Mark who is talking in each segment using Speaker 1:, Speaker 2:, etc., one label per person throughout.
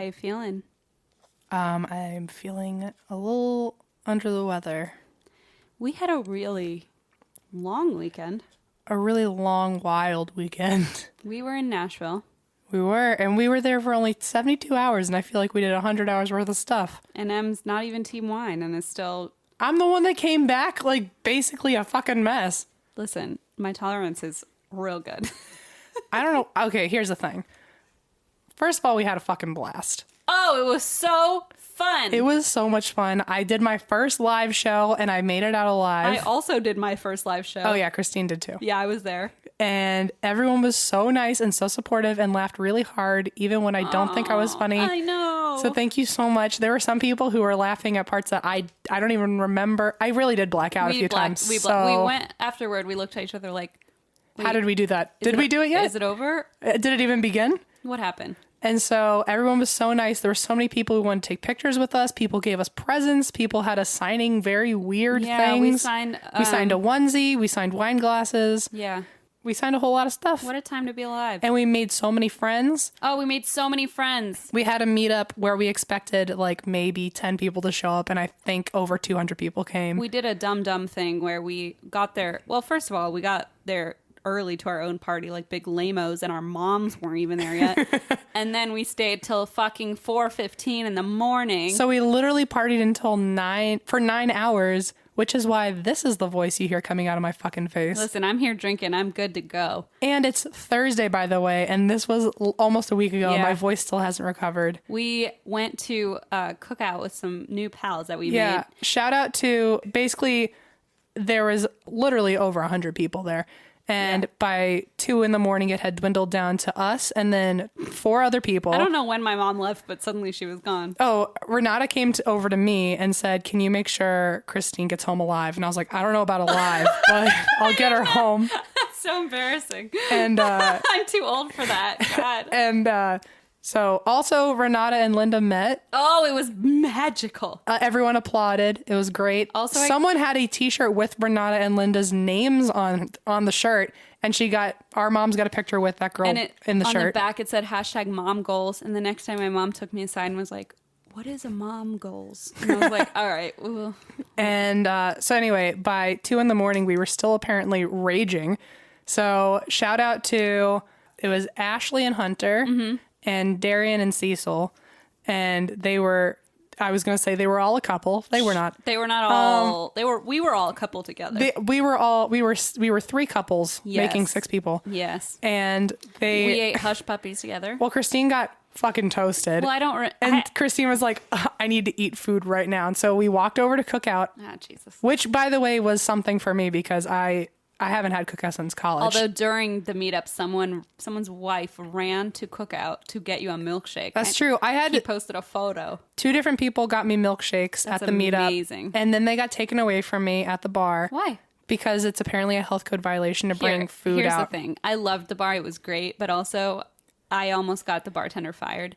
Speaker 1: you feeling?
Speaker 2: I'm feeling a little under the weather.
Speaker 1: We had a really long weekend.
Speaker 2: A really long, wild weekend.
Speaker 1: We were in Nashville.
Speaker 2: We were there for only 72 hours, and I feel like we did 100 hours worth of stuff.
Speaker 1: And Em's not even Team Wine and is still...
Speaker 2: I'm the one that came back, like, basically a fucking mess.
Speaker 1: Listen, my tolerance is real good.
Speaker 2: I don't know. Okay, here's the thing. First of all, we had a fucking blast.
Speaker 1: Oh, it was so fun.
Speaker 2: It was so much fun. I did my first live show, and I made it out alive.
Speaker 1: I also did my first live show.
Speaker 2: Oh, yeah, Christine did too.
Speaker 1: Yeah, I was there.
Speaker 2: And everyone was so nice and so supportive and laughed really hard, even when I don't think I was funny.
Speaker 1: I know.
Speaker 2: So thank you so much. There were some people who were laughing at parts that I don't even remember. I really did black out a few times.
Speaker 1: We went afterward. We looked at each other like...
Speaker 2: How did we do that? Did we do it yet?
Speaker 1: Is it over?
Speaker 2: Did it even begin?
Speaker 1: What happened?
Speaker 2: And so everyone was so nice. There were so many people who wanted to take pictures with us. People gave us presents. People had us signing very weird things.
Speaker 1: We signed
Speaker 2: a onesie. We signed wine glasses.
Speaker 1: Yeah.
Speaker 2: We signed a whole lot of stuff.
Speaker 1: What a time to be alive.
Speaker 2: And we made so many friends.
Speaker 1: Oh, we made so many friends.
Speaker 2: We had a meetup where we expected like maybe 10 people to show up, and I think over 200 people came.
Speaker 1: We did a dumb thing where we got there. Well, first of all, we got there early to our own party, like big lamos, and our moms weren't even there yet. And then we stayed till fucking 4:15 in the morning.
Speaker 2: So we literally partied until 9 hours, which is why this is the voice you hear coming out of my fucking face.
Speaker 1: Listen, I'm here drinking. I'm good to go.
Speaker 2: And it's Thursday, by the way, and this was almost a week ago. And my voice still hasn't recovered.
Speaker 1: We went to cook out with some new pals that we made.
Speaker 2: Yeah, shout out to, basically, there was literally over 100 people there. And by 2 a.m, it had dwindled down to us and then 4 other people.
Speaker 1: I don't know when my mom left, but suddenly she was gone.
Speaker 2: Oh, Renata came over to me and said, "Can you make sure Christine gets home alive?" And I was like, "I don't know about alive, but I'll get her home."
Speaker 1: That's so embarrassing.
Speaker 2: And
Speaker 1: I'm too old for that. God.
Speaker 2: And so also Renata and Linda met.
Speaker 1: Oh, it was magical.
Speaker 2: Everyone applauded. It was great.
Speaker 1: Also,
Speaker 2: someone had a t-shirt with Renata and Linda's names on the shirt, and our mom's got a picture with that girl in the shirt.
Speaker 1: On the back it said #mom goals, and the next time my mom took me aside and was like, "What is a mom goals?" And I was like, all right. Well.
Speaker 2: And so anyway, by 2 a.m, we were still apparently raging. So shout out to, it was Ashley and Hunter. Mm-hmm. And Darian and Cecil, and they were all a couple. They were not.
Speaker 1: They were not all. We were all a couple together.
Speaker 2: We were 3 couples making 6 people.
Speaker 1: Yes.
Speaker 2: And
Speaker 1: we ate hush puppies together.
Speaker 2: Well, Christine got fucking toasted.
Speaker 1: Well,
Speaker 2: Christine was like, "I need to eat food right now." And so we walked over to Cookout.
Speaker 1: Ah, Jesus.
Speaker 2: Which, by the way, was something for me because I haven't had Cookout since college.
Speaker 1: Although during the meetup, someone's wife ran to Cookout to get you a milkshake.
Speaker 2: That's true.
Speaker 1: He posted a photo.
Speaker 2: 2 different people got me milkshakes at the meetup.
Speaker 1: Amazing.
Speaker 2: And then they got taken away from me at the bar.
Speaker 1: Why?
Speaker 2: Because it's apparently a health code violation to bring food out.
Speaker 1: Here's the thing. I loved the bar. It was great. But also, I almost got the bartender fired.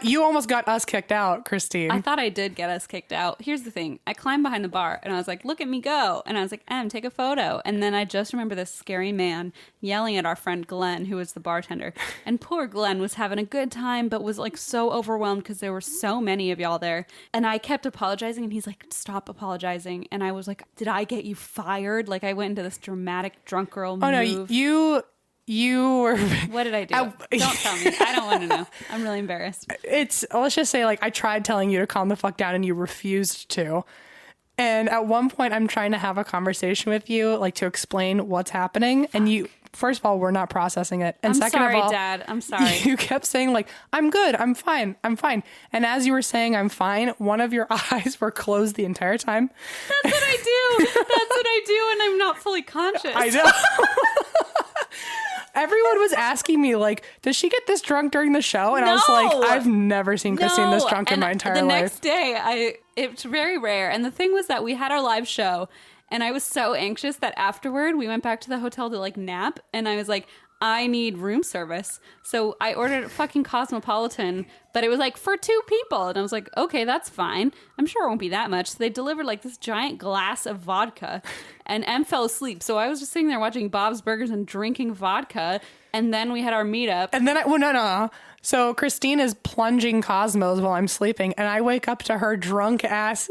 Speaker 2: You almost got us kicked out, Christine.
Speaker 1: I thought I did get us kicked out. Here's the thing. I climbed behind the bar and I was like, "Look at me go." And I was like, take a photo. And then I just remember this scary man yelling at our friend Glenn, who was the bartender. And poor Glenn was having a good time, but was like so overwhelmed because there were so many of y'all there. And I kept apologizing and he's like, "Stop apologizing." And I was like, "Did I get you fired?" Like I went into this dramatic drunk girl move.
Speaker 2: Oh no, you were...
Speaker 1: What did I do? Don't tell me. I don't want to know. I'm really embarrassed.
Speaker 2: Let's just say, like, I tried telling you to calm the fuck down and you refused to. And at one point I'm trying to have a conversation with you, like to explain what's happening. And you, first of all, we're not processing it. And second of all,
Speaker 1: Dad, I'm sorry.
Speaker 2: You kept saying like, "I'm good. I'm fine. I'm fine." And as you were saying, "I'm fine," one of your eyes were closed the entire time.
Speaker 1: That's what I do. That's what I do when I'm not fully conscious.
Speaker 2: I know. Everyone was asking me, like, "Does she get this drunk during the show?" And I was like, "I've never seen Christine this drunk in my entire life."
Speaker 1: The next day, it's very rare. And the thing was that we had our live show, and I was so anxious that afterward we went back to the hotel to like nap, and I was like, "I need room service." So I ordered a fucking Cosmopolitan, but it was like for 2 people. And I was like, okay, that's fine. I'm sure it won't be that much. So they delivered like this giant glass of vodka, and Em fell asleep. So I was just sitting there watching Bob's Burgers and drinking vodka. And then we had our meetup.
Speaker 2: And then So Christine is plunging Cosmos while I'm sleeping, and I wake up to her drunk ass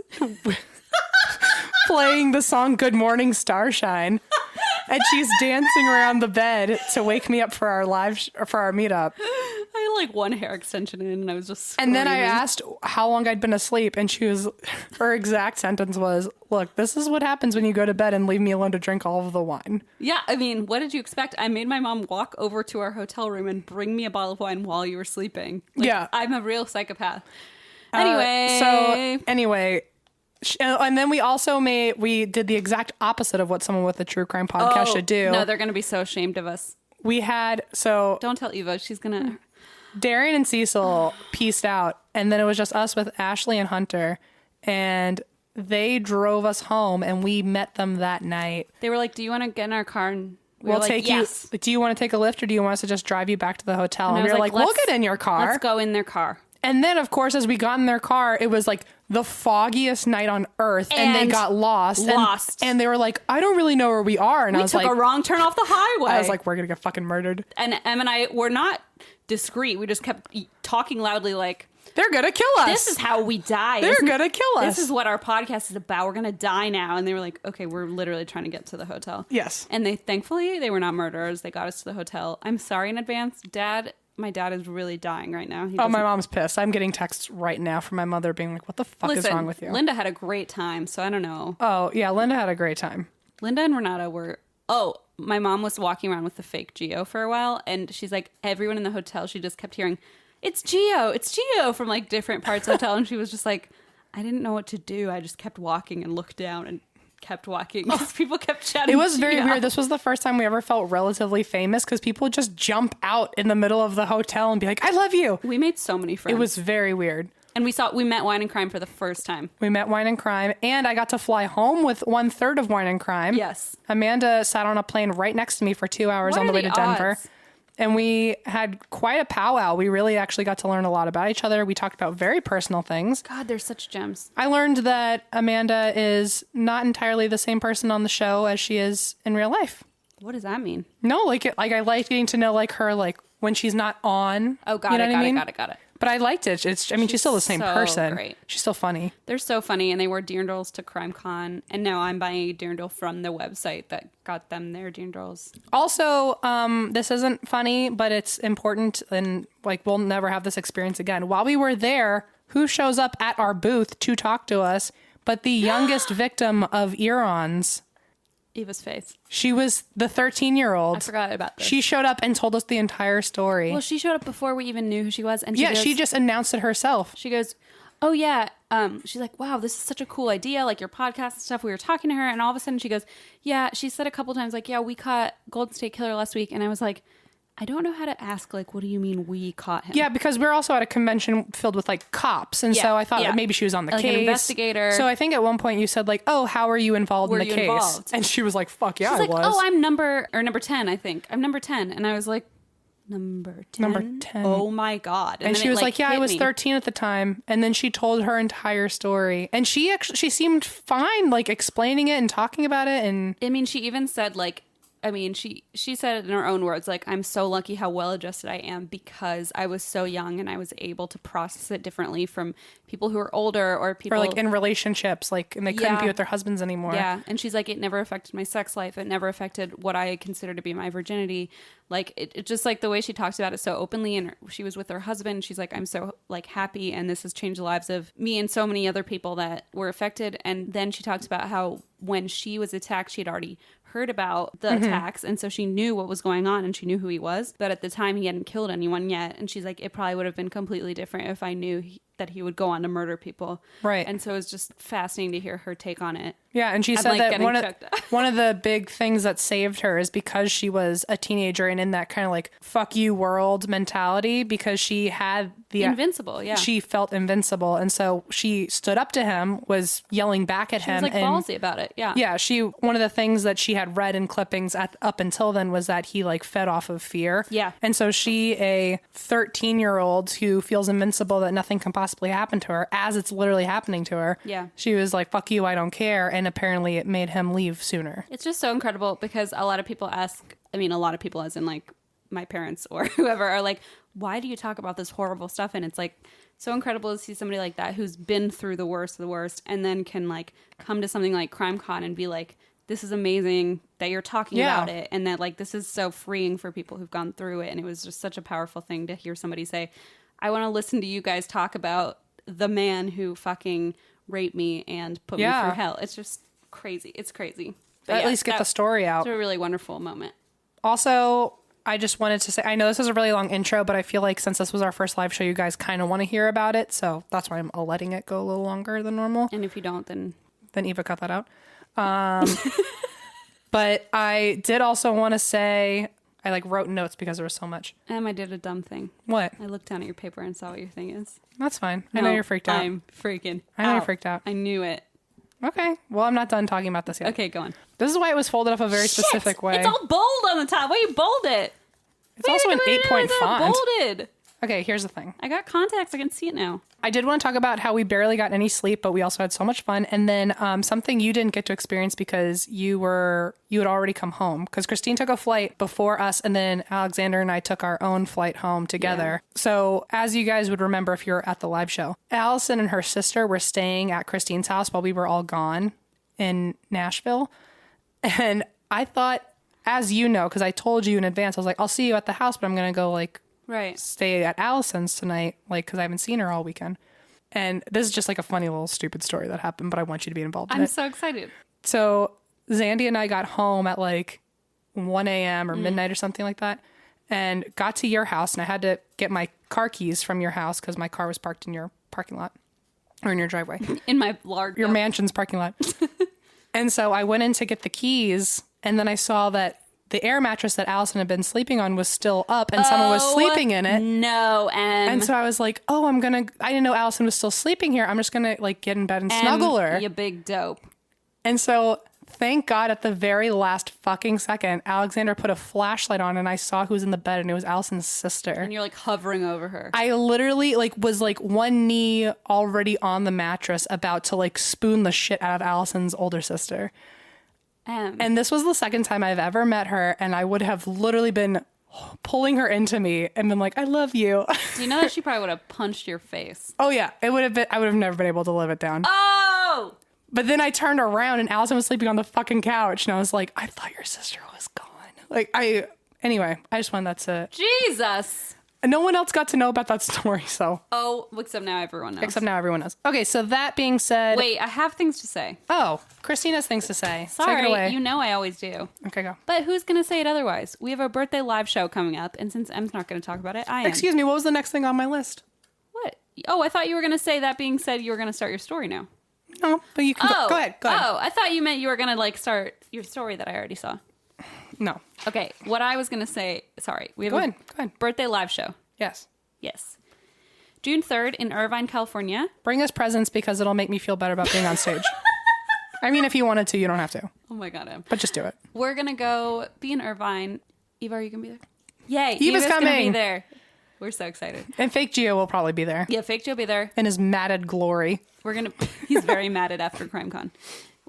Speaker 2: playing the song Good Morning Starshine. And she's dancing around the bed to wake me up for our for our meetup.
Speaker 1: I had like one hair extension in and I was just
Speaker 2: screaming. And then I asked how long I'd been asleep, and her exact sentence was, look, this is what happens when you go to bed and leave me alone to drink all of the wine.
Speaker 1: Yeah, I mean, what did you expect? I made my mom walk over to our hotel room and bring me a bottle of wine while you were sleeping. Like,
Speaker 2: yeah.
Speaker 1: I'm a real psychopath. Anyway.
Speaker 2: And then we did the exact opposite of what someone with a true crime podcast should do.
Speaker 1: No, they're going to be so ashamed of us.
Speaker 2: Don't
Speaker 1: tell Eva. She's going to...
Speaker 2: Darian and Cecil pieced out, and then it was just us with Ashley and Hunter, and they drove us home, and we met them that night.
Speaker 1: They were like, do you want to get in our car and...
Speaker 2: We'll take yes. you. Do you want to take a lift, or do you want us to just drive you back to the hotel? And we were like, we'll get in your car.
Speaker 1: Let's go in their car.
Speaker 2: And then, of course, as we got in their car, it was like the foggiest night on earth, and they got lost. And they were like, I don't really know where we are. And I was like...
Speaker 1: We took a wrong turn off the highway.
Speaker 2: I was like, we're going to get fucking murdered.
Speaker 1: And Em and I were not discreet. We just kept talking loudly like...
Speaker 2: They're going to kill us.
Speaker 1: This is how we die.
Speaker 2: They're going to kill us.
Speaker 1: This is what our podcast is about. We're going to die now. And they were like, okay, we're literally trying to get to the hotel.
Speaker 2: Yes.
Speaker 1: And thankfully, they were not murderers. They got us to the hotel. I'm sorry in advance. My dad is really dying right now.
Speaker 2: My mom's pissed. I'm getting texts right now from my mother being like, what the fuck is wrong with you?
Speaker 1: Linda had a great time, so I don't know.
Speaker 2: Oh, yeah, Linda had a great time.
Speaker 1: Linda and Renata were... Oh, my mom was walking around with the fake Geo for a while, and she's like, everyone in the hotel, she just kept hearing, it's Geo, from like different parts of the hotel, and she was just like, I didn't know what to do. I just kept walking and looked down and kept walking because people kept chatting.
Speaker 2: It was very weird. This was the first time we ever felt relatively famous because people would just jump out in the middle of the hotel and be like, I love you.
Speaker 1: We made so many friends.
Speaker 2: It was very weird.
Speaker 1: And we met Wine and Crime for the first time.
Speaker 2: We met Wine and Crime, and I got to fly home with 1/3 of Wine and Crime.
Speaker 1: Yes.
Speaker 2: Amanda sat on a plane right next to me for 2 hours on the way to Denver. And we had quite a powwow. We really actually got to learn a lot about each other. We talked about very personal things.
Speaker 1: God, they're such gems.
Speaker 2: I learned that Amanda is not entirely the same person on the show as she is in real life.
Speaker 1: What does that mean?
Speaker 2: No, I like getting to know her when she's not on.
Speaker 1: Oh, got it.
Speaker 2: But I liked it. She's still the same person.
Speaker 1: Great.
Speaker 2: She's still funny.
Speaker 1: They're so funny, and they wore dirndls to CrimeCon, and now I'm buying a dirndl from the website that got them their dirndls.
Speaker 2: Also, this isn't funny, but it's important, and we'll never have this experience again. While we were there, who shows up at our booth to talk to us but the youngest victim of Eron's?
Speaker 1: Eva's face.
Speaker 2: She was the 13-year-old. I
Speaker 1: forgot about this.
Speaker 2: She showed up and told us the entire story.
Speaker 1: Well, she showed up before we even knew who she was. And
Speaker 2: she just announced it herself.
Speaker 1: She goes, oh, yeah. She's like, wow, this is such a cool idea. Like your podcast and stuff. We were talking to her. And all of a sudden she goes, yeah, she said a couple times, like, yeah, we caught Golden State Killer last week. And I was like, I don't know how to ask, what do you mean we caught him?
Speaker 2: Yeah, because we're also at a convention filled with, cops. And so I thought that maybe she was on the case.
Speaker 1: An investigator.
Speaker 2: So I think at one point you said, oh, how are you involved in the case?
Speaker 1: Involved?
Speaker 2: And she was like, fuck yeah,
Speaker 1: She's
Speaker 2: I was.
Speaker 1: Oh, I'm number 10, I think. I'm number 10. And I was like, number 10?
Speaker 2: Number 10.
Speaker 1: Oh, my God.
Speaker 2: And she was like, yeah, I was 13 at the time. And then she told her entire story. And she seemed fine, explaining it and talking about it. And
Speaker 1: I mean, she even said, she said it in her own words, I'm so lucky how well adjusted I am because I was so young and I was able to process it differently from people who are older or people...
Speaker 2: Or in relationships, and they couldn't be with their husbands anymore.
Speaker 1: Yeah, and she's like, it never affected my sex life. It never affected what I consider to be my virginity. It just, the way she talks about it so openly, and she was with her husband. She's like, I'm so, happy, and this has changed the lives of me and so many other people that were affected. And then she talks about how when she was attacked, she had already heard about the attacks, and so she knew what was going on and she knew who he was, but at the time he hadn't killed anyone yet. And she's like, it probably would have been completely different if I knew that he would go on to murder people.
Speaker 2: Right.
Speaker 1: And so it's just fascinating to hear her take on it.
Speaker 2: Yeah, and she said that one of the big things that saved her is because she was a teenager and in that kind of fuck you world mentality, because she had the
Speaker 1: invincible, yeah.
Speaker 2: She felt invincible, and so she stood up to him, was yelling back at him.
Speaker 1: She was ballsy about it, yeah.
Speaker 2: Yeah, one of the things that she had read in clippings up until then was that he fed off of fear.
Speaker 1: Yeah.
Speaker 2: And so she, a 13-year-old who feels invincible that nothing can possibly happen to her as it's literally happening to her.
Speaker 1: Yeah.
Speaker 2: She was like, fuck you, I don't care. And apparently it made him leave sooner.
Speaker 1: It's just so incredible because a lot of people as in my parents or whoever are like, why do you talk about this horrible stuff? And it's like so incredible to see somebody like that who's been through the worst of the worst and then can like come to something like CrimeCon and be like, this is amazing that you're talking about it, and that like this is so freeing for people who've gone through it. And it was just such a powerful thing to hear somebody say, I want to listen to you guys talk about the man who fucking raped me and put me through hell. It's just crazy. It's crazy. But
Speaker 2: at least get the story out.
Speaker 1: It's a really wonderful moment.
Speaker 2: Also, I just wanted to say, I know this is a really long intro, but I feel like since this was our first live show, you guys kind of want to hear about it. So that's why I'm letting it go a little longer than normal.
Speaker 1: And if you don't, then
Speaker 2: Eva, cut that out. But I did also want to say, I like wrote notes because there was so much.
Speaker 1: I did a dumb thing.
Speaker 2: What?
Speaker 1: I looked down at your paper and saw what your thing is.
Speaker 2: That's fine. I know you're freaked out.
Speaker 1: I'm freaking
Speaker 2: I know you're freaked out.
Speaker 1: I knew it.
Speaker 2: Okay. Well, I'm not done talking about this yet.
Speaker 1: Okay, go on.
Speaker 2: This is why it was folded up a very specific way.
Speaker 1: It's all bold on the top. Why you bold it?
Speaker 2: It's also an 8-point font.
Speaker 1: Bolded.
Speaker 2: Okay, here's the thing.
Speaker 1: I got contacts. I can see it now.
Speaker 2: I did want to talk about how we barely got any sleep, but we also had so much fun. And then something you didn't get to experience because you had already come home. Because Christine took a flight before us, and then Alexander and I took our own flight home together. Yeah. So as you guys would remember if you were at the live show, Allison and her sister were staying at Christine's house while we were all gone in Nashville. And I thought, as you know, because I told you in advance, I was like, I'll see you at the house, but I'm going to go stay at Allison's tonight, because I haven't seen her all weekend. And this is just like a funny little stupid story that happened, but I want you to be involved in it.
Speaker 1: I'm so excited.
Speaker 2: So Zandy and I got home at 1 a.m. or midnight or something like that, and got to your house, and I had to get my car keys from your house because my car was parked in your parking lot or in your driveway.
Speaker 1: In my
Speaker 2: your mansion's parking lot. And so I went in to get the keys, and then I saw that the air mattress that Allison had been sleeping on was still up, and someone was sleeping in it.
Speaker 1: No,
Speaker 2: and so I was like, I didn't know Allison was still sleeping here. I'm just going to get in bed and snuggle her.
Speaker 1: You big dope.
Speaker 2: And so thank God at the very last fucking second, Alexander put a flashlight on, and I saw who was in the bed, and it was Allison's sister.
Speaker 1: And you're hovering over her.
Speaker 2: I literally was one knee already on the mattress about to spoon the shit out of Allison's older sister. And this was the second time I've ever met her, and I would have literally been pulling her into me and been like, I love you.
Speaker 1: Do you know that she probably would have punched your face?
Speaker 2: Oh, yeah. I would have never been able to live it down.
Speaker 1: Oh!
Speaker 2: But then I turned around, and Allison was sleeping on the fucking couch, and I was like, I thought your sister was gone. Anyway, I just wanted that to...
Speaker 1: Jesus!
Speaker 2: No one else got to know about that story, so...
Speaker 1: Oh, except now everyone knows.
Speaker 2: Okay, so that being said...
Speaker 1: Wait, I have things to say.
Speaker 2: Oh, Christine has things to say.
Speaker 1: Sorry,
Speaker 2: take it away.
Speaker 1: You know I always do.
Speaker 2: Okay, go.
Speaker 1: But who's going to say it otherwise? We have a birthday live show coming up, and since Em's not going to talk about it, I am.
Speaker 2: Excuse me, what was the next thing on my list?
Speaker 1: What? Oh, I thought you were going to say, that being said, you were going to start your story now.
Speaker 2: No, but you can go ahead.
Speaker 1: Oh, I thought you meant you were going to start your story that I already saw.
Speaker 2: No.
Speaker 1: Okay, what I was going to say, sorry. We have
Speaker 2: Go ahead.
Speaker 1: Birthday live show.
Speaker 2: Yes.
Speaker 1: June 3rd in Irvine, California.
Speaker 2: Bring us presents because it'll make me feel better about being on stage. I mean, if you wanted to, you don't have to.
Speaker 1: Oh my God, Em.
Speaker 2: But just do it.
Speaker 1: We're going to go be in Irvine. Eva, are you going to be there? Yay.
Speaker 2: Eva's coming.
Speaker 1: Going to be there. We're so excited.
Speaker 2: And Fake Gio will probably be there.
Speaker 1: Yeah, Fake Gio will be there.
Speaker 2: In his matted glory.
Speaker 1: He's very matted after CrimeCon.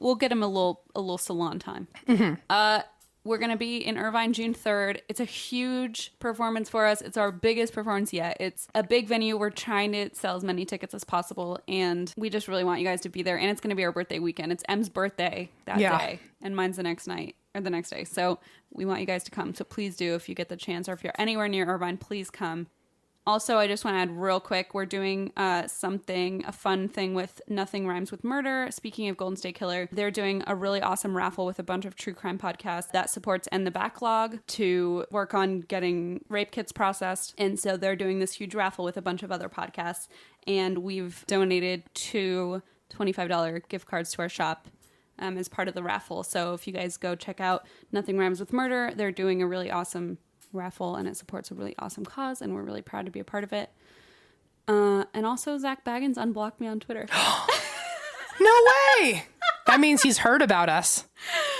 Speaker 1: We'll get him a little salon time. Mm-hmm. We're going to be in Irvine June 3rd. It's a huge performance for us. It's our biggest performance yet. It's a big venue. We're trying to sell as many tickets as possible, and we just really want you guys to be there. And it's going to be our birthday weekend. It's Em's birthday that day, and mine's the next night or the next day. So we want you guys to come. So please do if you get the chance, or if you're anywhere near Irvine, please come. Also, I just want to add real quick, we're doing a fun thing with Nothing Rhymes with Murder. Speaking of Golden State Killer, they're doing a really awesome raffle with a bunch of true crime podcasts that supports End the Backlog to work on getting rape kits processed. And so they're doing this huge raffle with a bunch of other podcasts. And we've donated 2 $25 gift cards to our shop as part of the raffle. So if you guys go check out Nothing Rhymes with Murder, they're doing a really awesome raffle, and it supports a really awesome cause, and we're really proud to be a part of it. And also, Zach Baggins unblocked me on Twitter.
Speaker 2: No way! That means he's heard about us.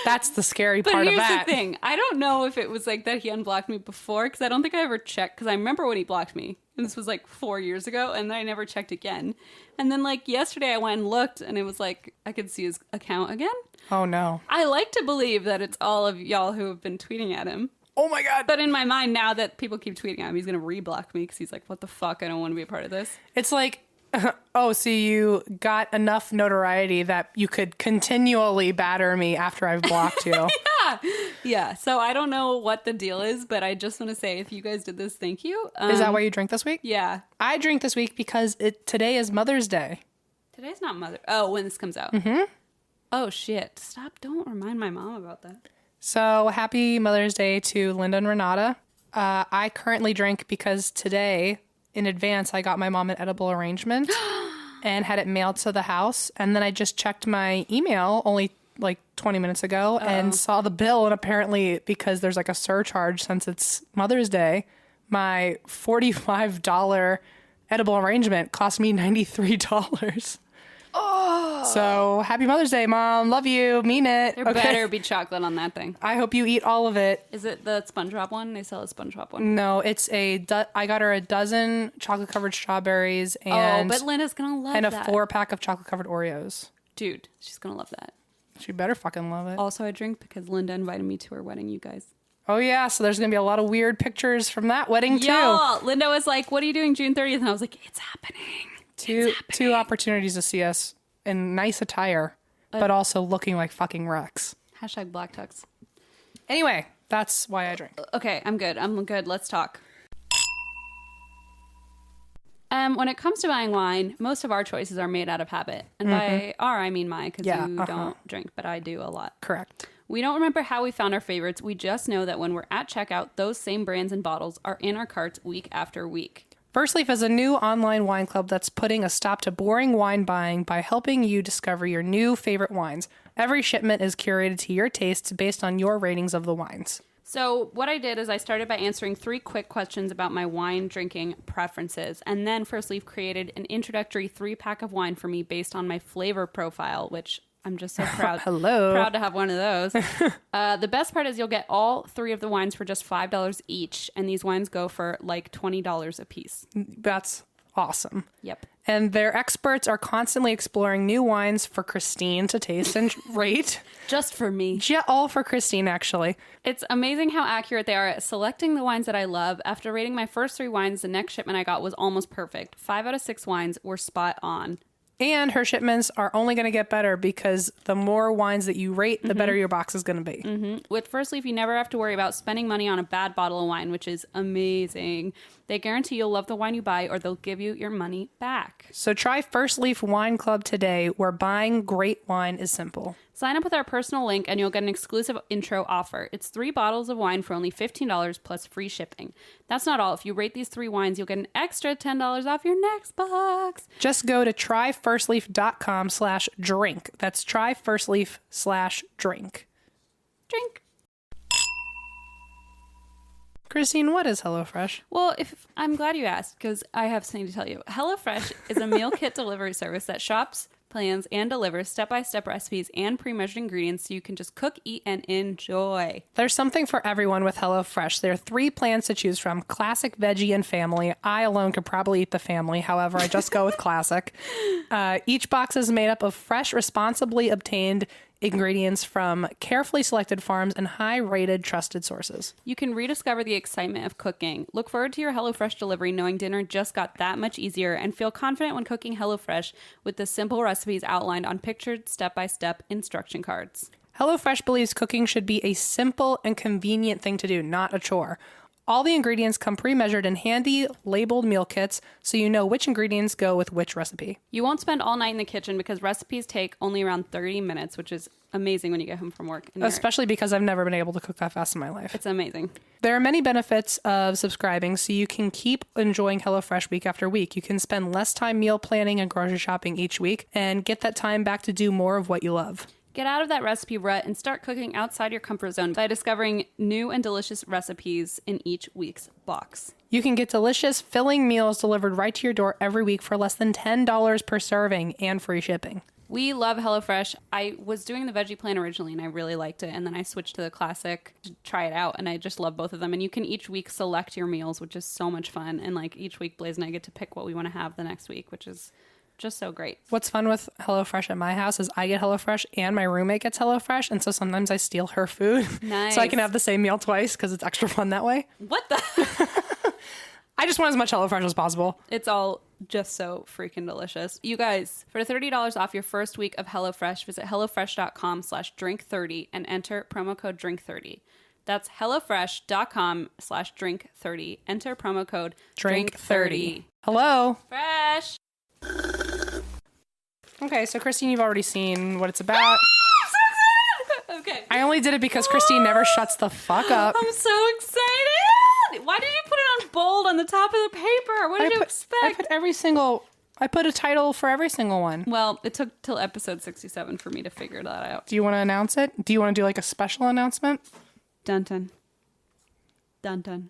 Speaker 2: That's the scary part of that.
Speaker 1: But here's the thing. I don't know if it was that he unblocked me before, because I don't think I ever checked, because I remember when he blocked me. And this was 4 years ago, and then I never checked again. And then yesterday I went and looked, and it was I could see his account again.
Speaker 2: Oh no.
Speaker 1: I like to believe that it's all of y'all who have been tweeting at him.
Speaker 2: Oh my God.
Speaker 1: But in my mind, now that people keep tweeting at him, he's going to reblock me because he's like, what the fuck? I don't want to be a part of this.
Speaker 2: It's like, oh, so you got enough notoriety that you could continually batter me after I've blocked you.
Speaker 1: Yeah. So I don't know what the deal is, but I just want to say, if you guys did this, thank you.
Speaker 2: Is that why you drink this week?
Speaker 1: Yeah.
Speaker 2: I drink this week because today is Mother's Day.
Speaker 1: Today's not when this comes out. Mm-hmm. Oh, shit. Stop. Don't remind my mom about that.
Speaker 2: So happy Mother's Day to Linda and Renata. I currently drink because today, in advance, I got my mom an edible arrangement and had it mailed to the house. And then I just checked my email only like 20 minutes ago and saw the bill. And apparently, because there's like a surcharge since it's Mother's Day, my $45 edible arrangement cost me $93. Oh. So happy Mother's Day, Mom. Love you. Mean it.
Speaker 1: There better be chocolate on that thing.
Speaker 2: I hope you eat all of it.
Speaker 1: Is it the SpongeBob one? They sell a SpongeBob one.
Speaker 2: No, it's I got her a dozen chocolate covered strawberries and
Speaker 1: but Linda's gonna love
Speaker 2: and a
Speaker 1: that.
Speaker 2: 4-pack of chocolate covered Oreos.
Speaker 1: Dude, she's gonna love that.
Speaker 2: She better fucking love it.
Speaker 1: Also, I drink because Linda invited me to her wedding, you guys.
Speaker 2: Oh yeah, so there's gonna be a lot of weird pictures from that wedding too.
Speaker 1: Y'all, Linda was like, "What are you doing June 30th?" And I was like, "It's happening."
Speaker 2: Two opportunities to see us in nice attire, but also looking like fucking wrecks.
Speaker 1: Hashtag Black Tux.
Speaker 2: Anyway, that's why I drink.
Speaker 1: Okay, I'm good. Let's talk. When it comes to buying wine, most of our choices are made out of habit. And by our, I mean my, because you don't drink, but I do a lot.
Speaker 2: Correct.
Speaker 1: We don't remember how we found our favorites. We just know that when we're at checkout, those same brands and bottles are in our carts week after week.
Speaker 2: First Leaf is a new online wine club that's putting a stop to boring wine buying by helping you discover your new favorite wines. Every shipment is curated to your tastes based on your ratings of the wines.
Speaker 1: So what I did is I started by answering 3 quick questions about my wine drinking preferences. And then First Leaf created an introductory 3-pack of wine for me based on my flavor profile, which I'm just so proud. Proud to have one of those. The best part is you'll get all 3 of the wines for just $5 each. And these wines go for like $20 a piece.
Speaker 2: That's awesome.
Speaker 1: Yep.
Speaker 2: And their experts are constantly exploring new wines for Christine to taste and rate.
Speaker 1: Just for me.
Speaker 2: Yeah, all for Christine, actually.
Speaker 1: It's amazing how accurate they are at selecting the wines that I love. After rating my first 3 wines, the next shipment I got was almost perfect. 5 out of 6 wines were spot on.
Speaker 2: And her shipments are only going to get better because the more wines that you rate, the better your box is going to be.
Speaker 1: Mm-hmm. With First Leaf, you never have to worry about spending money on a bad bottle of wine, which is amazing. They guarantee you'll love the wine you buy or they'll give you your money back.
Speaker 2: So try First Leaf Wine Club today, where buying great wine is simple.
Speaker 1: Sign up with our personal link and you'll get an exclusive intro offer. It's 3 bottles of wine for only $15 plus free shipping. That's not all. If you rate these 3 wines, you'll get an extra $10 off your next box.
Speaker 2: Just go to tryfirstleaf.com/drink. That's tryfirstleaf/drink.
Speaker 1: Drink.
Speaker 2: Christine, what is HelloFresh?
Speaker 1: Well, I'm glad you asked because I have something to tell you. HelloFresh is a meal kit delivery service that shops, plans, and delivers step-by-step recipes and pre-measured ingredients so you can just cook, eat, and enjoy.
Speaker 2: There's something for everyone with HelloFresh. There are 3 plans to choose from: classic, veggie, and family. I alone could probably eat the family. However, I just go with classic. Each box is made up of fresh, responsibly obtained ingredients from carefully selected farms and high-rated trusted sources.
Speaker 1: You can rediscover the excitement of cooking. Look forward to your HelloFresh delivery knowing dinner just got that much easier, and feel confident when cooking HelloFresh with the simple recipes outlined on pictured step-by-step instruction cards.
Speaker 2: HelloFresh believes cooking should be a simple and convenient thing to do, not a chore. All the ingredients come pre-measured in handy, labeled meal kits, so you know which ingredients go with which recipe.
Speaker 1: You won't spend all night in the kitchen because recipes take only around 30 minutes, which is amazing when you get home from work.
Speaker 2: Especially because I've never been able to cook that fast in my life.
Speaker 1: It's amazing.
Speaker 2: There are many benefits of subscribing, so you can keep enjoying HelloFresh week after week. You can spend less time meal planning and grocery shopping each week and get that time back to do more of what you love.
Speaker 1: Get out of that recipe rut and start cooking outside your comfort zone by discovering new and delicious recipes in each week's box.
Speaker 2: You can get delicious, filling meals delivered right to your door every week for less than $10 per serving and free shipping.
Speaker 1: We love HelloFresh. I was doing the veggie plan originally and I really liked it. And then I switched to the classic to try it out. And I just love both of them. And you can each week select your meals, which is so much fun. And like each week, Blaze and I get to pick what we want to have the next week, which is just so great.
Speaker 2: What's fun with HelloFresh at my house is I get HelloFresh and my roommate gets HelloFresh. And so sometimes I steal her food.
Speaker 1: Nice.
Speaker 2: So I can have the same meal twice because it's extra fun that way.
Speaker 1: What the?
Speaker 2: I just want as much HelloFresh as possible.
Speaker 1: It's all just so freaking delicious. You guys, for $30 off your first week of HelloFresh, visit HelloFresh.com/drink30 and enter promo code drink30. That's HelloFresh.com/drink30. Enter promo code drink30.
Speaker 2: Hello.
Speaker 1: Fresh.
Speaker 2: Okay, so Christine, you've already seen what it's about.
Speaker 1: Okay.
Speaker 2: I only did it because Christine never shuts the fuck up.
Speaker 1: I'm so excited. Why did you put it on bold on the top of the paper? What did you expect?
Speaker 2: I put a title for every single one.
Speaker 1: Well, it took till episode 67 for me to figure that out.
Speaker 2: Do you want to announce it? Do you want to do like a special announcement?
Speaker 1: Dun dun. Dun dun.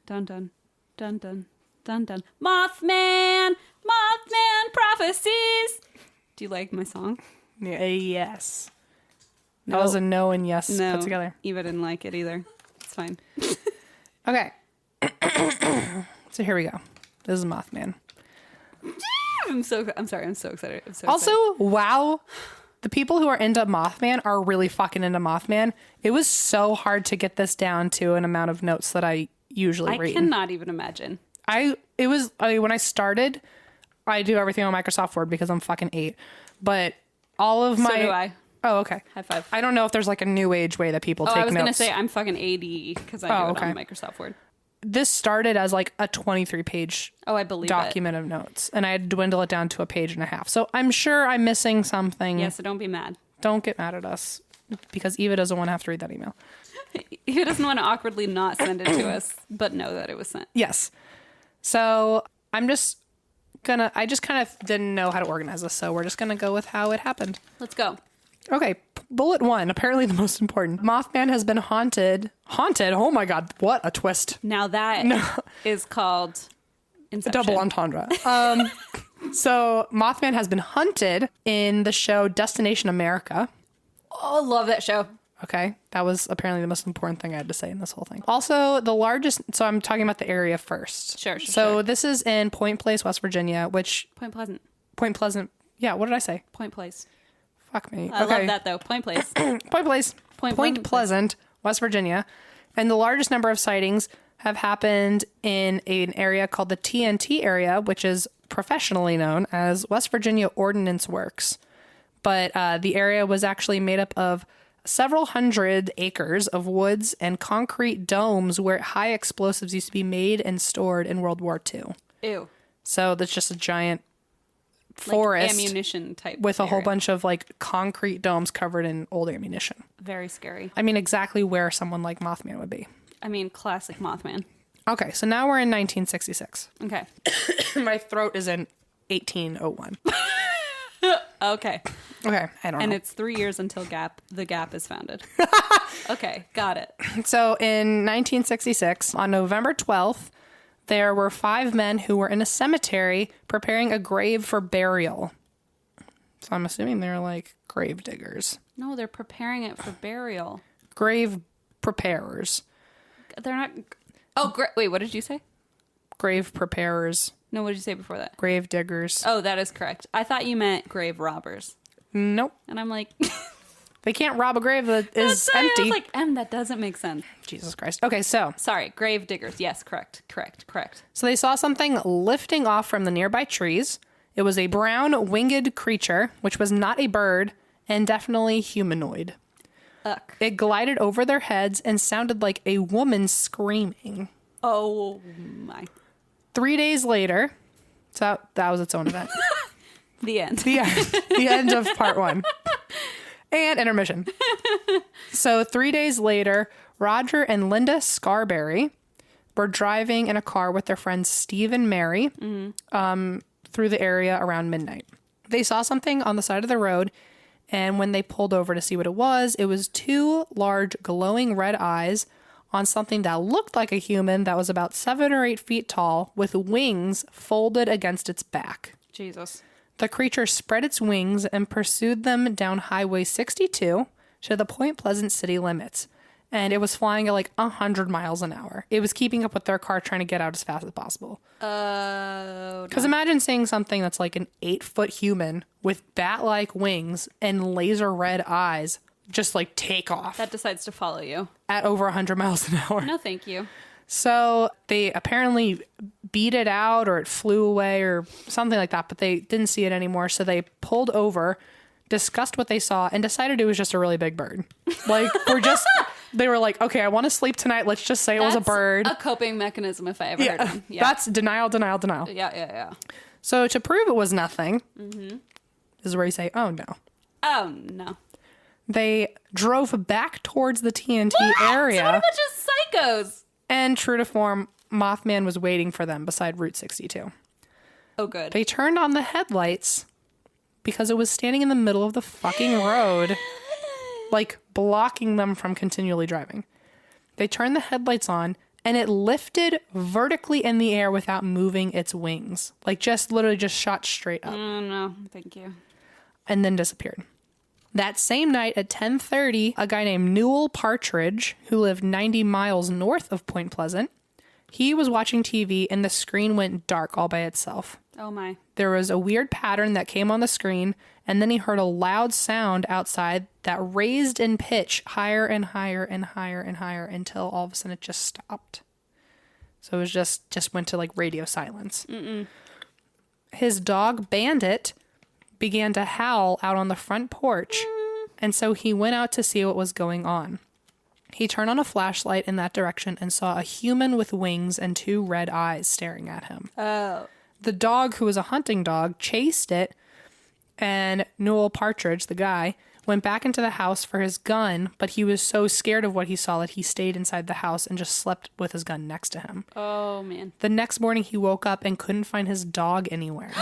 Speaker 1: Dun dun. Dun dun. Dun dun. Mothman! Mothman prophecies! Do you like my song?
Speaker 2: Yeah, yes. That was a no and yes put together.
Speaker 1: Eva didn't like it either. It's fine.
Speaker 2: Okay. So here we go. This is Mothman.
Speaker 1: I'm sorry. I'm so excited.
Speaker 2: Also, wow. The people who are into Mothman are really fucking into Mothman. It was so hard to get this down to an amount of notes that I usually read.
Speaker 1: I cannot even imagine.
Speaker 2: When I started, I do everything on Microsoft Word because I'm fucking 8. But all of my...
Speaker 1: So do I.
Speaker 2: Oh, okay.
Speaker 1: High five.
Speaker 2: I don't know if there's like a new age way that people take notes.
Speaker 1: I was going to say I'm fucking AD because I do it on Microsoft Word.
Speaker 2: This started as like a 23-page
Speaker 1: I believe
Speaker 2: document of notes, and I had to dwindle it down to a page and a half. So I'm sure I'm missing something.
Speaker 1: Yeah, so don't be mad.
Speaker 2: Don't get mad at us because Eva doesn't want to have to read that email.
Speaker 1: Eva doesn't want to awkwardly not send it to us, but know that it was sent.
Speaker 2: Yes. So I just kind of didn't know how to organize this, so we're just going to go with how it happened.
Speaker 1: Let's go.
Speaker 2: Okay, bullet 1, apparently the most important. Mothman has been haunted. Haunted? Oh my God, what a twist.
Speaker 1: Now that is called Inception.
Speaker 2: Double entendre. So Mothman has been hunted in the show Destination America.
Speaker 1: Oh, love that show.
Speaker 2: Okay, that was apparently the most important thing I had to say in this whole thing. Also, the largest, so I'm talking about the area first.
Speaker 1: Sure.
Speaker 2: So this is in Point Place, West Virginia, which...
Speaker 1: Point Pleasant.
Speaker 2: Yeah, what did I say?
Speaker 1: Point Place.
Speaker 2: Fuck me.
Speaker 1: I love that though. Point Place.
Speaker 2: Point Place. Point Pleasant, West Virginia. And the largest number of sightings have happened in an area called the TNT area, which is professionally known as West Virginia Ordnance Works. But the area was actually made up of several hundred acres of woods and concrete domes where high explosives used to be made and stored in World War II.
Speaker 1: Ew.
Speaker 2: So that's just a giant forest,
Speaker 1: like ammunition type
Speaker 2: with
Speaker 1: area.
Speaker 2: a whole bunch of like concrete domes covered in old ammunition.
Speaker 1: Very scary.
Speaker 2: I mean, exactly where someone like Mothman would be.
Speaker 1: I mean, classic Mothman.
Speaker 2: Okay, so now we're in 1966.
Speaker 1: Okay.
Speaker 2: My throat is in 1801.
Speaker 1: Okay.
Speaker 2: Okay, I don't know.
Speaker 1: And it's 3 years until the Gap is founded. Okay, got it.
Speaker 2: So in 1966, on November 12th, there were 5 men who were in a cemetery preparing a grave for burial. So I'm assuming they're like grave diggers.
Speaker 1: No, they're preparing it for burial.
Speaker 2: Grave preparers.
Speaker 1: They're not... Oh, wait, what did you say?
Speaker 2: Grave preparers.
Speaker 1: No, what did you say before that?
Speaker 2: Grave diggers.
Speaker 1: Oh, that is correct. I thought you meant grave robbers.
Speaker 2: Nope.
Speaker 1: And I'm like...
Speaker 2: They can't rob a grave that is empty.
Speaker 1: I was like, that doesn't make sense.
Speaker 2: Jesus Christ. Okay, so...
Speaker 1: Sorry, grave diggers. Yes, correct.
Speaker 2: So they saw something lifting off from the nearby trees. It was a brown winged creature, which was not a bird, and definitely humanoid.
Speaker 1: Ugh.
Speaker 2: It glided over their heads and sounded like a woman screaming.
Speaker 1: Oh, my.
Speaker 2: 3 days later... So that was its own event.
Speaker 1: The end.
Speaker 2: The end. The end of part 1. And intermission. So 3 days later, Roger and Linda Scarberry were driving in a car with their friends Steve and Mary through the area around midnight. They saw something on the side of the road, and when they pulled over to see what it was 2 large glowing red eyes on something that looked like a human that was about 7 or 8 feet tall with wings folded against its back.
Speaker 1: Jesus.
Speaker 2: The creature spread its wings and pursued them down Highway 62 to the Point Pleasant city limits. and it was flying at like 100 miles an hour. It was keeping up with their car, trying to get out as fast as possible. Because imagine seeing something that's like an 8-foot human with bat-like wings and laser red eyes just like take off.
Speaker 1: That decides to follow you.
Speaker 2: At over 100 miles an hour.
Speaker 1: No, thank you.
Speaker 2: So they apparently beat it out, or it flew away or something like that, but they didn't see it anymore. So they pulled over, discussed what they saw, and decided it was just a really big bird. Like, they were like, okay, I want to sleep tonight. Let's just say it was a bird.
Speaker 1: A coping mechanism if I ever heard one. Yeah.
Speaker 2: That's denial.
Speaker 1: Yeah.
Speaker 2: So to prove it was nothing, this is where you say, oh no.
Speaker 1: Oh, no.
Speaker 2: They drove back towards the TNT area.
Speaker 1: What a bunch of psychos.
Speaker 2: And true to form, Mothman was waiting for them beside Route 62.
Speaker 1: Oh, good.
Speaker 2: They turned on the headlights because it was standing in the middle of the fucking road, like blocking them from continually driving. They turned the headlights on, and it lifted vertically in the air without moving its wings. Like, just literally just shot straight up.
Speaker 1: No, thank you.
Speaker 2: And then disappeared. That same night at 10:30, a guy named Newell Partridge, who lived 90 miles north of Point Pleasant, he was watching TV and the screen went dark all by itself.
Speaker 1: Oh my.
Speaker 2: There was a weird pattern that came on the screen, and then he heard a loud sound outside that raised in pitch higher and higher and higher and higher until all of a sudden it just stopped. So it was just went to like radio silence. His dog Bandit began to howl out on the front porch, and so he went out to see what was going on. He turned on a flashlight in that direction and saw a human with wings and 2 red eyes staring at him.
Speaker 1: Oh.
Speaker 2: The dog, who was a hunting dog, chased it, and Newell Partridge, the guy, went back into the house for his gun, but he was so scared of what he saw that he stayed inside the house and just slept with his gun next to him.
Speaker 1: Oh, man.
Speaker 2: The next morning, he woke up and couldn't find his dog anywhere.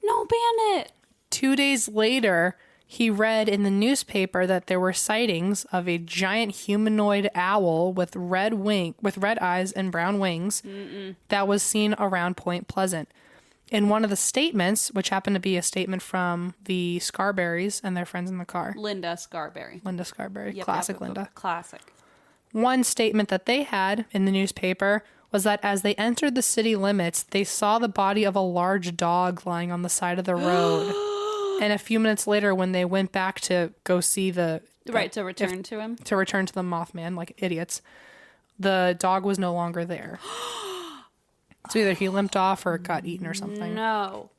Speaker 1: No, Bandit!
Speaker 2: 2 days later, he read in the newspaper that there were sightings of a giant humanoid owl with red eyes and brown wings that was seen around Point Pleasant. In one of the statements, which happened to be a statement from the Scarberrys and their friends in the car.
Speaker 1: Linda Scarberry.
Speaker 2: Yep, classic Linda.
Speaker 1: Classic.
Speaker 2: One statement that they had in the newspaper was that as they entered the city limits, they saw the body of a large dog lying on the side of the road. And a few minutes later, when they went back to go see to return to the Mothman, like idiots, the dog was no longer there. So either he limped off or it got eaten or something.
Speaker 1: No.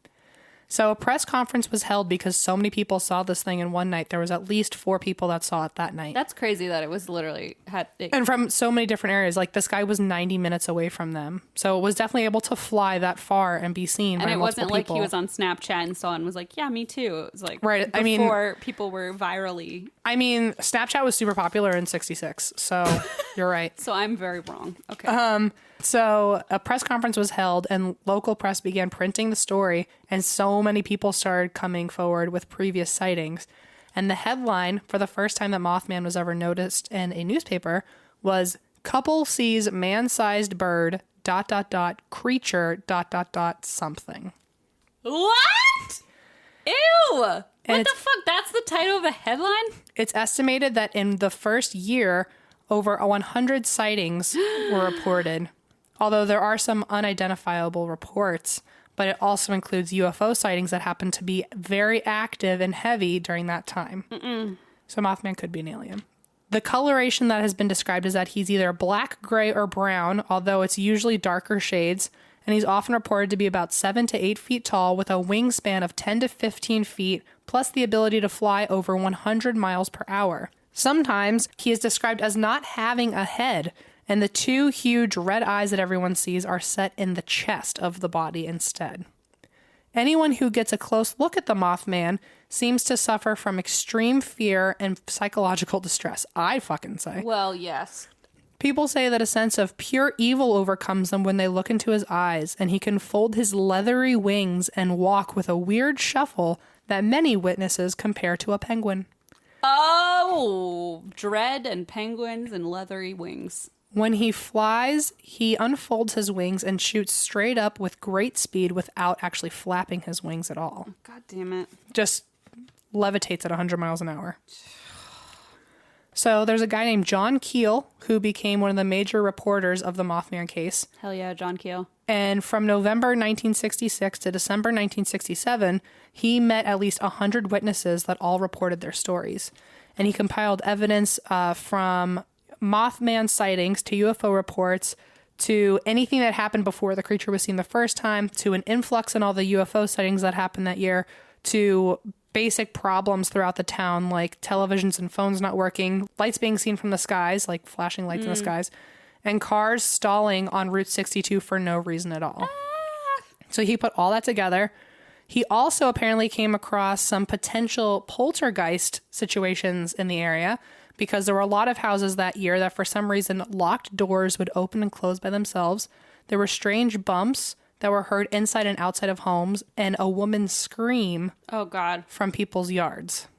Speaker 2: So a press conference was held because so many people saw this thing in one night. There was at least 4 people that saw it that night.
Speaker 1: That's crazy that it was literally
Speaker 2: and from so many different areas. Like, this guy was 90 minutes away from them. So it was definitely able to fly that far and be seen by multiple people. And it wasn't
Speaker 1: like he was on Snapchat and saw it and was like, yeah, me too. It was like
Speaker 2: right.
Speaker 1: Before people were virally.
Speaker 2: I mean, Snapchat was super popular in 66. So you're right.
Speaker 1: So I'm very wrong. Okay.
Speaker 2: So a press conference was held and local press began printing the story, and so many people started coming forward with previous sightings. And the headline for the first time that Mothman was ever noticed in a newspaper was "Couple sees man-sized bird ... creature ... something."
Speaker 1: What? Ew! What the fuck? That's the title of the headline?
Speaker 2: It's estimated that in the first year, over 100 sightings were reported. Although there are some unidentifiable reports, but it also includes UFO sightings that happen to be very active and heavy during that time. So Mothman could be an alien. The coloration that has been described is that he's either black, gray, or brown, although it's usually darker shades, and he's often reported to be about 7 to 8 feet tall with a wingspan of 10 to 15 feet, plus the ability to fly over 100 miles per hour. Sometimes he is described as not having a head, and the 2 huge red eyes that everyone sees are set in the chest of the body instead. Anyone who gets a close look at the Mothman seems to suffer from extreme fear and psychological distress. I fucking say.
Speaker 1: Well, yes.
Speaker 2: People say that a sense of pure evil overcomes them when they look into his eyes, and he can fold his leathery wings and walk with a weird shuffle that many witnesses compare to a penguin.
Speaker 1: Oh, dread and penguins and leathery wings.
Speaker 2: When he flies, he unfolds his wings and shoots straight up with great speed without actually flapping his wings at all.
Speaker 1: God damn it.
Speaker 2: Just levitates at 100 miles an hour. So there's a guy named John Keel who became one of the major reporters of the Mothman case.
Speaker 1: Hell yeah, John Keel.
Speaker 2: And from November 1966 to December 1967, he met at least 100 witnesses that all reported their stories. And he compiled evidence from Mothman sightings to UFO reports to anything that happened before the creature was seen the first time, to an influx in all the UFO sightings that happened that year, to basic problems throughout the town, like televisions and phones not working, lights being seen from the skies, like flashing lights in the skies, and cars stalling on Route 62 for no reason at all. So he put all that together. He also apparently came across some potential poltergeist situations in the area because there were a lot of houses that year that for some reason locked doors would open and close by themselves. There were strange bumps that were heard inside and outside of homes, and a woman scream.
Speaker 1: Oh, God.
Speaker 2: From people's yards.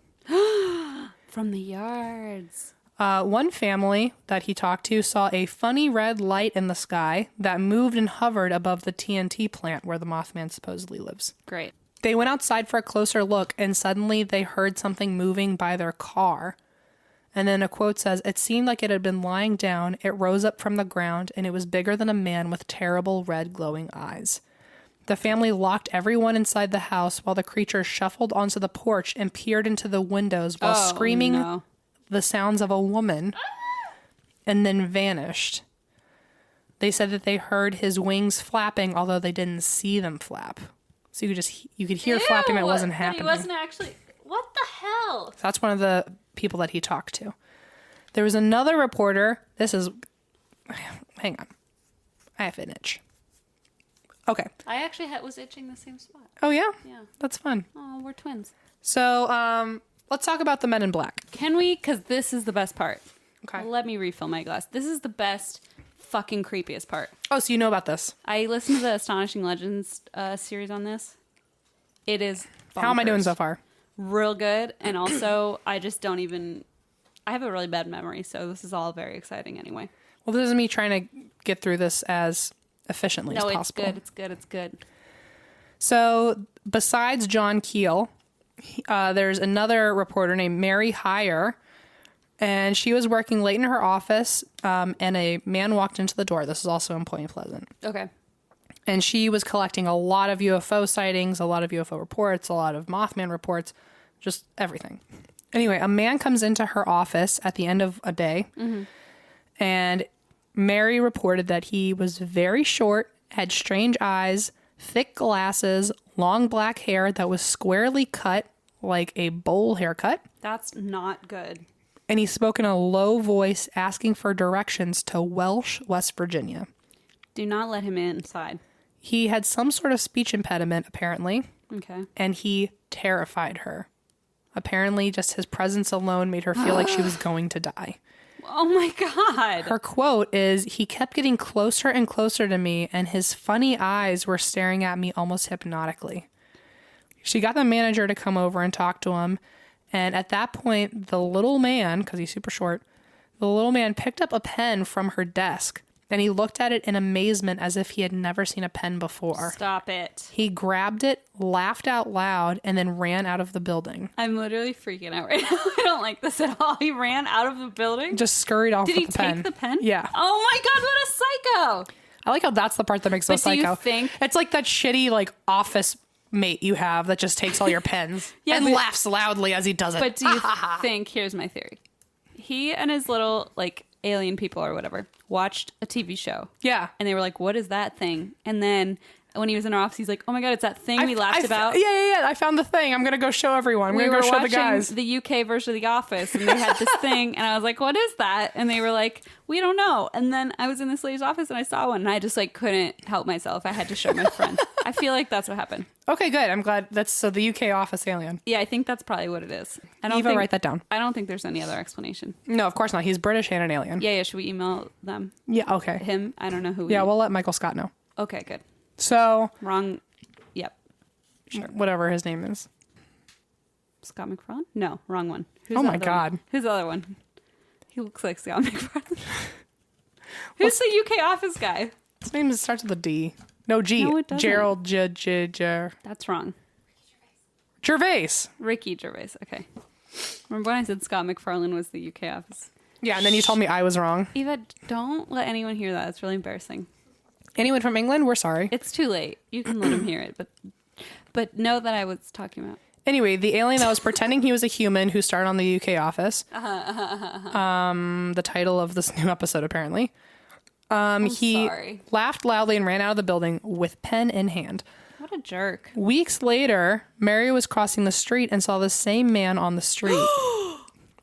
Speaker 1: From the yards.
Speaker 2: One family that he talked to saw a funny red light in the sky that moved and hovered above the TNT plant where the Mothman supposedly lives.
Speaker 1: Great.
Speaker 2: They went outside for a closer look, and suddenly they heard something moving by their car. And then a quote says, "It seemed like it had been lying down. It rose up from the ground, and it was bigger than a man with terrible red glowing eyes." The family locked everyone inside the house while the creature shuffled onto the porch and peered into the windows while screaming the sounds of a woman and then vanished. They said that they heard his wings flapping, although they didn't see them flap. So you could hear flapping that wasn't happening.
Speaker 1: He wasn't actually. What the hell?
Speaker 2: That's one of the people that he talked to. There was another reporter. Hang on. I have an itch. Okay.
Speaker 1: I actually was itching the same spot.
Speaker 2: Oh, yeah?
Speaker 1: Yeah.
Speaker 2: That's fun.
Speaker 1: Oh, we're twins.
Speaker 2: So, let's talk about the Men in Black.
Speaker 1: Can we? Because this is the best part.
Speaker 2: Okay.
Speaker 1: Let me refill my glass. This is the best fucking creepiest part.
Speaker 2: Oh, so you know about this.
Speaker 1: I listened to the Astonishing Legends series on this. It is bonkers.
Speaker 2: How am I doing so far?
Speaker 1: Real good. And also, I just don't even... I have a really bad memory, so this is all very exciting anyway.
Speaker 2: Well, this is me trying to get through this as efficiently as possible.
Speaker 1: No, it's good.
Speaker 2: So, besides John Keel, there's another reporter named Mary Heyer, and she was working late in her office, and a man walked into the door. This is also in Point Pleasant.
Speaker 1: Okay.
Speaker 2: And she was collecting a lot of UFO sightings, a lot of UFO reports, a lot of Mothman reports, just everything. Anyway, a man comes into her office at the end of a day, and Mary reported that he was very short, had strange eyes, thick glasses, long black hair that was squarely cut like a bowl haircut.
Speaker 1: That's not good.
Speaker 2: And he spoke in a low voice asking for directions to Welsh, West Virginia.
Speaker 1: Do not let him inside.
Speaker 2: He had some sort of speech impediment, apparently.
Speaker 1: Okay.
Speaker 2: And he terrified her. Apparently, just his presence alone made her feel like she was going to die.
Speaker 1: Oh my God.
Speaker 2: Her quote is, "He kept getting closer and closer to me, and his funny eyes were staring at me almost hypnotically." She got the manager to come over and talk to him. And at that point, the little man, because he's super short, the little man picked up a pen from her desk. And he looked at it in amazement as if he had never seen a pen before.
Speaker 1: Stop it.
Speaker 2: He grabbed it, laughed out loud, and then ran out of the building.
Speaker 1: I'm literally freaking out right now. I don't like this at all. He ran out of the building?
Speaker 2: Just scurried off with the pen.
Speaker 1: Did he take the pen?
Speaker 2: Yeah.
Speaker 1: Oh my God, what a psycho.
Speaker 2: I like how that's the part that makes us psycho.
Speaker 1: Do you think...
Speaker 2: It's like that shitty office mate you have that just takes all your pens and laughs loudly as he does it.
Speaker 1: But do you think, here's my theory. He and his little, alien people or whatever watched a TV show.
Speaker 2: Yeah.
Speaker 1: And they were like, what is that thing? And then when he was in our office, he's like, oh my God, it's that thing we laughed about.
Speaker 2: Yeah. I found the thing. I'm going to go show everyone. I'm going to go show the guys.
Speaker 1: The UK version of The Office, and they had this thing, and I was like, what is that? And they were like, we don't know. And then I was in this lady's office, and I saw one, and I just couldn't help myself. I had to show my friend. I feel like that's what happened.
Speaker 2: Okay, good. I'm glad. That's so the UK office alien.
Speaker 1: Yeah, I think that's probably what it is.
Speaker 2: Eva, write that down.
Speaker 1: I don't think there's any other explanation.
Speaker 2: No, of course not. He's British and an alien.
Speaker 1: Yeah. Should we email them?
Speaker 2: Yeah, okay.
Speaker 1: Him? I don't know who.
Speaker 2: Yeah, we'll let Michael Scott know.
Speaker 1: Okay, good.
Speaker 2: So...
Speaker 1: Wrong. Yep.
Speaker 2: Sure. Whatever his name is.
Speaker 1: Scott McFarlane? No, wrong one.
Speaker 2: Oh my God.
Speaker 1: Who's the other one? He looks like Scott McFarlane. Who's the UK office guy?
Speaker 2: His name starts with a D. No, G.
Speaker 1: No, it doesn't.
Speaker 2: Gerald
Speaker 1: That's wrong.
Speaker 2: Gervais.
Speaker 1: Ricky Gervais. Okay. Remember when I said Scott McFarlane was the UK office?
Speaker 2: Yeah, and then you told me I was wrong.
Speaker 1: Eva, don't let anyone hear that. It's really embarrassing.
Speaker 2: Anyone from England, we're sorry.
Speaker 1: It's too late. You can let him hear it, but know that I was talking about.
Speaker 2: Anyway, the alien that was pretending he was a human who starred on the UK Office. The title of this new episode, apparently. He
Speaker 1: sorry.
Speaker 2: laughed loudly and ran out of the building with pen in hand.
Speaker 1: What a jerk.
Speaker 2: Weeks later, Mary was crossing the street and saw the same man on the street.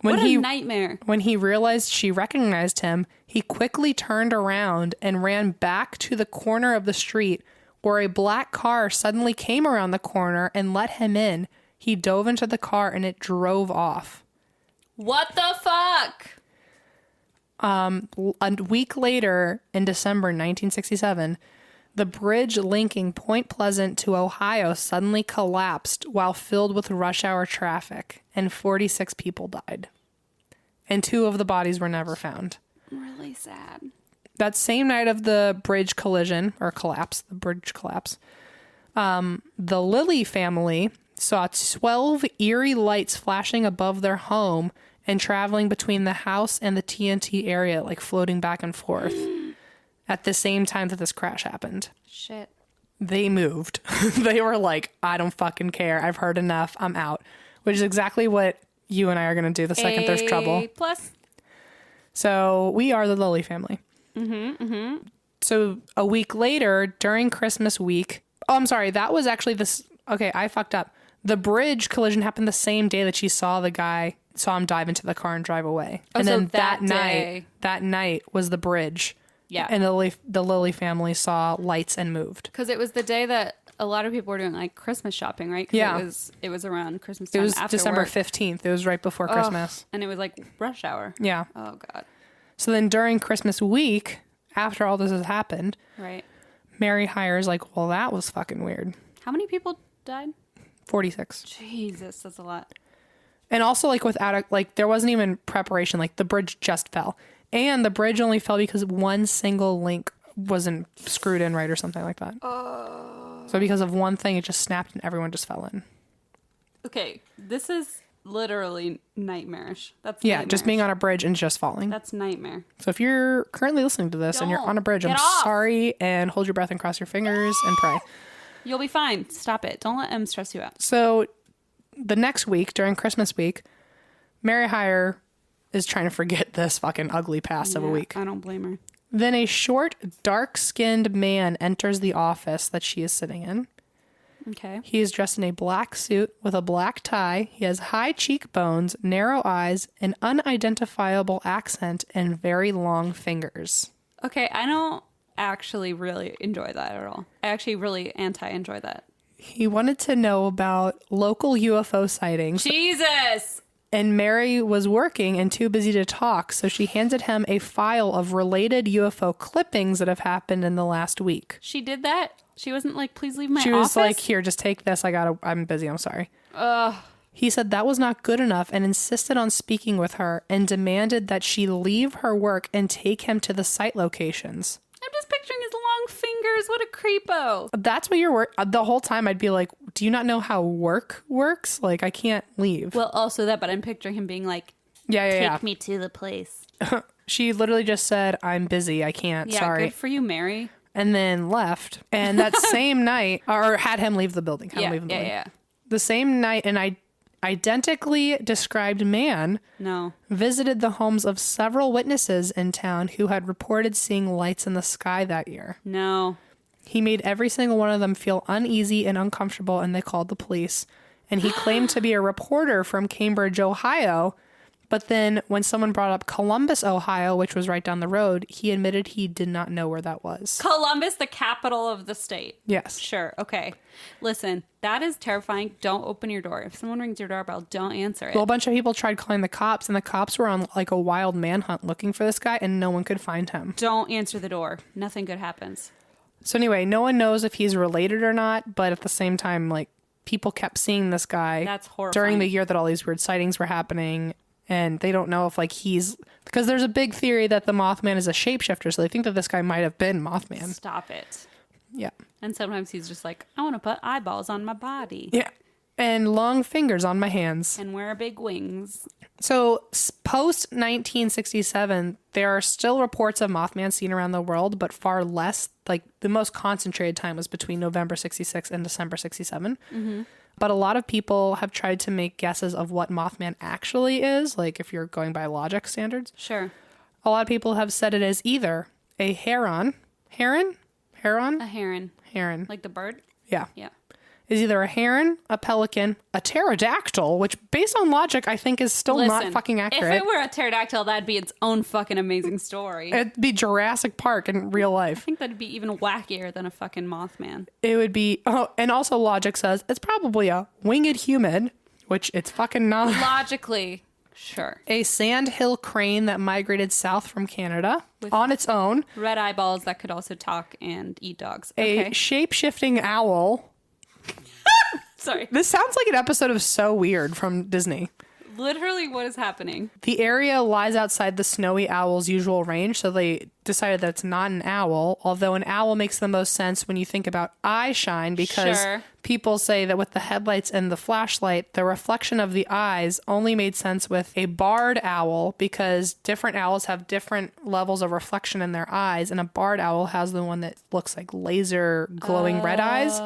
Speaker 1: What a nightmare.
Speaker 2: When he realized she recognized him, he quickly turned around and ran back to the corner of the street where a black car suddenly came around the corner and let him in. He dove into the car and it drove off.
Speaker 1: What the fuck?
Speaker 2: A week later, in December 1967, the bridge linking Point Pleasant to Ohio suddenly collapsed while filled with rush hour traffic, and 46 people died. And 2 of the bodies were never found.
Speaker 1: Really sad.
Speaker 2: That same night of the bridge collision, or collapse, the bridge collapse, the Lilly family saw 12 eerie lights flashing above their home and traveling between the house and the TNT area, like floating back and forth at the same time that this crash happened.
Speaker 1: Shit.
Speaker 2: They moved. They were like, I don't fucking care. I've heard enough. I'm out. Which is exactly what you and I are going to do the second there's trouble.
Speaker 1: Plus.
Speaker 2: So we are the Lilly family. So a week later, during Christmas week. Oh, I'm sorry. That was actually this. Okay, I fucked up. The bridge collision happened the same day that she saw him dive into the car and drive away.
Speaker 1: Oh,
Speaker 2: and
Speaker 1: so
Speaker 2: then
Speaker 1: that
Speaker 2: night was the bridge.
Speaker 1: Yeah.
Speaker 2: And the Lilly family saw lights and moved.
Speaker 1: Because it was the day that a lot of people were doing like Christmas shopping, right? 'Cause
Speaker 2: Yeah.
Speaker 1: It was around Christmas time.
Speaker 2: It was
Speaker 1: after
Speaker 2: December
Speaker 1: work.
Speaker 2: 15th. It was right before Christmas.
Speaker 1: And it was like rush hour.
Speaker 2: Yeah.
Speaker 1: Oh, God.
Speaker 2: So then during Christmas week, after all this has happened,
Speaker 1: Right.
Speaker 2: Mary hires like, well, that was fucking weird.
Speaker 1: How many people died?
Speaker 2: 46.
Speaker 1: Jesus, that's a lot.
Speaker 2: And also like there wasn't even preparation. Like the bridge just fell. And the bridge only fell because one single link wasn't screwed in right or something like that. So because of one thing, it just snapped and everyone just fell in.
Speaker 1: Okay, this is literally nightmarish. That's
Speaker 2: Yeah, just being on a bridge and just falling.
Speaker 1: That's nightmare.
Speaker 2: So if you're currently listening to this and you're on a bridge, I'm
Speaker 1: Get off.
Speaker 2: sorry, and hold your breath and cross your fingers and pray.
Speaker 1: You'll be fine. Stop it. Don't let them stress you out.
Speaker 2: So the next week, during Christmas week, Mary Hire is trying to forget this fucking ugly past of a week.
Speaker 1: I don't blame her.
Speaker 2: Then a short, dark-skinned man enters the office that she is sitting in.
Speaker 1: Okay.
Speaker 2: He is dressed in a black suit with a black tie. He has high cheekbones, narrow eyes, an unidentifiable accent, and very long fingers.
Speaker 1: Okay, I don't actually really enjoy that at all. I actually really anti-enjoy that.
Speaker 2: He wanted to know about local UFO sightings.
Speaker 1: Jesus!
Speaker 2: And Mary was working and too busy to talk, so she handed him a file of related UFO clippings that have happened in the last week.
Speaker 1: She did that? She wasn't like, please leave my office?
Speaker 2: She was like, here, just take this. I'm busy. I'm sorry. He said that was not good enough and insisted on speaking with her and demanded that she leave her work and take him to the site locations.
Speaker 1: I'm just picturing his long fingers. What a creepo.
Speaker 2: That's what you're the whole time I'd be like, do you not know how work works? Like, I can't leave.
Speaker 1: Well, also that, but I'm picturing him being like,
Speaker 2: yeah.
Speaker 1: take me to the place.
Speaker 2: She literally just said, I'm busy. I can't.
Speaker 1: Yeah,
Speaker 2: sorry.
Speaker 1: good for you, Mary.
Speaker 2: And then left. And that same night, or had him leave the building.
Speaker 1: Yeah.
Speaker 2: The same night, an identically described man visited the homes of several witnesses in town who had reported seeing lights in the sky that year.
Speaker 1: No.
Speaker 2: He made every single one of them feel uneasy and uncomfortable, and they called the police. And he claimed to be a reporter from Cambridge, Ohio. But then when someone brought up Columbus, Ohio, which was right down the road, he admitted he did not know where that was.
Speaker 1: Columbus, the capital of the state.
Speaker 2: Yes.
Speaker 1: Sure. Okay. Listen, that is terrifying. Don't open your door. If someone rings your doorbell, don't answer it.
Speaker 2: Well, a bunch of people tried calling the cops, and the cops were on like a wild manhunt looking for this guy, and no one could find him.
Speaker 1: Don't answer the door. Nothing good happens.
Speaker 2: So anyway, no one knows if he's related or not, but at the same time, like, people kept seeing this guy.
Speaker 1: That's horrifying.
Speaker 2: During the year that all these weird sightings were happening. And they don't know if, like, because there's a big theory that the Mothman is a shapeshifter, so they think that this guy might have been Mothman.
Speaker 1: Stop it.
Speaker 2: Yeah.
Speaker 1: And sometimes he's just like, I want to put eyeballs on my body.
Speaker 2: Yeah. and long fingers on my hands.
Speaker 1: And wear big wings.
Speaker 2: So post 1967, there are still reports of Mothman seen around the world, but far less. Like the most concentrated time was between November 66 and December 67. Mm-hmm. But a lot of people have tried to make guesses of what Mothman actually is. Like if you're going by logic standards.
Speaker 1: Sure.
Speaker 2: A lot of people have said it is either a heron.
Speaker 1: A heron. Like the bird?
Speaker 2: Yeah.
Speaker 1: Yeah.
Speaker 2: Is either a heron, a pelican, a pterodactyl, which based on logic, I think is still not fucking accurate.
Speaker 1: If it were a pterodactyl, that'd be its own fucking amazing story.
Speaker 2: It'd be Jurassic Park in real
Speaker 1: I
Speaker 2: life.
Speaker 1: think that'd be even wackier than a fucking Mothman.
Speaker 2: It would be, and also logic says it's probably a winged human, which it's fucking not.
Speaker 1: Logically, sure.
Speaker 2: A sandhill crane that migrated south from Canada on its own.
Speaker 1: Red eyeballs that could also talk and eat dogs.
Speaker 2: A shape-shifting owl.
Speaker 1: Sorry.
Speaker 2: This sounds like an episode of So Weird from Disney.
Speaker 1: Literally, what is happening?
Speaker 2: The area lies outside the snowy owl's usual range, so they decided that it's not an owl, although an owl makes the most sense when you think about eye shine, because people say that with the headlights and the flashlight, the reflection of the eyes only made sense with a barred owl, because different owls have different levels of reflection in their eyes, and a barred owl has the one that looks like laser glowing red eyes.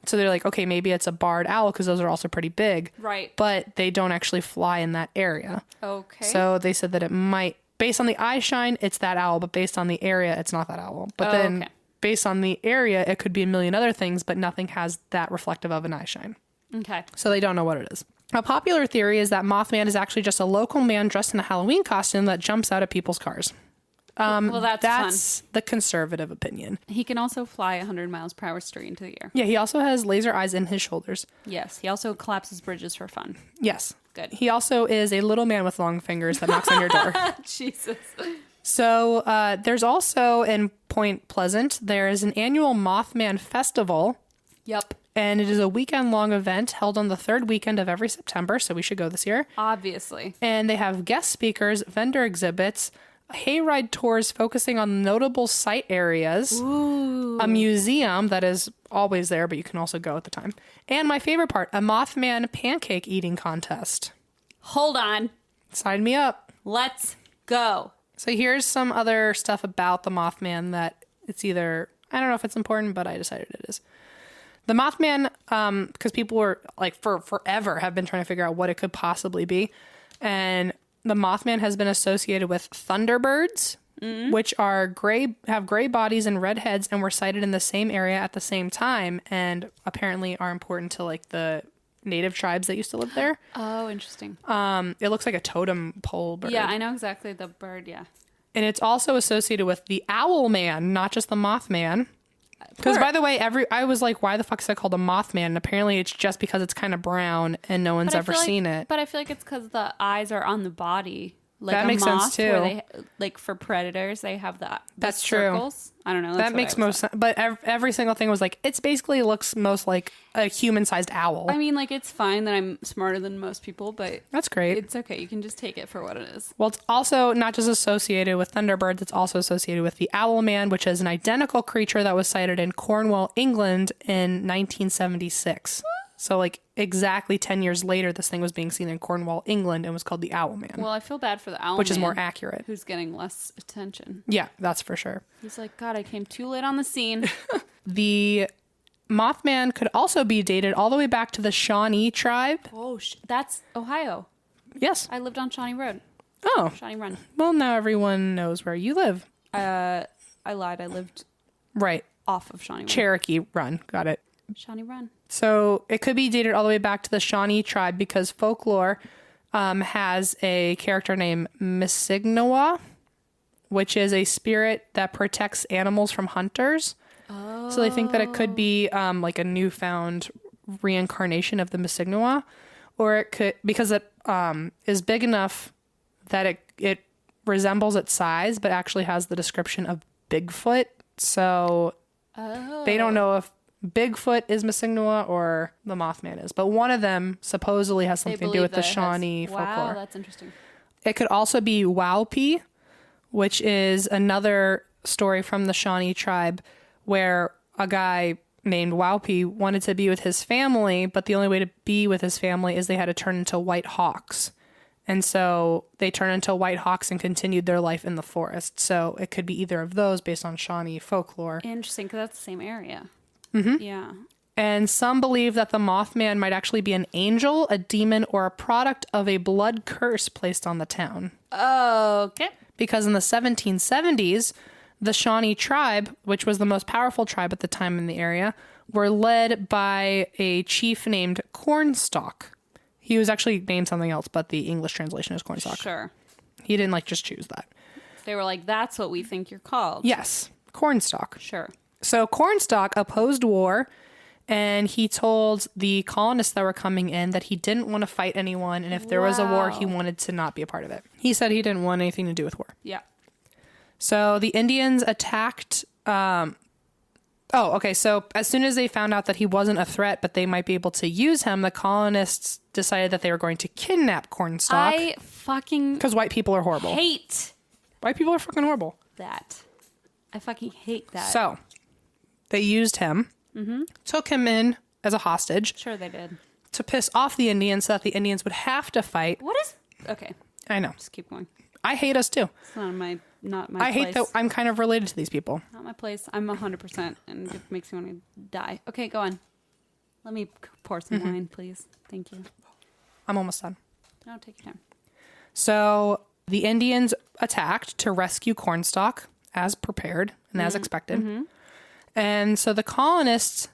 Speaker 2: So they're like, okay, maybe it's a barred owl because those are also pretty big.
Speaker 1: Right.
Speaker 2: But they don't actually fly in that area.
Speaker 1: Okay.
Speaker 2: So they said that it might, based on the eye shine, it's that owl, but based on the area, it's not that owl. But then based on the area, it could be a million other things, but nothing has that reflective of an eye shine.
Speaker 1: Okay.
Speaker 2: So they don't know what it is. A popular theory is that Mothman is actually just a local man dressed in a Halloween costume that jumps out of people's cars.
Speaker 1: Well, that's
Speaker 2: the conservative opinion.
Speaker 1: He can also fly 100 miles per hour straight into the air.
Speaker 2: Yeah, he also has laser eyes in his shoulders.
Speaker 1: Yes, he also collapses bridges for fun.
Speaker 2: Yes.
Speaker 1: Good.
Speaker 2: He also is a little man with long fingers that knocks on your door.
Speaker 1: Jesus.
Speaker 2: So there's also in Point Pleasant, there is an annual Mothman Festival.
Speaker 1: Yep.
Speaker 2: And it is a weekend-long event held on the third weekend of every September, so we should go this year.
Speaker 1: Obviously.
Speaker 2: And they have guest speakers, vendor exhibits, hayride tours focusing on notable site areas,
Speaker 1: Ooh.
Speaker 2: a museum that is always there, but you can also go at the time, and my favorite part, a Mothman pancake eating contest.
Speaker 1: Hold on.
Speaker 2: Sign me up.
Speaker 1: Let's go.
Speaker 2: So here's some other stuff about the Mothman that it's either, I don't know if it's important, but I decided it is. The Mothman, because people were like for forever have been trying to figure out what it could possibly be, and the Mothman has been associated with thunderbirds, which are have gray bodies and red heads, and were sighted in the same area at the same time, and apparently are important to like the native tribes that used to live there.
Speaker 1: Oh, interesting.
Speaker 2: It looks like a totem pole bird.
Speaker 1: Yeah, I know exactly the bird. Yeah,
Speaker 2: and it's also associated with the Owl Man, not just the Mothman. Because, by the way, I was like, why the fuck is it called a Mothman? And apparently it's just because it's kind of brown and no one's ever seen it.
Speaker 1: But I feel like it's because the eyes are on the body. Like
Speaker 2: that makes sense, too.
Speaker 1: Where they, like for predators, they have
Speaker 2: That's
Speaker 1: circles.
Speaker 2: True.
Speaker 1: I don't know.
Speaker 2: That makes most sense. But every single thing was like, it basically looks most like a human-sized owl.
Speaker 1: I mean, like, it's fine that I'm smarter than most people, but
Speaker 2: that's great.
Speaker 1: It's okay. You can just take it for what it is.
Speaker 2: Well, it's also not just associated with thunderbirds. It's also associated with the Owl Man, which is an identical creature that was sighted in Cornwall, England in 1976. So, like, exactly 10 years later, this thing was being seen in Cornwall, England, and was called the Owl Man.
Speaker 1: Well, I feel bad for the Owl Man.
Speaker 2: Which is more accurate.
Speaker 1: Who's getting less attention.
Speaker 2: Yeah, that's for sure.
Speaker 1: He's like, God, I came too late on the scene.
Speaker 2: The Mothman could also be dated all the way back to the Shawnee tribe.
Speaker 1: Oh, that's Ohio.
Speaker 2: Yes.
Speaker 1: I lived on Shawnee Road.
Speaker 2: Oh.
Speaker 1: Shawnee Run.
Speaker 2: Well, now everyone knows where you live.
Speaker 1: I lied. I lived off of Shawnee Run.
Speaker 2: Cherokee Run. Got it.
Speaker 1: Shawnee Run.
Speaker 2: So it could be dated all the way back to the Shawnee tribe because folklore has a character named Misignawa, which is a spirit that protects animals from hunters. Oh. So they think that it could be like a newfound reincarnation of the Misignawa, or it could, because it is big enough that it resembles its size, but actually has the description of Bigfoot. So they don't know if Bigfoot is Misignawa or the Mothman is, but one of them supposedly has something to do with the Shawnee folklore.
Speaker 1: Wow, that's interesting.
Speaker 2: It could also be Waupi, which is another story from the Shawnee tribe where a guy named Waupi wanted to be with his family, but the only way to be with his family is they had to turn into white hawks. And so they turned into white hawks and continued their life in the forest. So it could be either of those based on Shawnee folklore.
Speaker 1: Interesting, because that's the same area. Mm-hmm. Yeah.
Speaker 2: And some believe that the Mothman might actually be an angel, a demon, or a product of a blood curse placed on the town.
Speaker 1: Okay.
Speaker 2: Because in the 1770s, the Shawnee tribe, which was the most powerful tribe at the time in the area, were led by a chief named Cornstalk. He was actually named something else, but the English translation is Cornstalk.
Speaker 1: Sure.
Speaker 2: He didn't just choose that.
Speaker 1: They were like, that's what we think you're called.
Speaker 2: Yes, Cornstalk.
Speaker 1: Sure.
Speaker 2: So Cornstalk opposed war, and he told the colonists that were coming in that he didn't want to fight anyone, and if there was a war, he wanted to not be a part of it. He said he didn't want anything to do with war.
Speaker 1: Yeah.
Speaker 2: So the Indians attacked... So as soon as they found out that he wasn't a threat, but they might be able to use him, the colonists decided that they were going to kidnap Cornstalk.
Speaker 1: I fucking...
Speaker 2: Because white people are horrible.
Speaker 1: hate
Speaker 2: White people are fucking horrible.
Speaker 1: that. I fucking hate that.
Speaker 2: So they used him, took him in as a hostage.
Speaker 1: Sure they did.
Speaker 2: To piss off the Indians so that the Indians would have to fight.
Speaker 1: What is... Okay.
Speaker 2: I know.
Speaker 1: Just keep going.
Speaker 2: I hate us too.
Speaker 1: It's not my
Speaker 2: I
Speaker 1: place.
Speaker 2: hate that I'm kind of related to these people.
Speaker 1: Not my place. I'm 100%, and it makes me want to die. Okay, go on. Let me pour some wine, please. Thank you.
Speaker 2: I'm almost done.
Speaker 1: No, take your time.
Speaker 2: So the Indians attacked to rescue Cornstalk as prepared and as expected. And so the colonists,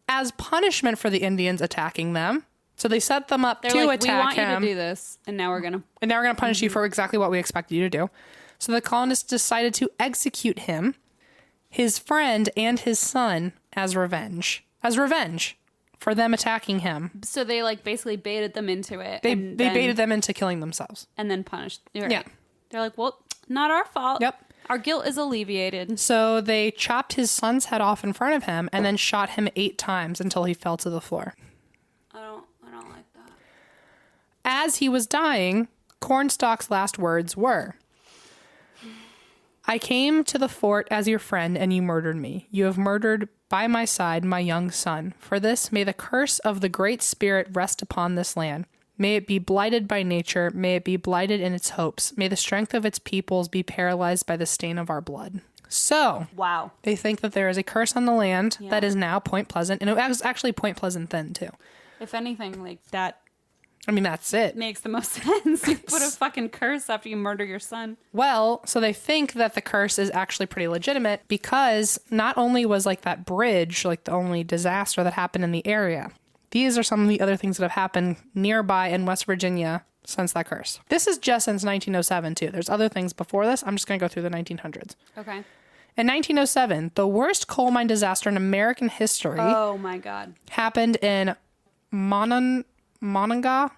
Speaker 2: as punishment for the Indians attacking them, so they set them up
Speaker 1: They're
Speaker 2: to
Speaker 1: like,
Speaker 2: attack
Speaker 1: we want
Speaker 2: him.
Speaker 1: you to do this, and now we're gonna
Speaker 2: Punish you for exactly what we expected you to do. So the colonists decided to execute him, his friend, and his son as revenge. As revenge for them attacking him.
Speaker 1: So they like basically baited them into it.
Speaker 2: They baited them into killing themselves.
Speaker 1: and then punished. You're
Speaker 2: Yeah.
Speaker 1: right. They're like, well, not our fault.
Speaker 2: Yep.
Speaker 1: Our guilt is alleviated.
Speaker 2: So they chopped his son's head off in front of him and then shot him 8 times until he fell to the floor.
Speaker 1: I don't like that.
Speaker 2: As he was dying, Cornstalk's last words were, "I came to the fort as your friend and you murdered me. You have murdered by my side my young son. For this, may the curse of the Great Spirit rest upon this land. May it be blighted by nature. May it be blighted in its hopes. May the strength of its peoples be paralyzed by the stain of our blood." So,
Speaker 1: Wow.
Speaker 2: they think that there is a curse on the land that is now Point Pleasant. And it was actually Point Pleasant then, too.
Speaker 1: If anything, like that
Speaker 2: I mean, that's it.
Speaker 1: makes the most sense. You put a fucking curse after you murder your son.
Speaker 2: Well, so they think that the curse is actually pretty legitimate because not only was like that bridge like the only disaster that happened in the area, these are some of the other things that have happened nearby in West Virginia since that curse. This is just since 1907 too. There's other things before this. I'm just going to go through the 1900s.
Speaker 1: Okay.
Speaker 2: In 1907, the worst coal mine disaster in American history
Speaker 1: Oh my God.
Speaker 2: happened in Monongah.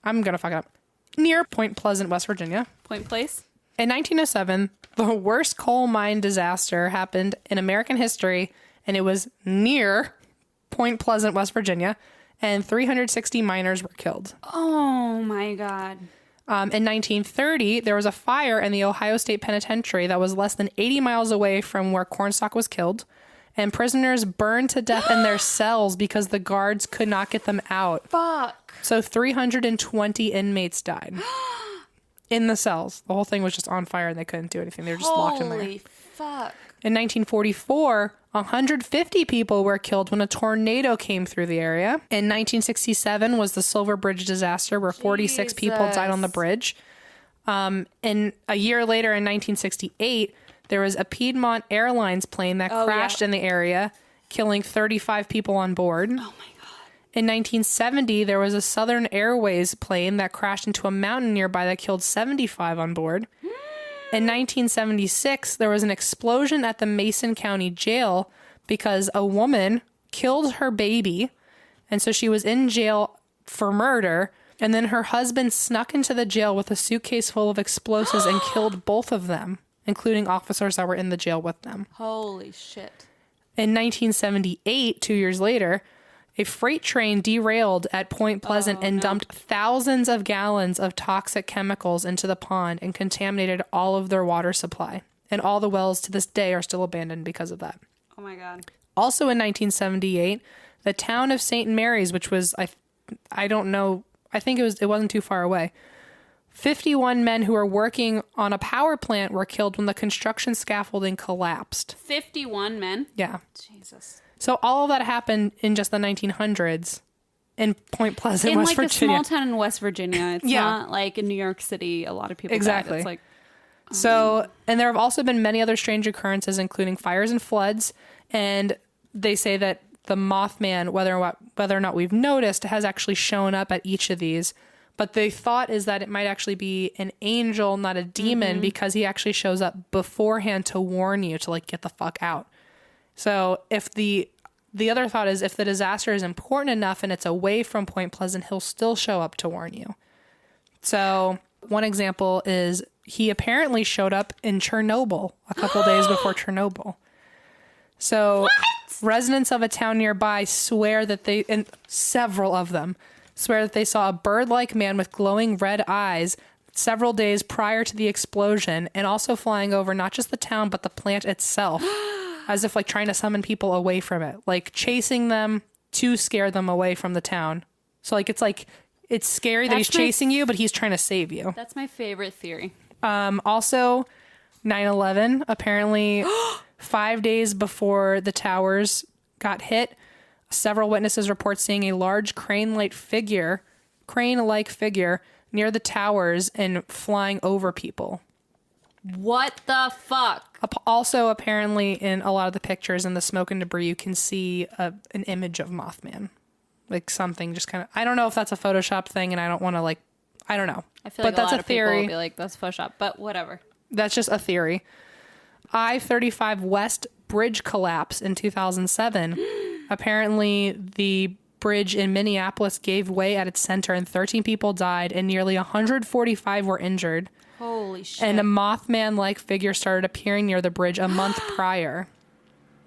Speaker 2: I'm going to fuck it up. Near Point Pleasant, West Virginia.
Speaker 1: Point place.
Speaker 2: In 1907, the worst coal mine disaster happened in American history, and it was near Point Pleasant, West Virginia, and 360 miners were killed.
Speaker 1: Oh my God.
Speaker 2: In 1930, there was a fire in the Ohio State Penitentiary that was less than 80 miles away from where Cornstalk was killed, and prisoners burned to death in their cells because the guards could not get them out.
Speaker 1: Fuck.
Speaker 2: So 320 inmates died in the cells. The whole thing was just on fire and they couldn't do anything. They were just locked in there.
Speaker 1: Holy fuck.
Speaker 2: In 1944, 150 people were killed when a tornado came through the area. In 1967 was the Silver Bridge disaster where 46 people died on the bridge. And a year later in 1968, there was a Piedmont Airlines plane that crashed in the area, killing 35 people on board.
Speaker 1: Oh my God.
Speaker 2: In 1970, there was a Southern Airways plane that crashed into a mountain nearby that killed 75 on board. In 1976, there was an explosion at the Mason County Jail because a woman killed her baby, and so she was in jail for murder, and then her husband snuck into the jail with a suitcase full of explosives and killed both of them, including officers that were in the jail with them.
Speaker 1: Holy shit.
Speaker 2: In 1978, 2 years later, a freight train derailed at Point Pleasant and dumped thousands of gallons of toxic chemicals into the pond and contaminated all of their water supply. And all the wells to this day are still abandoned because of that.
Speaker 1: Oh my God.
Speaker 2: Also in 1978, the town of St. Mary's, which was, I don't know, I think it wasn't too far away. 51 men who were working on a power plant were killed when the construction scaffolding collapsed.
Speaker 1: 51 men?
Speaker 2: Yeah.
Speaker 1: Jesus.
Speaker 2: So all of that happened in just the 1900s in Point Pleasant, West Virginia.
Speaker 1: In like a small town in West Virginia. It's not like in New York City, a lot of people died. It's like...
Speaker 2: So, and there have also been many other strange occurrences, including fires and floods. And they say that the Mothman, whether or not we've noticed, has actually shown up at each of these. But the thought is that it might actually be an angel, not a demon, because he actually shows up beforehand to warn you to like get the fuck out. So if the other thought is if the disaster is important enough and it's away from Point Pleasant, he'll still show up to warn you. So one example is he apparently showed up in Chernobyl a couple days before Chernobyl. So residents of a town nearby swear that and several of them swear that they saw a bird-like man with glowing red eyes several days prior to the explosion, and also flying over not just the town, but the plant itself, as if like trying to summon people away from it, like chasing them to scare them away from the town. So it's scary that he's chasing you, but he's trying to save you.
Speaker 1: That's my favorite theory.
Speaker 2: Also 9/11, apparently 5 days before the towers got hit, several witnesses report seeing a large crane-like figure near the towers and flying over people.
Speaker 1: What the fuck?
Speaker 2: Also, apparently, in a lot of the pictures in the smoke and debris, you can see an image of Mothman. Like something just kind of... I don't know if that's a Photoshop thing, and I don't want to, like... I don't know.
Speaker 1: I feel like a lot of people will be like, that's Photoshop, but whatever.
Speaker 2: That's just a theory. I-35 West bridge collapse in 2007. Apparently, the bridge in Minneapolis gave way at its center and 13 people died and nearly 145 were injured.
Speaker 1: Holy shit.
Speaker 2: And a Mothman-like figure started appearing near the bridge a month prior.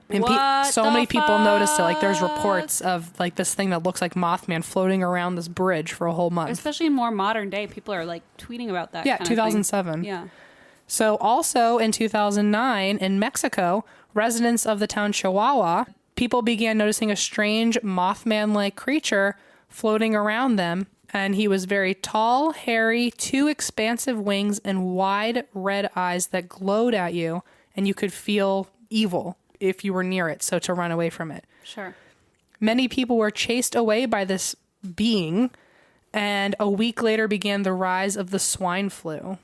Speaker 2: And so many people noticed it. Like, there's reports of, like, this thing that looks like Mothman floating around this bridge for a whole month.
Speaker 1: Especially in more modern day, people are, like, tweeting about that.
Speaker 2: Yeah,
Speaker 1: kind
Speaker 2: 2007.
Speaker 1: Of thing. Yeah.
Speaker 2: So, also in 2009, in Mexico, residents of the town Chihuahua, people began noticing a strange Mothman-like creature floating around them. And he was very tall, hairy, 2 expansive wings, and wide red eyes that glowed at you. And you could feel evil if you were near it, so to run away from it.
Speaker 1: Sure.
Speaker 2: Many people were chased away by this being, and a week later began the rise of the swine flu.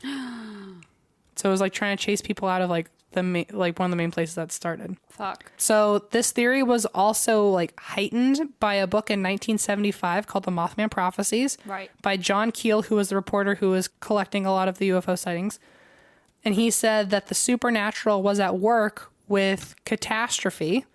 Speaker 2: So it was like trying to chase people out of like one of the main places that started.
Speaker 1: Fuck.
Speaker 2: So this theory was also like heightened by a book in 1975 called The Mothman Prophecies,
Speaker 1: right, by
Speaker 2: John Keel, who was the reporter who was collecting a lot of the UFO sightings. And he said that the supernatural was at work with catastrophe,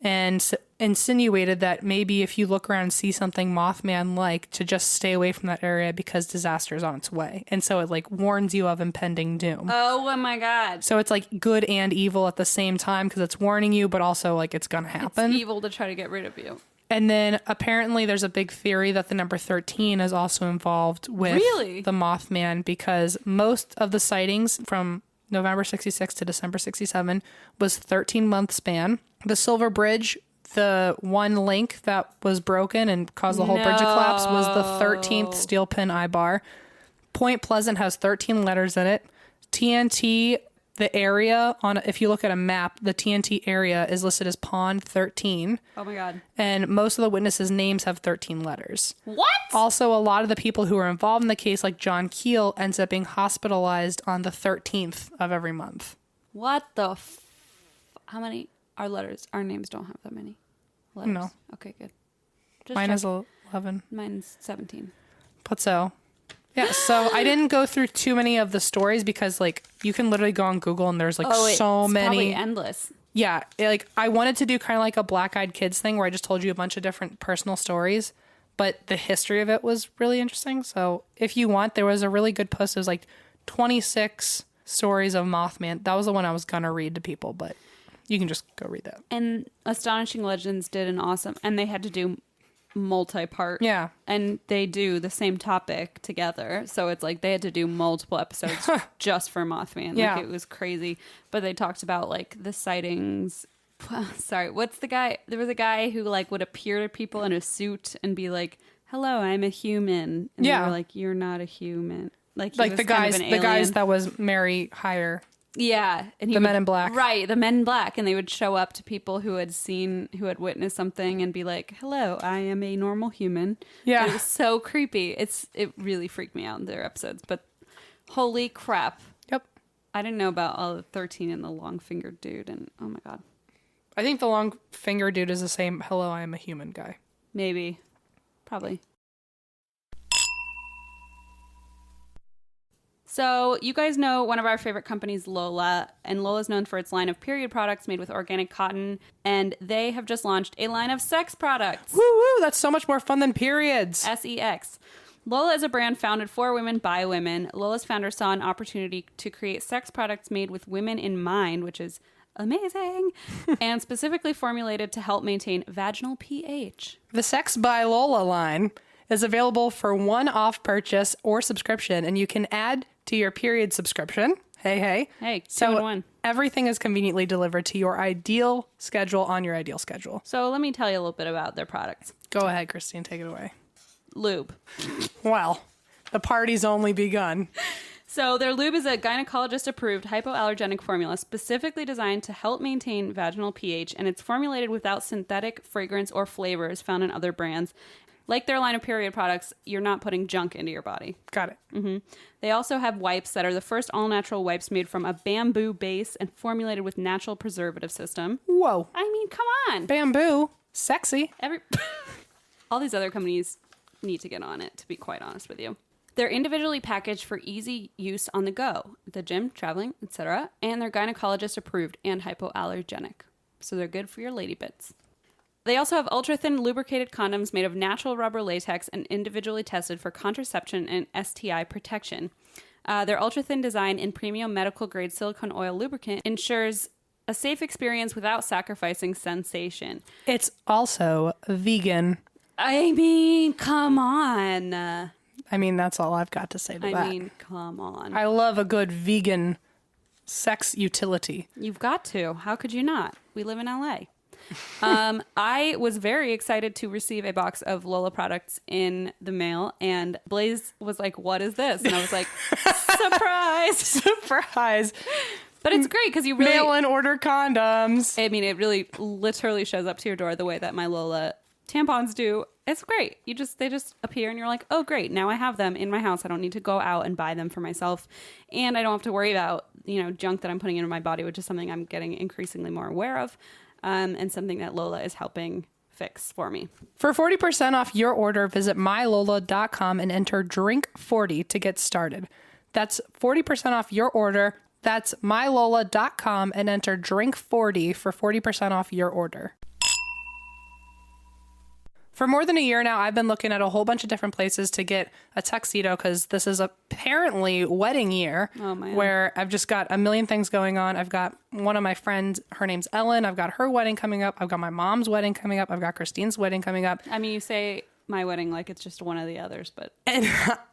Speaker 2: and insinuated that maybe if you look around and see something Mothman-like, to just stay away from that area because disaster is on its way. And so it like warns you of impending doom.
Speaker 1: Oh my God.
Speaker 2: So it's like good and evil at the same time because it's warning you, but also like it's going to happen.
Speaker 1: It's evil to try to get rid of you.
Speaker 2: And then apparently there's a big theory that the number 13 is also involved with the Mothman, because most of the sightings from November 66 to December 67 was 13-month span. The Silver Bridge, the one link that was broken and caused the whole bridge to collapse, was the 13th steel pin eye bar. Point Pleasant has 13 letters in it. TNT, the area if you look at a map, the TNT area is listed as Pond 13.
Speaker 1: Oh my God.
Speaker 2: And most of the witnesses' names have 13 letters.
Speaker 1: What?
Speaker 2: Also, a lot of the people who were involved in the case, like John Keel, ends up being hospitalized on the 13th of every month.
Speaker 1: What the how many? Our letters, our names don't have that many letters.
Speaker 2: No.
Speaker 1: Okay, good.
Speaker 2: Mine is 11.
Speaker 1: Mine's 17.
Speaker 2: But so... Yeah, so I didn't go through too many of the stories because, like, you can literally go on Google and there's, like, so many.
Speaker 1: Probably endless.
Speaker 2: Yeah, like, I wanted to do kind of like a Black Eyed Kids thing where I just told you a bunch of different personal stories, but the history of it was really interesting. So if you want, there was a really good post. It was, like, 26 stories of Mothman. That was the one I was going to read to people, but you can just go read that.
Speaker 1: And Astonishing Legends did an awesome, and they had to do multi-part, and they do the same topic together, so it's like they had to do multiple episodes just for Mothman. Like, it was crazy. But they talked about like the sightings Sorry, what's the guy? There was a guy who like would appear to people in a suit and be like, "Hello, I'm a human," and they were like, "You're not a human." Like he was
Speaker 2: the
Speaker 1: kind
Speaker 2: guys,
Speaker 1: of an
Speaker 2: the guys
Speaker 1: alien.
Speaker 2: that was Mary Hire.
Speaker 1: Yeah, and he
Speaker 2: The
Speaker 1: would,
Speaker 2: Men in Black.
Speaker 1: right? The Men in Black, and they would show up to people who had witnessed something, and be like, "Hello, I am a normal human."
Speaker 2: Yeah.
Speaker 1: It was so creepy. It really freaked me out in their episodes, but holy crap!
Speaker 2: Yep.
Speaker 1: I didn't know about all the 13 and the long-fingered dude, and oh my god,
Speaker 2: I think the long finger dude is the same "Hello, I am a human" guy.
Speaker 1: maybe, probably. So you guys know one of our favorite companies, Lola, and Lola's known for its line of period products made with organic cotton, and they have just launched a line of sex products.
Speaker 2: Woo woo! That's so much more fun than periods.
Speaker 1: SEX. Lola is a brand founded for women by women. Lola's founder saw an opportunity to create sex products made with women in mind, which is amazing, and specifically formulated to help maintain vaginal pH.
Speaker 2: The Sex by Lola line is available for one-off purchase or subscription, and you can add to your period subscription. Hey,
Speaker 1: Hey,
Speaker 2: so
Speaker 1: 2 in 1.
Speaker 2: everything is conveniently delivered to your ideal schedule on your ideal schedule.
Speaker 1: So let me tell you a little bit about their products.
Speaker 2: Go ahead, Christine, take it away.
Speaker 1: Lube.
Speaker 2: Well, the party's only begun.
Speaker 1: So their lube is a gynecologist-approved hypoallergenic formula specifically designed to help maintain vaginal pH, and it's formulated without synthetic fragrance or flavors found in other brands. Like their line of period products, you're not putting junk into your body.
Speaker 2: Got it.
Speaker 1: They also have wipes that are the first all-natural wipes made from a bamboo base and formulated with natural preservative system.
Speaker 2: Whoa.
Speaker 1: I mean, come on.
Speaker 2: Bamboo. Sexy.
Speaker 1: All these other companies need to get on it, to be quite honest with you. They're individually packaged for easy use on the go, the gym, traveling, etc., and they're gynecologist approved and hypoallergenic. So they're good for your lady bits. They also have ultra-thin lubricated condoms made of natural rubber latex and individually tested for contraception and STI protection. Their ultra-thin design in premium medical-grade silicone oil lubricant ensures a safe experience without sacrificing sensation.
Speaker 2: It's also vegan.
Speaker 1: I mean, come on.
Speaker 2: I mean, that's all I've got to say to that.
Speaker 1: I mean, come on.
Speaker 2: I love a good vegan sex utility.
Speaker 1: You've got to. How could you not? We live in LA. I was very excited to receive a box of Lola products in the mail, and Blaze was like, "What is this?" And I was like, "Surprise!"
Speaker 2: Surprise.
Speaker 1: But it's great because you really
Speaker 2: Mail and order condoms.
Speaker 1: I mean, it really literally shows up to your door the way that my Lola tampons do. It's great. They just appear and you're like, oh, great. Now I have them in my house. I don't need to go out and buy them for myself. And I don't have to worry about, junk that I'm putting into my body, which is something I'm getting increasingly more aware of. And something that Lola is helping fix for me.
Speaker 2: For 40% off your order, visit mylola.com and enter DRINK40 to get started. That's 40% off your order. That's mylola.com and enter DRINK40 for 40% off your order. For more than a year now, I've been looking at a whole bunch of different places to get a tuxedo because this is apparently wedding year.
Speaker 1: Oh, man.
Speaker 2: Where I've just got a million things going on. I've got one of my friends, her name's Ellen. I've got her wedding coming up. I've got my mom's wedding coming up. I've got Christine's wedding coming up.
Speaker 1: I mean, you say my wedding like it's just one of the others, but...
Speaker 2: And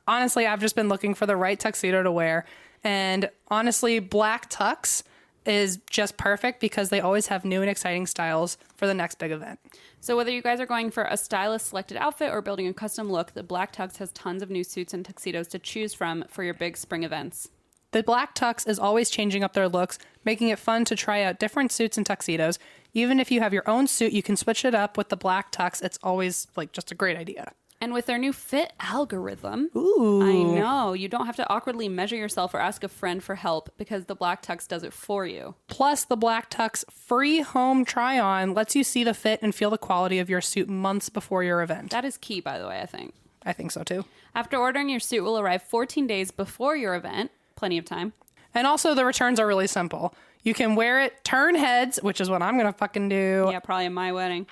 Speaker 2: honestly, I've just been looking for the right tuxedo to wear. And honestly, black tux is just perfect because they always have new and exciting styles for the next big event.
Speaker 1: So whether you guys are going for a stylist selected outfit or building a custom look, the Black Tux has tons of new suits and tuxedos to choose from for your big spring events.
Speaker 2: The Black Tux is always changing up their looks, making it fun to try out different suits and tuxedos. Even if you have your own suit, you can switch it up with the Black Tux. It's always just a great idea.
Speaker 1: And with their new fit algorithm,
Speaker 2: Ooh.
Speaker 1: I know, you don't have to awkwardly measure yourself or ask a friend for help because the Black Tux does it for you.
Speaker 2: Plus, the Black Tux free home try-on lets you see the fit and feel the quality of your suit months before your event.
Speaker 1: That is key, by the way, I think.
Speaker 2: I think so, too.
Speaker 1: After ordering, your suit will arrive 14 days before your event. Plenty of time.
Speaker 2: And also, the returns are really simple. You can wear it, turn heads, which is what I'm going to fucking do.
Speaker 1: Yeah, probably at my wedding.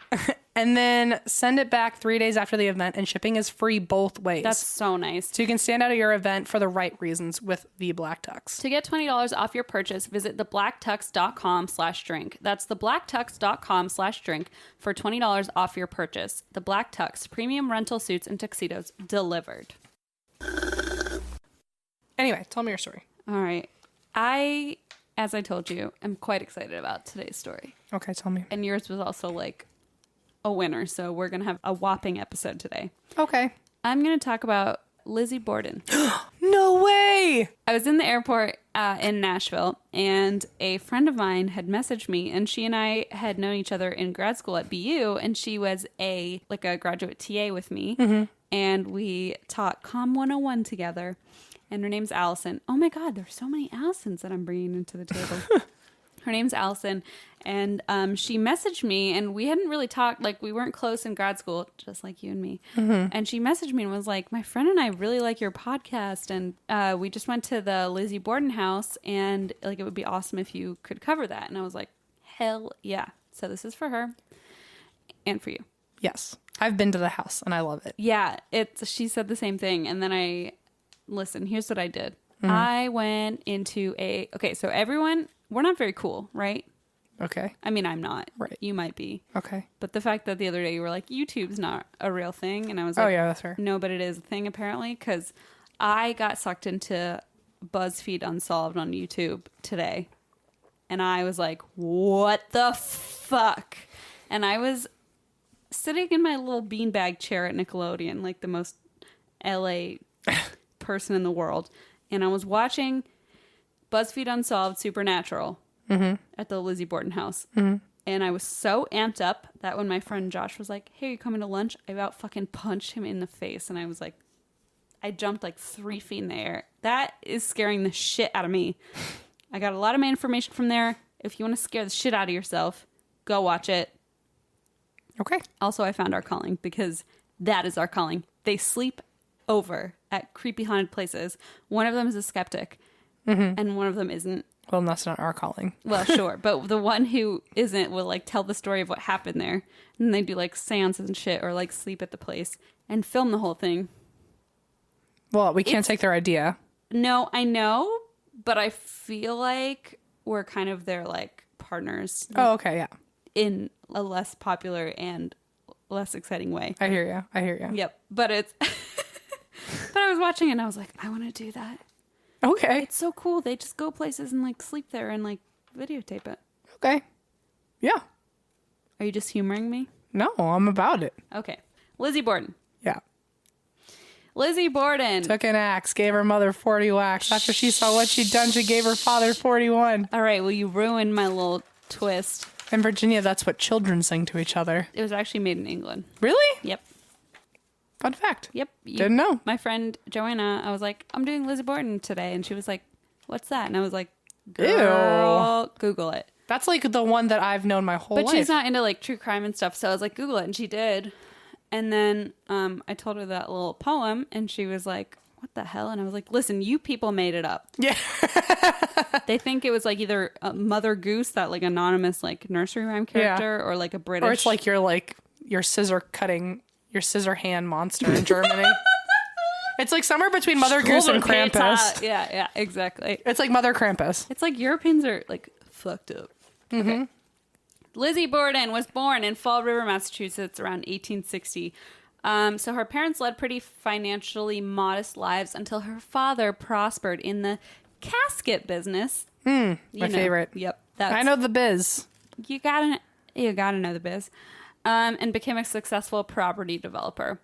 Speaker 2: And then send it back 3 days after the event, and shipping is free both ways.
Speaker 1: That's so nice.
Speaker 2: So you can stand out at your event for the right reasons with the Black Tux.
Speaker 1: To get $20 off your purchase, visit theblacktux.com/drink. That's theblacktux.com/drink for $20 off your purchase. The Black Tux, premium rental suits and tuxedos delivered.
Speaker 2: Anyway, tell me your story.
Speaker 1: All right. I as I told you, I'm quite excited about today's story.
Speaker 2: Okay, tell me.
Speaker 1: And yours was also like a winner. So we're going to have a whopping episode today.
Speaker 2: Okay.
Speaker 1: I'm going to talk about Lizzie Borden.
Speaker 2: No way!
Speaker 1: I was in the airport in Nashville, and a friend of mine had messaged me, and she and I had known each other in grad school at BU, and she was a graduate TA with me, and we taught Comm 101 together, and her name's Allison. Oh my God, there's so many Allisons that I'm bringing into the table. Her name's Allison, and she messaged me, and we hadn't really talked, like we weren't close in grad school, just like you and me. And she messaged me and was like, my friend and I really like your podcast, and we just went to the Lizzie Borden house, and like it would be awesome if you could cover that. And I was like, hell yeah. So this is for her and for you.
Speaker 2: Yes. I've been to the house, and I love it.
Speaker 1: Yeah, she said the same thing, and then listen, here's what I did. I went into so everyone... We're not very cool, right?
Speaker 2: Okay.
Speaker 1: I mean, I'm not.
Speaker 2: Right.
Speaker 1: You might be.
Speaker 2: Okay.
Speaker 1: But the fact that the other day you were like, YouTube's not a real thing. And I was like,
Speaker 2: oh, yeah, that's fair.
Speaker 1: No, but it is a thing apparently. Because I got sucked into BuzzFeed Unsolved on YouTube today. And I was like, what the fuck? And I was sitting in my little beanbag chair at Nickelodeon, like the most LA person in the world. And I was watching BuzzFeed Unsolved Supernatural at the Lizzie Borden house. And I was so amped up that when my friend Josh was like, hey, are you coming to lunch? I about fucking punched him in the face. And I was like, I jumped like 3 feet in the air. That is scaring the shit out of me. I got a lot of my information from there. If you want to scare the shit out of yourself, go watch it.
Speaker 2: Okay.
Speaker 1: Also, I found our calling because that is our calling. They sleep over at creepy haunted places. One of them is a skeptic. And one of them isn't.
Speaker 2: Well, that's not our calling.
Speaker 1: Well, sure. But the one who isn't will like tell the story of what happened there. And they do like seances and shit or like sleep at the place and film the whole thing.
Speaker 2: Well, we can't take their idea.
Speaker 1: No, I know. But I feel like we're kind of their like partners.
Speaker 2: Oh, okay. Yeah.
Speaker 1: In a less popular and less exciting way.
Speaker 2: I hear you.
Speaker 1: Yep. But it's... But I was watching it and I was like, I want to do that.
Speaker 2: Okay.
Speaker 1: It's so cool. They just go places and like sleep there and like videotape it.
Speaker 2: Okay. Yeah.
Speaker 1: Are you just humoring me?
Speaker 2: No, I'm about it.
Speaker 1: Okay. Lizzie Borden.
Speaker 2: Yeah.
Speaker 1: Lizzie Borden.
Speaker 2: Took an axe, gave her mother 40 whacks. After she saw what she'd done, she gave her father 41.
Speaker 1: All right. Well, you ruined my little twist.
Speaker 2: In Virginia, that's what children sing to each other.
Speaker 1: It was actually made in England.
Speaker 2: Really?
Speaker 1: Yep.
Speaker 2: Fun fact.
Speaker 1: Yep.
Speaker 2: Didn't know.
Speaker 1: My friend Joanna, I was like, I'm doing Lizzie Borden today. And she was like, what's that? And I was like, girl, Google it.
Speaker 2: That's like the one that I've known my whole life.
Speaker 1: But she's not into like true crime and stuff. So I was like, Google it. And she did. And then I told her that little poem and she was like, what the hell? And I was like, listen, you people made it up.
Speaker 2: Yeah.
Speaker 1: They think it was like either a Mother Goose, that like anonymous like nursery rhyme character, or like a British.
Speaker 2: Or it's like your scissor hand monster in Germany. It's like somewhere between Mother Goose and Krampus.
Speaker 1: Yeah, exactly.
Speaker 2: It's like Mother Krampus.
Speaker 1: It's like Europeans are like fucked up. Okay. Lizzie Borden was born in Fall River, Massachusetts around 1860. So her parents led pretty financially modest lives until her father prospered in the casket business.
Speaker 2: My favorite.
Speaker 1: Yep.
Speaker 2: I know the biz.
Speaker 1: You gotta know the biz. And became a successful property developer.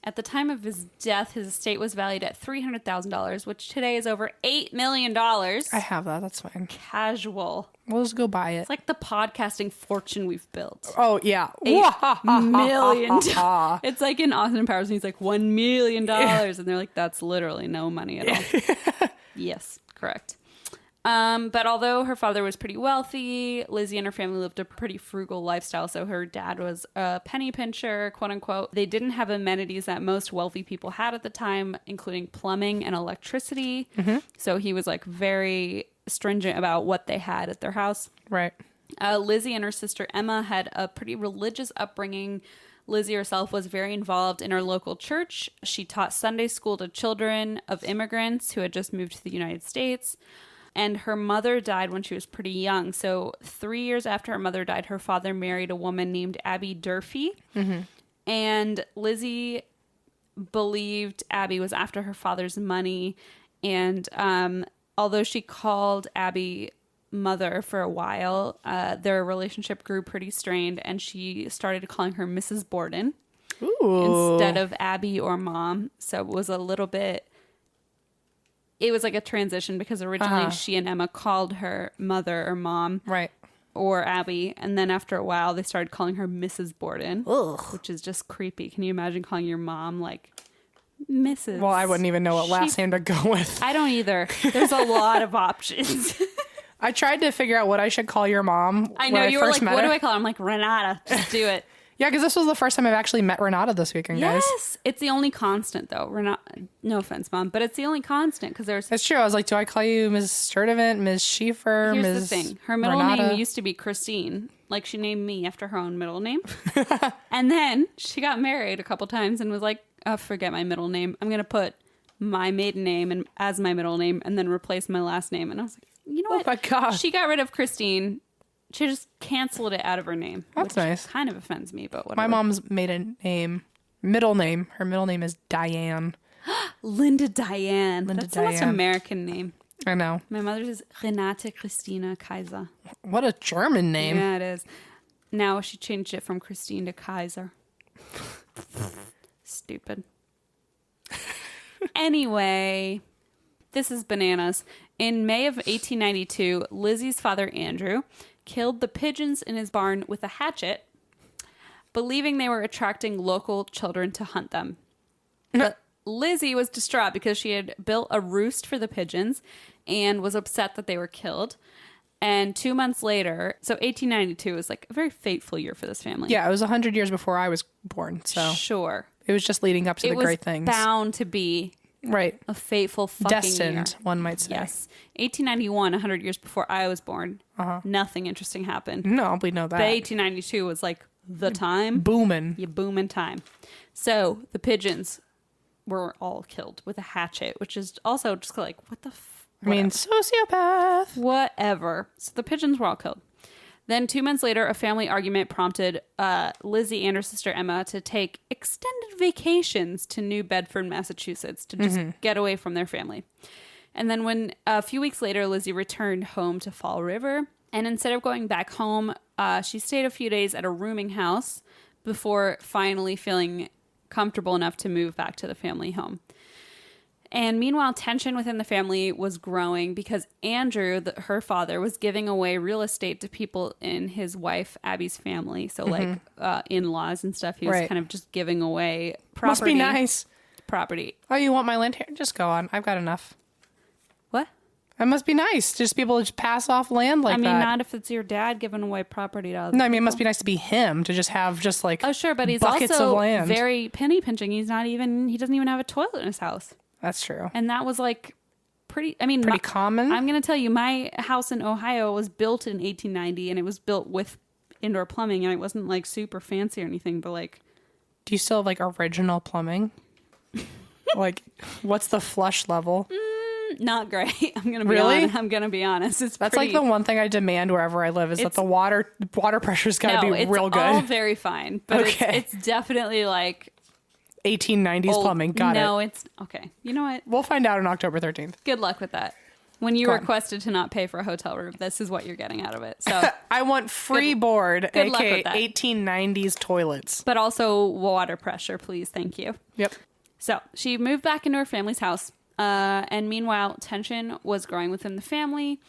Speaker 1: At the time of his death, his estate was valued at $300,000, which today is over $8 million. I
Speaker 2: have that. That's fine.
Speaker 1: Casual.
Speaker 2: We'll just go buy it.
Speaker 1: It's like the podcasting fortune we've built.
Speaker 2: Oh, yeah.
Speaker 1: $8 million. It's like in Austin Powers, and he's like, $1 million. And they're like, that's literally no money at all. Yes, correct. But although her father was pretty wealthy, Lizzie and her family lived a pretty frugal lifestyle. So her dad was a penny pincher, quote unquote. They didn't have amenities that most wealthy people had at the time, including plumbing and electricity. So he was like very stringent about what they had at their house.
Speaker 2: Right.
Speaker 1: Lizzie and her sister Emma had a pretty religious upbringing. Lizzie herself was very involved in her local church. She taught Sunday school to children of immigrants who had just moved to the United States. And her mother died when she was pretty young. So 3 years after her mother died, her father married a woman named Abby Durfee. And Lizzie believed Abby was after her father's money. And although she called Abby mother for a while. Their relationship grew pretty strained, and she started calling her Mrs. Borden instead of Abby or Mom. So it was a little bit... It was like a transition because originally she and Emma called her Mother or Mom.
Speaker 2: Right.
Speaker 1: Or Abby. And then after a while, they started calling her Mrs. Borden.
Speaker 2: Ugh.
Speaker 1: Which is just creepy. Can you imagine calling your mom like Mrs.?
Speaker 2: Well, I wouldn't even know what last name to go with.
Speaker 1: I don't either. There's a lot of options.
Speaker 2: I tried to figure out what I should call your mom.
Speaker 1: I know. You were like, what do I call her? I'm like, Renata. Just do it.
Speaker 2: Yeah, because this was the first time I've actually met Renata this weekend, guys.
Speaker 1: Yes. It's the only constant, though. Renata, no offense, Mom, but it's the only constant because there's...
Speaker 2: It's true. I was like, do I call you Ms. Sturdivant, Ms. Schieffer,
Speaker 1: Here's
Speaker 2: Ms.
Speaker 1: the thing. Her middle
Speaker 2: Renata?
Speaker 1: name used to be Christine. Like, she named me after her own middle name. And then she got married a couple times and was like, oh, forget my middle name. I'm going to put my maiden name and as my middle name and then replace my last name. And I was like, you know what?
Speaker 2: Oh, my gosh.
Speaker 1: She got rid of Christine. She just canceled it out of her name.
Speaker 2: That's
Speaker 1: which
Speaker 2: nice.
Speaker 1: Kind of offends me, but whatever.
Speaker 2: My mom's maiden name, middle name, her middle name is Diane.
Speaker 1: Linda Diane. That's the most
Speaker 2: Diane.
Speaker 1: American name.
Speaker 2: I know.
Speaker 1: My mother's is Renate Christina Kaiser.
Speaker 2: What a German name.
Speaker 1: Yeah, it is. Now she changed it from Christine to Kaiser. Stupid. Anyway, this is bananas. In May of 1892, Lizzie's father, Andrew, killed the pigeons in his barn with a hatchet, believing they were attracting local children to hunt them. But Lizzie was distraught because she had built a roost for the pigeons and was upset that they were killed. And 2 months later, so 1892 was like a very fateful year for this family.
Speaker 2: Yeah, it was 100 years before I was born, so
Speaker 1: Sure.
Speaker 2: it was just leading up to the great things.
Speaker 1: It was bound to be
Speaker 2: Right.
Speaker 1: a fateful fucking
Speaker 2: Destined,
Speaker 1: year.
Speaker 2: one might say.
Speaker 1: Yes. 1891, 100 years before I was born, nothing interesting happened.
Speaker 2: No, we know that.
Speaker 1: But 1892 was like the time.
Speaker 2: Booming.
Speaker 1: You booming time. So the pigeons were all killed with a hatchet, which is also just like, what the
Speaker 2: I mean, sociopath.
Speaker 1: Whatever. So the pigeons were all killed. Then 2 months later, a family argument prompted Lizzie and her sister Emma to take extended vacations to New Bedford, Massachusetts to just get away from their family. And then when a few weeks later, Lizzie returned home to Fall River. And instead of going back home, she stayed a few days at a rooming house before finally feeling comfortable enough to move back to the family home. And meanwhile, tension within the family was growing because Andrew, her father, was giving away real estate to people in his wife Abby's family. So like in-laws and stuff. He was kind of just giving away property.
Speaker 2: Must be nice.
Speaker 1: Property.
Speaker 2: Oh, you want my land here? Just go on. I've got enough.
Speaker 1: What?
Speaker 2: It must be nice. Just people just pass off land like that.
Speaker 1: I mean, not if it's your dad giving away property to other
Speaker 2: No, I mean, it
Speaker 1: people.
Speaker 2: must be nice to be him to just have just like
Speaker 1: Oh, sure, but he's
Speaker 2: buckets
Speaker 1: also
Speaker 2: of land.
Speaker 1: very penny pinching. He doesn't even have a toilet in his house.
Speaker 2: That's true.
Speaker 1: And that was like pretty
Speaker 2: Common.
Speaker 1: I'm going to tell you, my house in Ohio was built in 1890 and it was built with indoor plumbing and it wasn't like super fancy or anything, but like.
Speaker 2: Do you still have like original plumbing? Like, what's the flush level?
Speaker 1: Not great. I'm going to be
Speaker 2: Really?
Speaker 1: honest. I'm going to be honest.
Speaker 2: That's like the one thing I demand wherever I live is that the water pressure's got to be real good.
Speaker 1: It's all very fine, but
Speaker 2: Okay.
Speaker 1: it's definitely like
Speaker 2: 1890s
Speaker 1: old.
Speaker 2: plumbing. Got it.
Speaker 1: No, it's okay. You know what?
Speaker 2: We'll find out on October 13th.
Speaker 1: Good luck with that. When you
Speaker 2: Go on.
Speaker 1: requested to not pay for a hotel room, this is what you're getting out of it. So,
Speaker 2: I want free board,
Speaker 1: good luck
Speaker 2: aka
Speaker 1: with that.
Speaker 2: 1890s toilets.
Speaker 1: but also water pressure, please. Thank you.
Speaker 2: Yep.
Speaker 1: So she moved back into her family's house. And meanwhile, tension was growing within the family.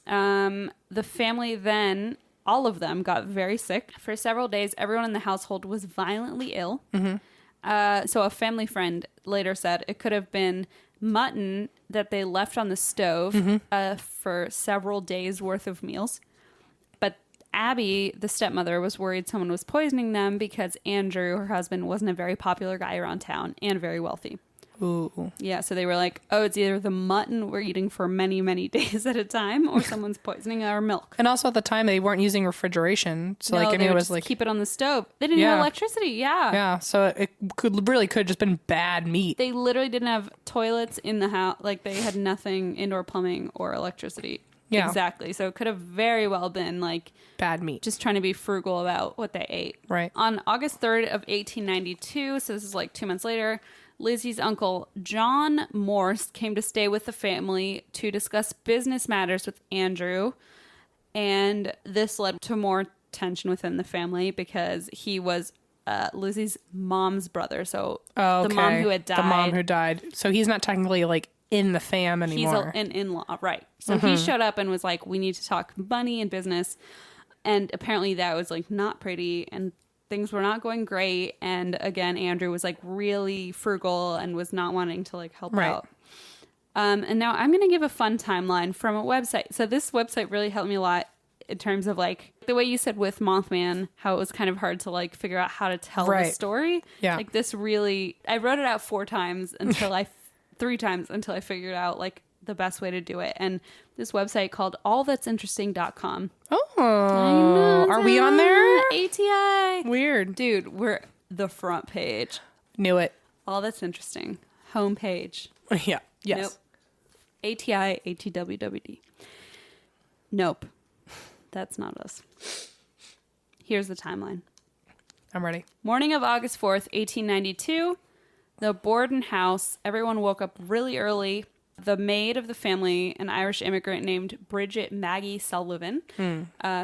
Speaker 1: The family then, all of them, got very sick. For several days, everyone in the household was violently ill. So a family friend later said it could have been mutton that they left on the stove for several days worth of meals. But Abby, the stepmother, was worried someone was poisoning them because Andrew, her husband, wasn't a very popular guy around town and very wealthy.
Speaker 2: Ooh.
Speaker 1: Yeah, so they were like, oh, it's either the mutton we're eating for many, many days at a time or someone's poisoning our milk.
Speaker 2: And also at the time they weren't using refrigeration, so
Speaker 1: No,
Speaker 2: like I
Speaker 1: they
Speaker 2: mean it
Speaker 1: would
Speaker 2: was
Speaker 1: just
Speaker 2: like
Speaker 1: keep it on the stove. They didn't have electricity.
Speaker 2: yeah, so it could just been bad meat.
Speaker 1: They literally didn't have toilets in the house. Like they had nothing, indoor plumbing or electricity.
Speaker 2: Yeah.
Speaker 1: Exactly. So it could have very well been like
Speaker 2: Bad meat.
Speaker 1: just trying to be frugal about what they ate.
Speaker 2: Right.
Speaker 1: On August 3rd of 1892, so this is like 2 months later, Lizzie's uncle, John Morse, came to stay with the family to discuss business matters with Andrew. And this led to more tension within the family because he was Lizzie's mom's brother. So the mom who had died.
Speaker 2: The mom who died. So he's not technically like in the fam anymore.
Speaker 1: He's an in-law, right. So he showed up and was like, we need to talk money and business. And apparently that was like not pretty and things were not going great. And again, Andrew was like really frugal and was not wanting to like help out. And now I'm going to give a fun timeline from a website. So this website really helped me a lot in terms of like the way you said with Mothman, how it was kind of hard to like figure out how to tell the story.
Speaker 2: Yeah.
Speaker 1: Like this really, I wrote it out 3 times until I figured out like the best way to do it. And this website called allthat'sinteresting.com.
Speaker 2: Oh, are we on there?
Speaker 1: ATI.
Speaker 2: Weird.
Speaker 1: Dude, we're the front page.
Speaker 2: Knew it.
Speaker 1: All That's Interesting. Homepage.
Speaker 2: Yeah. Yes.
Speaker 1: Nope. ATI, ATWWD. Nope. That's not us. Here's the timeline.
Speaker 2: I'm ready.
Speaker 1: Morning of August 4th, 1892, the Borden house, everyone woke up really early. The maid of the family, an Irish immigrant named Bridget Maggie Sullivan,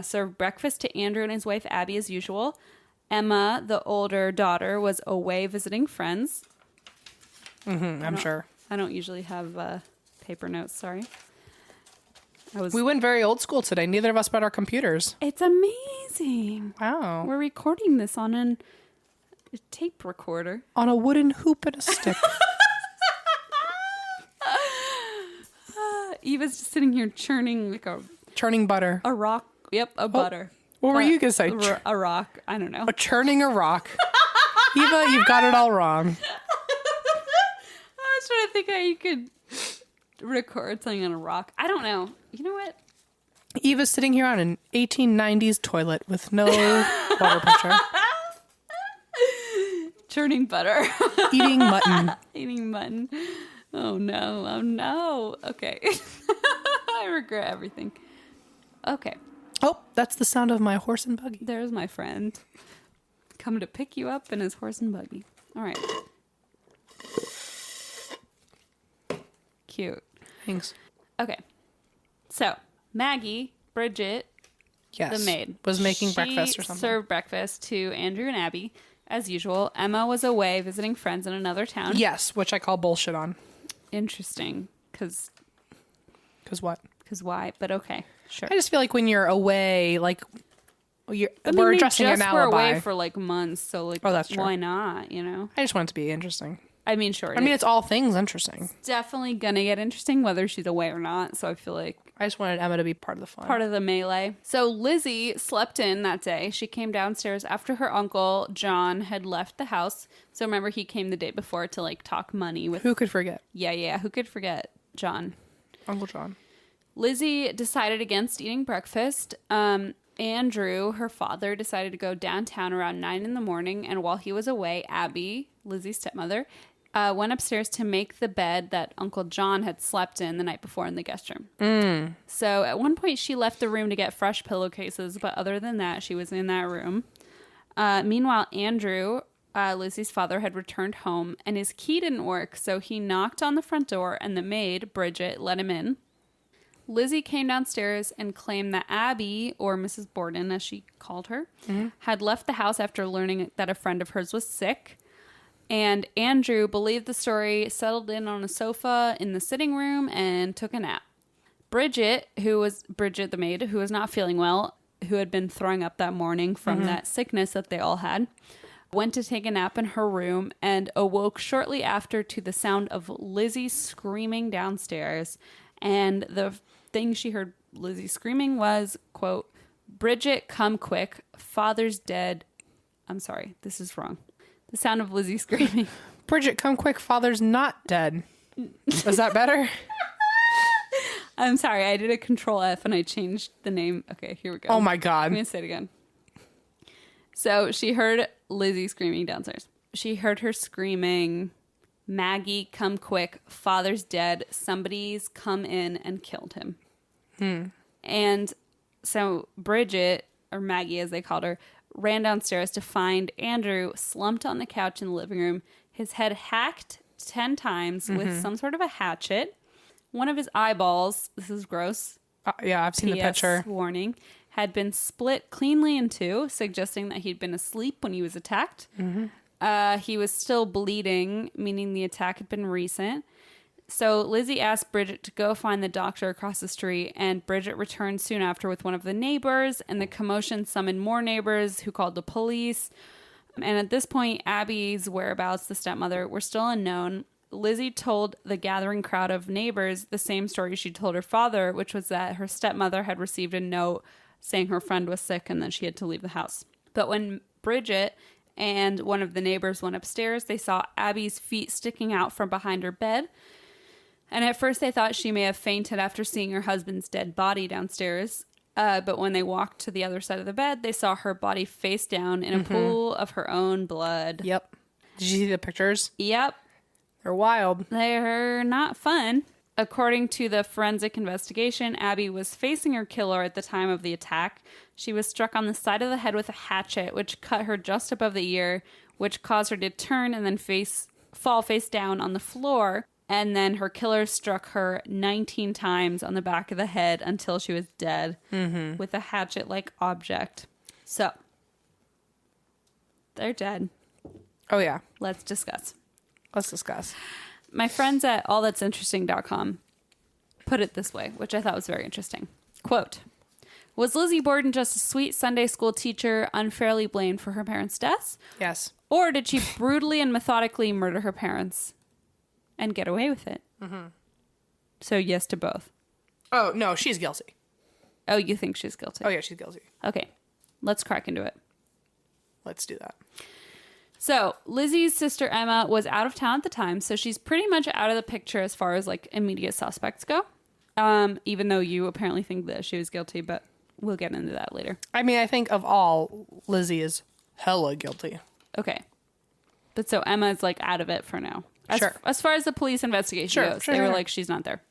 Speaker 1: served breakfast to Andrew and his wife Abby as usual. Emma, the older daughter, was away visiting friends.
Speaker 2: I'm sure.
Speaker 1: I don't usually have paper notes, sorry.
Speaker 2: We went very old school today. Neither of us brought our computers.
Speaker 1: It's amazing.
Speaker 2: Wow.
Speaker 1: We're recording this on a tape recorder.
Speaker 2: On a wooden hoop and a stick.
Speaker 1: Eva's just sitting here churning like
Speaker 2: Churning butter.
Speaker 1: a rock. Yep, a butter.
Speaker 2: What were you going to say?
Speaker 1: A rock. I don't know.
Speaker 2: Churning a rock. Eva, you've got it all wrong.
Speaker 1: I was trying to think how you could record something on a rock. I don't know. You know what?
Speaker 2: Eva's sitting here on an 1890s toilet with no water pressure.
Speaker 1: Churning butter.
Speaker 2: Eating mutton.
Speaker 1: Eating mutton. Oh no. Oh no. Okay. I regret everything. Okay.
Speaker 2: Oh, that's the sound of my horse and buggy.
Speaker 1: There's my friend. Coming to pick you up in his horse and buggy. All right. Cute.
Speaker 2: Thanks.
Speaker 1: Okay. So, Maggie, Bridget,
Speaker 2: Yes.
Speaker 1: the maid,
Speaker 2: Was making breakfast or something.
Speaker 1: served breakfast to Andrew and Abby, as usual. Emma was away visiting friends in another town.
Speaker 2: Yes, which I call bullshit on.
Speaker 1: Interesting. Because
Speaker 2: what?
Speaker 1: why? But okay. Sure.
Speaker 2: I just feel like when you're away, like, we're
Speaker 1: they
Speaker 2: addressing an
Speaker 1: just were
Speaker 2: alibi.
Speaker 1: away for like months, so like,
Speaker 2: Oh, that's true.
Speaker 1: why not, you know?
Speaker 2: I just want it to be interesting.
Speaker 1: I mean, sure.
Speaker 2: I mean, it's all things interesting.
Speaker 1: definitely gonna get interesting whether she's away or not, so I feel like
Speaker 2: I just wanted Emma to be part of the fun.
Speaker 1: part of the melee. So Lizzie slept in that day. She came downstairs after her uncle John had left the house. So remember, he came the day before to like talk money with.
Speaker 2: Who could forget?
Speaker 1: Yeah. Who could forget John?
Speaker 2: Uncle John.
Speaker 1: Lizzie decided against eating breakfast. Andrew, her father, decided to go downtown around 9 a.m. And while he was away, Abby, Lizzie's stepmother, went upstairs to make the bed that Uncle John had slept in the night before in the guest room. So at one point she left the room to get fresh pillowcases, but other than that, she was in that room. Meanwhile, Andrew, Lizzie's father, had returned home and his key didn't work, so he knocked on the front door and the maid, Bridget, let him in. Lizzie came downstairs and claimed that Abby, or Mrs. Borden as she called her, had left the house after learning that a friend of hers was sick. And Andrew believed the story, settled in on a sofa in the sitting room, and took a nap. Bridget, the maid, who was not feeling well, who had been throwing up that morning from that sickness that they all had, went to take a nap in her room and awoke shortly after to the sound of Lizzie screaming downstairs. And the thing she heard Lizzie screaming was, quote, "Bridget, come quick. Father's dead." I'm sorry, this is wrong. The sound of Lizzie screaming.
Speaker 2: Bridget, come quick. Father's not dead. Was that better?
Speaker 1: I'm sorry. I did a Control F and I changed the name. Okay, here we go.
Speaker 2: Oh my God.
Speaker 1: I'm going to say it again. So she heard Lizzie screaming downstairs. She heard her screaming, "Maggie, come quick. Father's dead. Somebody's come in and killed him." And so Bridget, or Maggie as they called her, ran downstairs to find Andrew slumped on the couch in the living room, his head hacked 10 times with some sort of a hatchet. One of his eyeballs, this is gross,
Speaker 2: Yeah, I've seen the
Speaker 1: PS
Speaker 2: picture.
Speaker 1: warning, had been split cleanly in two, suggesting that he'd been asleep when he was attacked. He was still bleeding, meaning the attack had been recent. So Lizzie asked Bridget to go find the doctor across the street, and Bridget returned soon after with one of the neighbors, and the commotion summoned more neighbors who called the police. And at this point, Abby's whereabouts, the stepmother, were still unknown. Lizzie told the gathering crowd of neighbors the same story she told her father, which was that her stepmother had received a note saying her friend was sick and that she had to leave the house. But when Bridget and one of the neighbors went upstairs, they saw Abby's feet sticking out from behind her bed. And at first they thought she may have fainted after seeing her husband's dead body downstairs. But when they walked to the other side of the bed, they saw her body face down in a pool of her own blood.
Speaker 2: Yep. Did you see the pictures?
Speaker 1: Yep.
Speaker 2: They're wild.
Speaker 1: They're not fun. According to the forensic investigation, Abby was facing her killer at the time of the attack. She was struck on the side of the head with a hatchet, which cut her just above the ear, which caused her to turn and then fall face down on the floor. And then her killer struck her 19 times on the back of the head until she was dead with a hatchet-like object. So, they're dead.
Speaker 2: Oh, yeah.
Speaker 1: Let's discuss.
Speaker 2: Let's discuss.
Speaker 1: My friends at allthat'sinteresting.com put it this way, which I thought was very interesting. Quote, was Lizzie Borden just a sweet Sunday school teacher unfairly blamed for her parents' deaths?
Speaker 2: Yes.
Speaker 1: Or did she brutally and methodically murder her parents and get away with it? So yes to both.
Speaker 2: Oh, no, she's guilty.
Speaker 1: Oh, you think she's guilty?
Speaker 2: Oh, yeah, she's guilty.
Speaker 1: Okay, let's crack into it.
Speaker 2: Let's do that.
Speaker 1: So Lizzie's sister Emma was out of town at the time, so she's pretty much out of the picture as far as like immediate suspects go. Even though you apparently think that she was guilty, but we'll get into that later.
Speaker 2: I mean, I think of all, Lizzie is hella guilty.
Speaker 1: Okay. But so Emma's like out of it for now.
Speaker 2: Sure.
Speaker 1: As far as the police investigation goes, they were like, she's not there.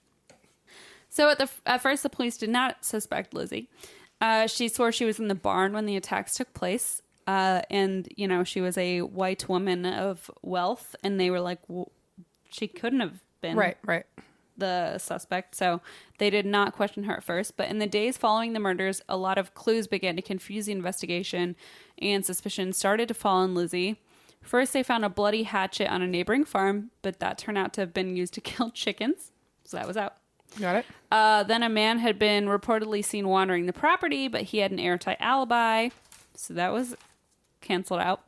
Speaker 1: So at first, the police did not suspect Lizzie. She swore she was in the barn when the attacks took place. And, you know, she was a white woman of wealth. And they were like, well, she couldn't have been
Speaker 2: Right.
Speaker 1: the suspect. So they did not question her at first. But in the days following the murders, a lot of clues began to confuse the investigation. And suspicion started to fall on Lizzie. First, they found a bloody hatchet on a neighboring farm. But that turned out to have been used to kill chickens. So that was out.
Speaker 2: Got it.
Speaker 1: Then a man had been reportedly seen wandering the property, but he had an airtight alibi. So that was canceled out.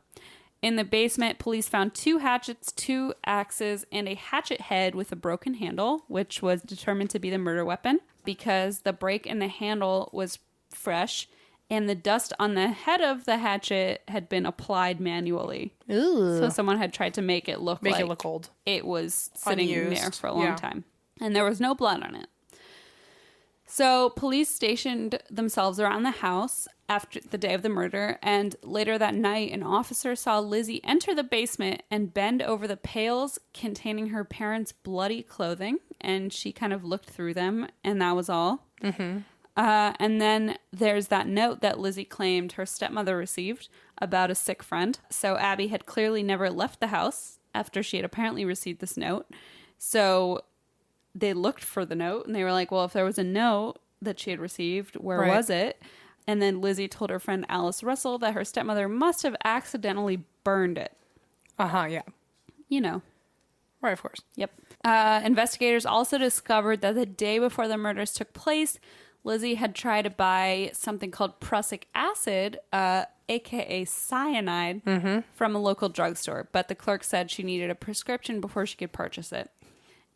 Speaker 1: In the basement, police found 2 hatchets, 2 axes, and a hatchet head with a broken handle, which was determined to be the murder weapon because the break in the handle was fresh and the dust on the head of the hatchet had been applied manually.
Speaker 2: Ooh.
Speaker 1: So someone had tried to make it look
Speaker 2: old.
Speaker 1: It was sitting
Speaker 2: Unused.
Speaker 1: there for a long time. And there was no blood on it. So police stationed themselves around the house after the day of the murder, and later that night, an officer saw Lizzie enter the basement and bend over the pails containing her parents' bloody clothing, and she kind of looked through them, and that was all. And then there's that note that Lizzie claimed her stepmother received about a sick friend. So Abby had clearly never left the house after she had apparently received this note. So they looked for the note and they were like, well, if there was a note that she had received, where was it? And then Lizzie told her friend Alice Russell that her stepmother must have accidentally burned it.
Speaker 2: Yeah.
Speaker 1: You know.
Speaker 2: Right, of course.
Speaker 1: Yep. Investigators also discovered that the day before the murders took place, Lizzie had tried to buy something called prussic acid, aka cyanide, from a local drugstore. But the clerk said she needed a prescription before she could purchase it.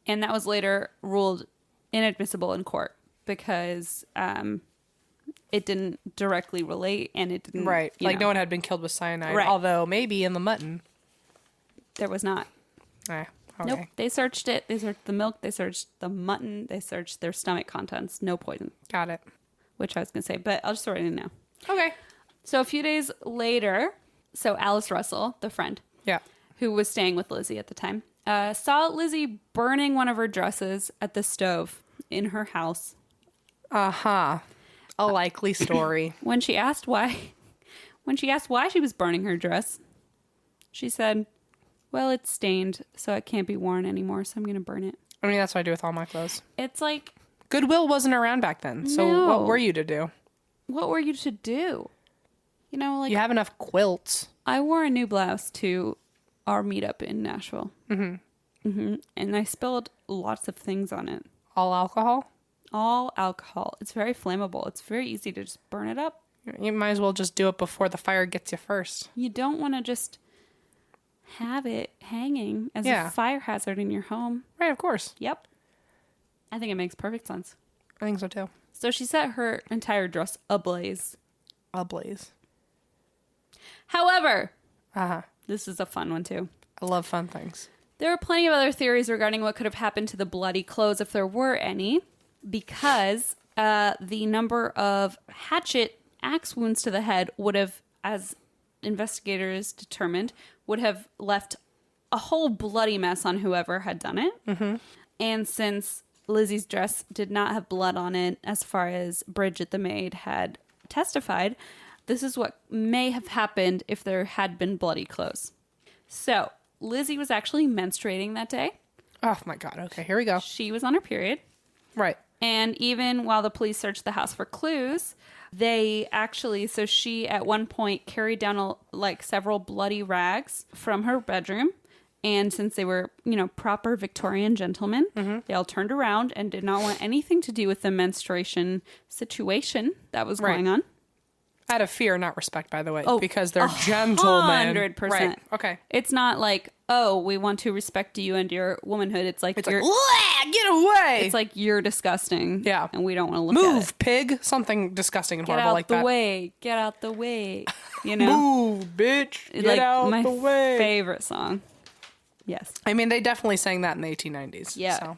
Speaker 1: And that was later ruled inadmissible in court because it didn't directly relate and it didn't...
Speaker 2: Right. Like no one had been killed with cyanide. Right. Although maybe in the mutton.
Speaker 1: There was not.
Speaker 2: Okay.
Speaker 1: Nope. They searched it. They searched the milk. They searched the mutton. They searched their stomach contents. No poison.
Speaker 2: Got it.
Speaker 1: Which I was going to say, but I'll just throw it in now.
Speaker 2: Okay.
Speaker 1: So a few days later, so Alice Russell, the friend, who was staying with Lizzie at the time, saw Lizzie burning one of her dresses at the stove in her house.
Speaker 2: A likely story.
Speaker 1: When she asked why she was burning her dress, she said, well, it's stained, so it can't be worn anymore, so I'm going to burn it.
Speaker 2: I mean, that's what I do with all my clothes.
Speaker 1: It's like,
Speaker 2: Goodwill wasn't around back then. So
Speaker 1: No.
Speaker 2: what were you to do?
Speaker 1: What were you to do? You know, like
Speaker 2: You have enough quilts.
Speaker 1: I wore a new blouse to our meetup in Nashville. And I spilled lots of things on it.
Speaker 2: All alcohol?
Speaker 1: All alcohol. It's very flammable. It's very easy to just burn it up.
Speaker 2: You might as well just do it before the fire gets you first.
Speaker 1: You don't want to just have it hanging as a fire hazard in your home.
Speaker 2: Right, of course.
Speaker 1: Yep. I think it makes perfect sense.
Speaker 2: I think so too.
Speaker 1: So she set her entire dress ablaze.
Speaker 2: Ablaze.
Speaker 1: However,
Speaker 2: Uh-huh.
Speaker 1: this is a fun one too.
Speaker 2: I love fun things.
Speaker 1: There are plenty of other theories regarding what could have happened to the bloody clothes if there were any, because the number of hatchet axe wounds to the head would have, as investigators determined, would have left a whole bloody mess on whoever had done it. Mm-hmm. And since Lizzie's dress did not have blood on it, as far as Bridget the maid had testified, this is what may have happened if there had been bloody clothes. So, Lizzie was actually menstruating that day.
Speaker 2: Oh my God. Okay, here we go.
Speaker 1: She was on her period.
Speaker 2: Right.
Speaker 1: And even while the police searched the house for clues, they actually, so she at one point carried down several bloody rags from her bedroom. And since they were, proper Victorian gentlemen, they all turned around and did not want anything to do with the menstruation situation that was going on.
Speaker 2: Out of fear, not respect, by the way,
Speaker 1: Oh,
Speaker 2: because they're gentlemen.
Speaker 1: 100%.
Speaker 2: Right. Okay.
Speaker 1: It's not like, oh, we want to respect you and your womanhood. It's like,
Speaker 2: Get away.
Speaker 1: it's like you're disgusting.
Speaker 2: Yeah.
Speaker 1: And we don't want to look at it.
Speaker 2: Move, pig. Something disgusting and
Speaker 1: Get
Speaker 2: horrible
Speaker 1: out
Speaker 2: like
Speaker 1: the
Speaker 2: that.
Speaker 1: way. Get out the way. You know?
Speaker 2: Move, bitch. Get
Speaker 1: Like
Speaker 2: out
Speaker 1: my
Speaker 2: the way.
Speaker 1: favorite song. Yes.
Speaker 2: I mean, they definitely sang that in the 1890s.
Speaker 1: Yeah.
Speaker 2: So.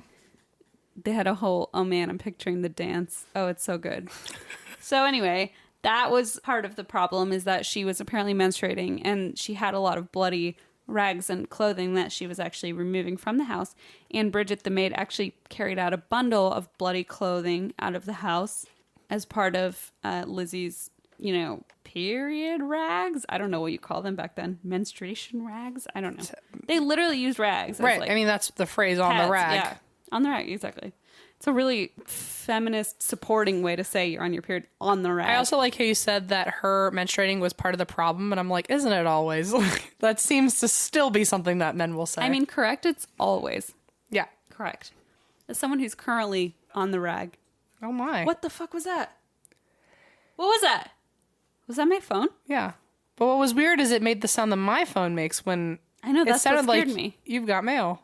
Speaker 1: They had a whole, oh man, I'm picturing the dance. Oh, it's so good. So anyway, that was part of the problem, is that she was apparently menstruating and she had a lot of bloody rags and clothing that she was actually removing from the house. And Bridget the maid actually carried out a bundle of bloody clothing out of the house as part of Lizzie's, period rags. I don't know what you call them back then. Menstruation rags? I don't know. They literally used rags.
Speaker 2: Right.
Speaker 1: As,
Speaker 2: I mean, that's the phrase on the
Speaker 1: pads.
Speaker 2: rag.
Speaker 1: Yeah, on the rag, exactly. It's a really feminist supporting way to say you're on your period on the rag.
Speaker 2: I also like how you said that her menstruating was part of the problem, and I'm like, isn't it always? That seems to still be something that men will say.
Speaker 1: I mean, correct, it's always.
Speaker 2: Yeah.
Speaker 1: Correct. As someone who's currently on the rag.
Speaker 2: Oh my.
Speaker 1: What the fuck was that? What was that? Was that my phone?
Speaker 2: Yeah. But what was weird is it made the sound that my phone makes when
Speaker 1: I know, that's
Speaker 2: it sounded
Speaker 1: what scared
Speaker 2: like
Speaker 1: me.
Speaker 2: You've got mail.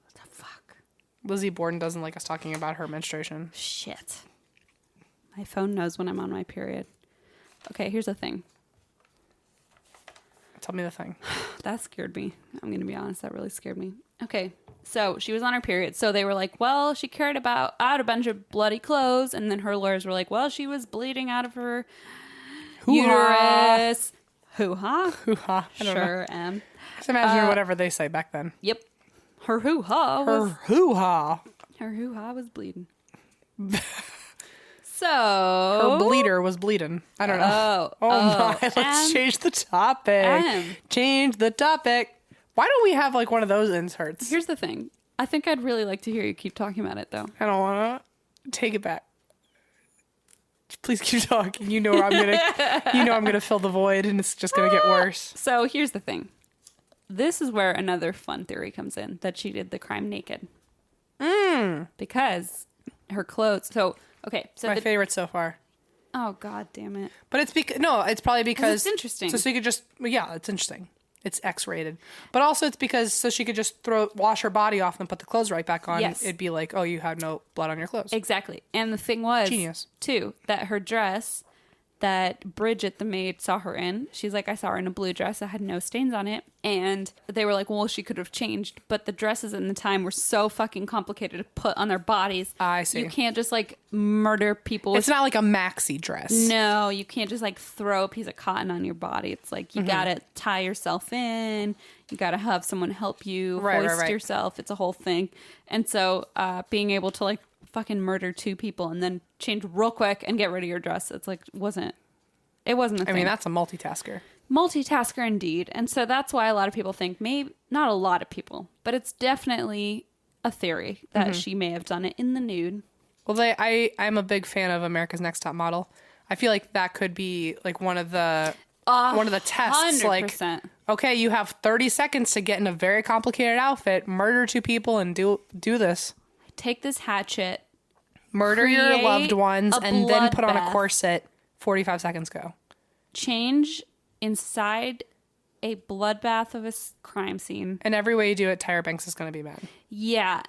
Speaker 1: What the fuck?
Speaker 2: Lizzie Borden doesn't like us talking about her menstruation.
Speaker 1: Shit. My phone knows when I'm on my period. Okay, here's the thing.
Speaker 2: Tell me the thing.
Speaker 1: That scared me. I'm going to be honest. That really scared me. Okay. So she was on her period. So they were like, well, she carried out a bunch of bloody clothes. And then her lawyers were like, well, she was bleeding out of her uterus. Hoo-ha.
Speaker 2: Hoo-ha. I don't know.
Speaker 1: Sure am.
Speaker 2: Just imagine whatever they say back then.
Speaker 1: Yep. Her hoo-ha
Speaker 2: Her
Speaker 1: was...
Speaker 2: hoo-ha.
Speaker 1: Her hoo-ha was bleeding.
Speaker 2: Her
Speaker 1: So...
Speaker 2: bleeder was bleeding. I don't know.
Speaker 1: Oh
Speaker 2: my. Let's change the topic. Change the topic. Why don't we have like one of those inserts?
Speaker 1: Here's the thing. I think I'd really like to hear you keep talking about it, though.
Speaker 2: I don't want to take it back. Please keep talking. You know I'm gonna fill the void, and it's just gonna get worse.
Speaker 1: So here's the thing. This is where another fun theory comes in, that she did the crime naked. Because her clothes. So okay. So
Speaker 2: My favorite so far.
Speaker 1: Oh God damn it!
Speaker 2: But it's it's probably because
Speaker 1: it's interesting.
Speaker 2: So she could just it's interesting. It's X-rated, but also it's because so she could just wash her body off and put the clothes right back on.
Speaker 1: Yes.
Speaker 2: It'd be like, oh, you had no blood on your clothes.
Speaker 1: Exactly. And the thing was,
Speaker 2: Genius.
Speaker 1: too, that her dress that Bridget the maid saw her in, she's like, I saw her in a blue dress that had no stains on it. And they were like, well, she could have changed, but the dresses in the time were so fucking complicated to put on their bodies.
Speaker 2: I see.
Speaker 1: You can't just like murder people.
Speaker 2: It's not like a maxi dress.
Speaker 1: No, you can't just like throw a piece of cotton on your body. It's like you gotta tie yourself in. You gotta have someone help you hoist yourself. It's a whole thing. And so being able to like fucking murder two people and then change real quick and get rid of your dress, it's like it wasn't a thing.
Speaker 2: I mean, that's a multitasker.
Speaker 1: Multitasker indeed. And so that's why a lot of people think, maybe not a lot of people, but it's definitely a theory that she may have done it in the nude.
Speaker 2: Well, I'm a big fan of America's Next Top Model. I feel like that could be like one of the tests.
Speaker 1: 100%.
Speaker 2: Like, okay, you have 30 seconds to get in a very complicated outfit, murder 2 people, and do this.
Speaker 1: Take this hatchet,
Speaker 2: murder your
Speaker 1: create
Speaker 2: loved ones,
Speaker 1: a
Speaker 2: and then put on a
Speaker 1: bloodbath.
Speaker 2: corset. 45 seconds go.
Speaker 1: Change inside a bloodbath of a crime scene.
Speaker 2: And every way you do it, Tyra Banks is going to be mad.
Speaker 1: Yeah.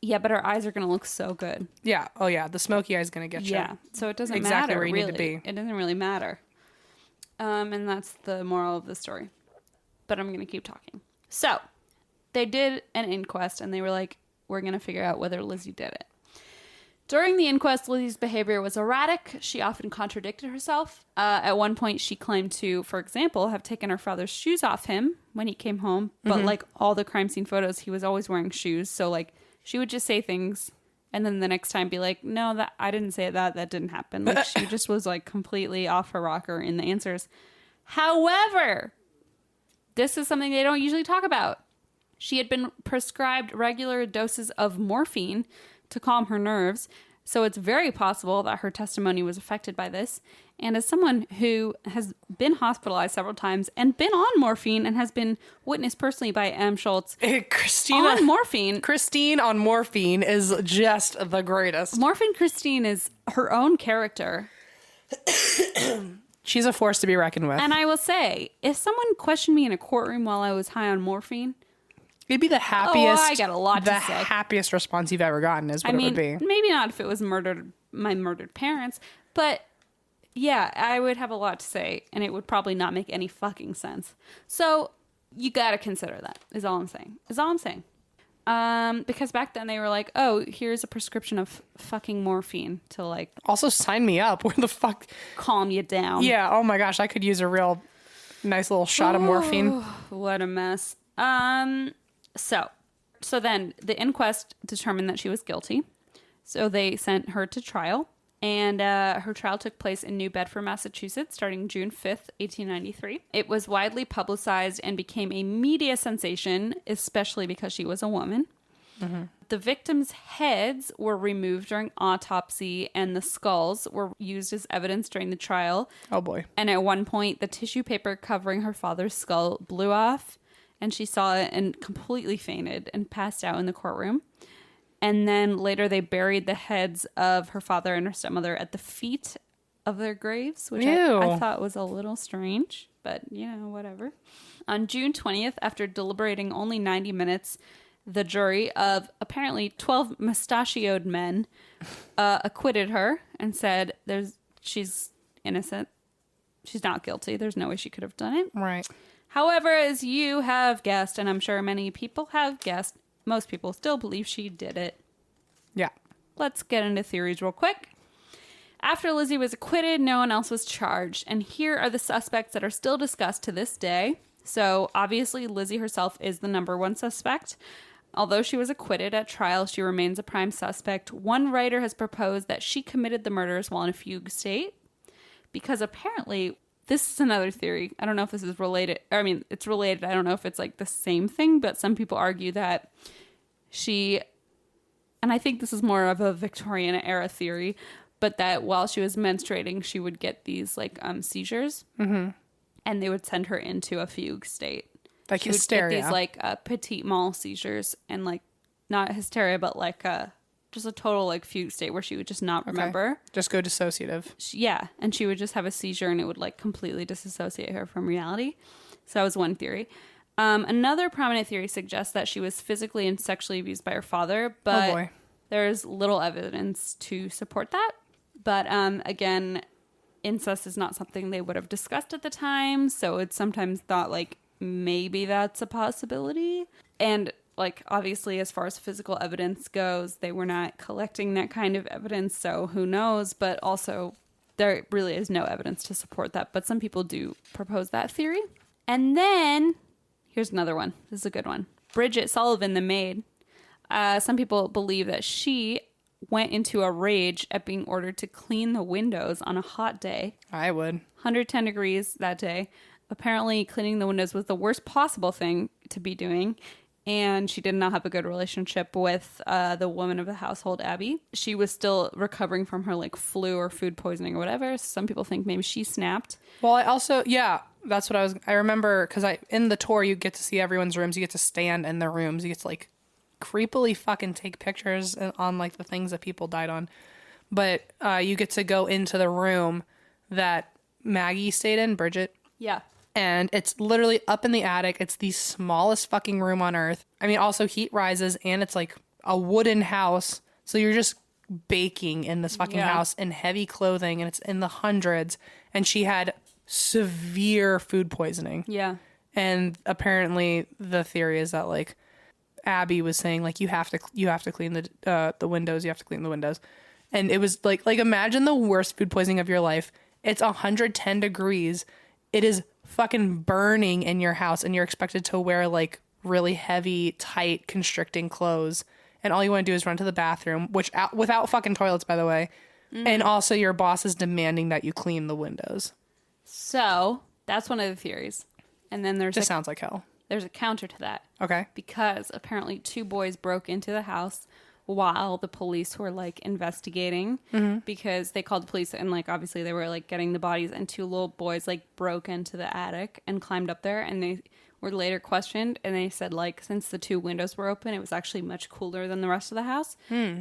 Speaker 1: Yeah, but her eyes are going to look so good.
Speaker 2: Yeah. Oh, yeah. The smoky eye is going to get you.
Speaker 1: Yeah. So it doesn't
Speaker 2: exactly
Speaker 1: matter,
Speaker 2: where you
Speaker 1: really.
Speaker 2: need to be.
Speaker 1: It doesn't really matter. And that's the moral of the story. But I'm going to keep talking. So they did an inquest, and they were like, we're going to figure out whether Lizzie did it. During the inquest, Lizzie's behavior was erratic. She often contradicted herself. At one point, she claimed to, for example, have taken her father's shoes off him when he came home. But like all the crime scene photos, he was always wearing shoes. So like she would just say things and then the next time be like, no, that I didn't say that. That didn't happen. Like she just was like completely off her rocker in the answers. However, this is something they don't usually talk about. She had been prescribed regular doses of morphine to calm her nerves, so it's very possible that her testimony was affected by this. And as someone who has been hospitalized several times and been on morphine and has been witnessed personally by M. Schultz on morphine.
Speaker 2: Christine on morphine is just the greatest.
Speaker 1: Morphine Christine is her own character.
Speaker 2: She's a force to be reckoned with.
Speaker 1: And I will say, if someone questioned me in a courtroom while I was high on morphine,
Speaker 2: it'd be the happiest.
Speaker 1: I got a lot to say.
Speaker 2: The happiest response you've ever gotten is what it would be.
Speaker 1: Maybe not if it was my murdered parents, but yeah, I would have a lot to say, and it would probably not make any fucking sense. So you got to consider that. Is all I'm saying. Because back then they were like, oh, here's a prescription of fucking morphine to like. Also
Speaker 2: sign me up. Where the fuck?
Speaker 1: Calm you down.
Speaker 2: Yeah. Oh my gosh, I could use a real nice little shot of morphine.
Speaker 1: What a mess. So then the inquest determined that she was guilty. So they sent her to trial. And her trial took place in New Bedford, Massachusetts, starting June 5th, 1893. It was widely publicized and became a media sensation, especially because she was a woman. Mm-hmm. The victims' heads were removed during autopsy, and the skulls were used as evidence during the trial.
Speaker 2: Oh, boy.
Speaker 1: And at one point, the tissue paper covering her father's skull blew off, and she saw it and completely fainted and passed out in the courtroom. And then later they buried the heads of her father and her stepmother at the feet of their graves, which I thought was a little strange, but whatever. On June 20th, after deliberating only 90 minutes, the jury of apparently 12 mustachioed men acquitted her and said she's innocent. She's not guilty. There's no way she could have done it.
Speaker 2: Right.
Speaker 1: However, as you have guessed, and I'm sure many people have guessed, most people still believe she did it.
Speaker 2: Yeah.
Speaker 1: Let's get into theories real quick. After Lizzie was acquitted, no one else was charged. And here are the suspects that are still discussed to this day. So obviously Lizzie herself is the number one suspect. Although she was acquitted at trial, she remains a prime suspect. One writer has proposed that she committed the murders while in a fugue state. Because apparently, this is another theory. I don't know if this is related. I mean, it's related. I don't know if it's like the same thing, but some people argue that she, and I think this is more of a Victorian era theory, but that while she was menstruating, she would get these like seizures, and they would send her into a fugue state.
Speaker 2: Like
Speaker 1: she
Speaker 2: hysteria.
Speaker 1: Would get these like petit mal seizures, and like not hysteria, but like just a total like fugue state where she would just not remember.
Speaker 2: Just go dissociative.
Speaker 1: Yeah, and she would just have a seizure, and it would like completely disassociate her from reality. So that was one theory. Another prominent theory suggests that she was physically and sexually abused by her father, but there's little evidence to support that. But again, incest is not something they would have discussed at the time, so it's sometimes thought like maybe that's a possibility. And like obviously as far as physical evidence goes, they were not collecting that kind of evidence, so who knows? But also there really is no evidence to support that, but some people do propose that theory. And then here's another one. This is a good one. Bridget Sullivan, the maid. Some people believe that she went into a rage at being ordered to clean the windows on a hot day.
Speaker 2: I would.
Speaker 1: 110 degrees that day. Apparently, cleaning the windows was the worst possible thing to be doing. and she did not have a good relationship with the woman of the household, Abby. She was still recovering from her like flu or food poisoning or whatever. Some people think maybe she snapped.
Speaker 2: Well, I also, yeah, that's what I remember, because in the tour, you get to see everyone's rooms. You get to stand in their rooms. You get to like creepily fucking take pictures on like the things that people died on. But you get to go into the room that Maggie stayed in, Bridget.
Speaker 1: Yeah.
Speaker 2: And it's literally up in the attic. It's the smallest fucking room on earth. I mean, also heat rises, and it's like a wooden house. So you're just baking in this fucking house in heavy clothing, and it's in the hundreds. And she had severe food poisoning.
Speaker 1: Yeah.
Speaker 2: And apparently the theory is that like Abby was saying like you have to clean the windows, you have to clean the windows. And it was like imagine the worst food poisoning of your life. It's 110 degrees. It is fucking burning in your house, and you're expected to wear like really heavy, tight, constricting clothes. And all you want to do is run to the bathroom, without fucking toilets, by the way. Mm. And also your boss is demanding that you clean the windows.
Speaker 1: So that's one of the theories. And then there's
Speaker 2: sounds like hell.
Speaker 1: There's a counter to that.
Speaker 2: Okay.
Speaker 1: Because apparently 2 boys broke into the house while the police were like investigating, because they called the police, and like obviously they were like getting the bodies, and 2 little boys like broke into the attic and climbed up there, and they were later questioned, and they said like since the 2 windows were open, it was actually much cooler than the rest of the house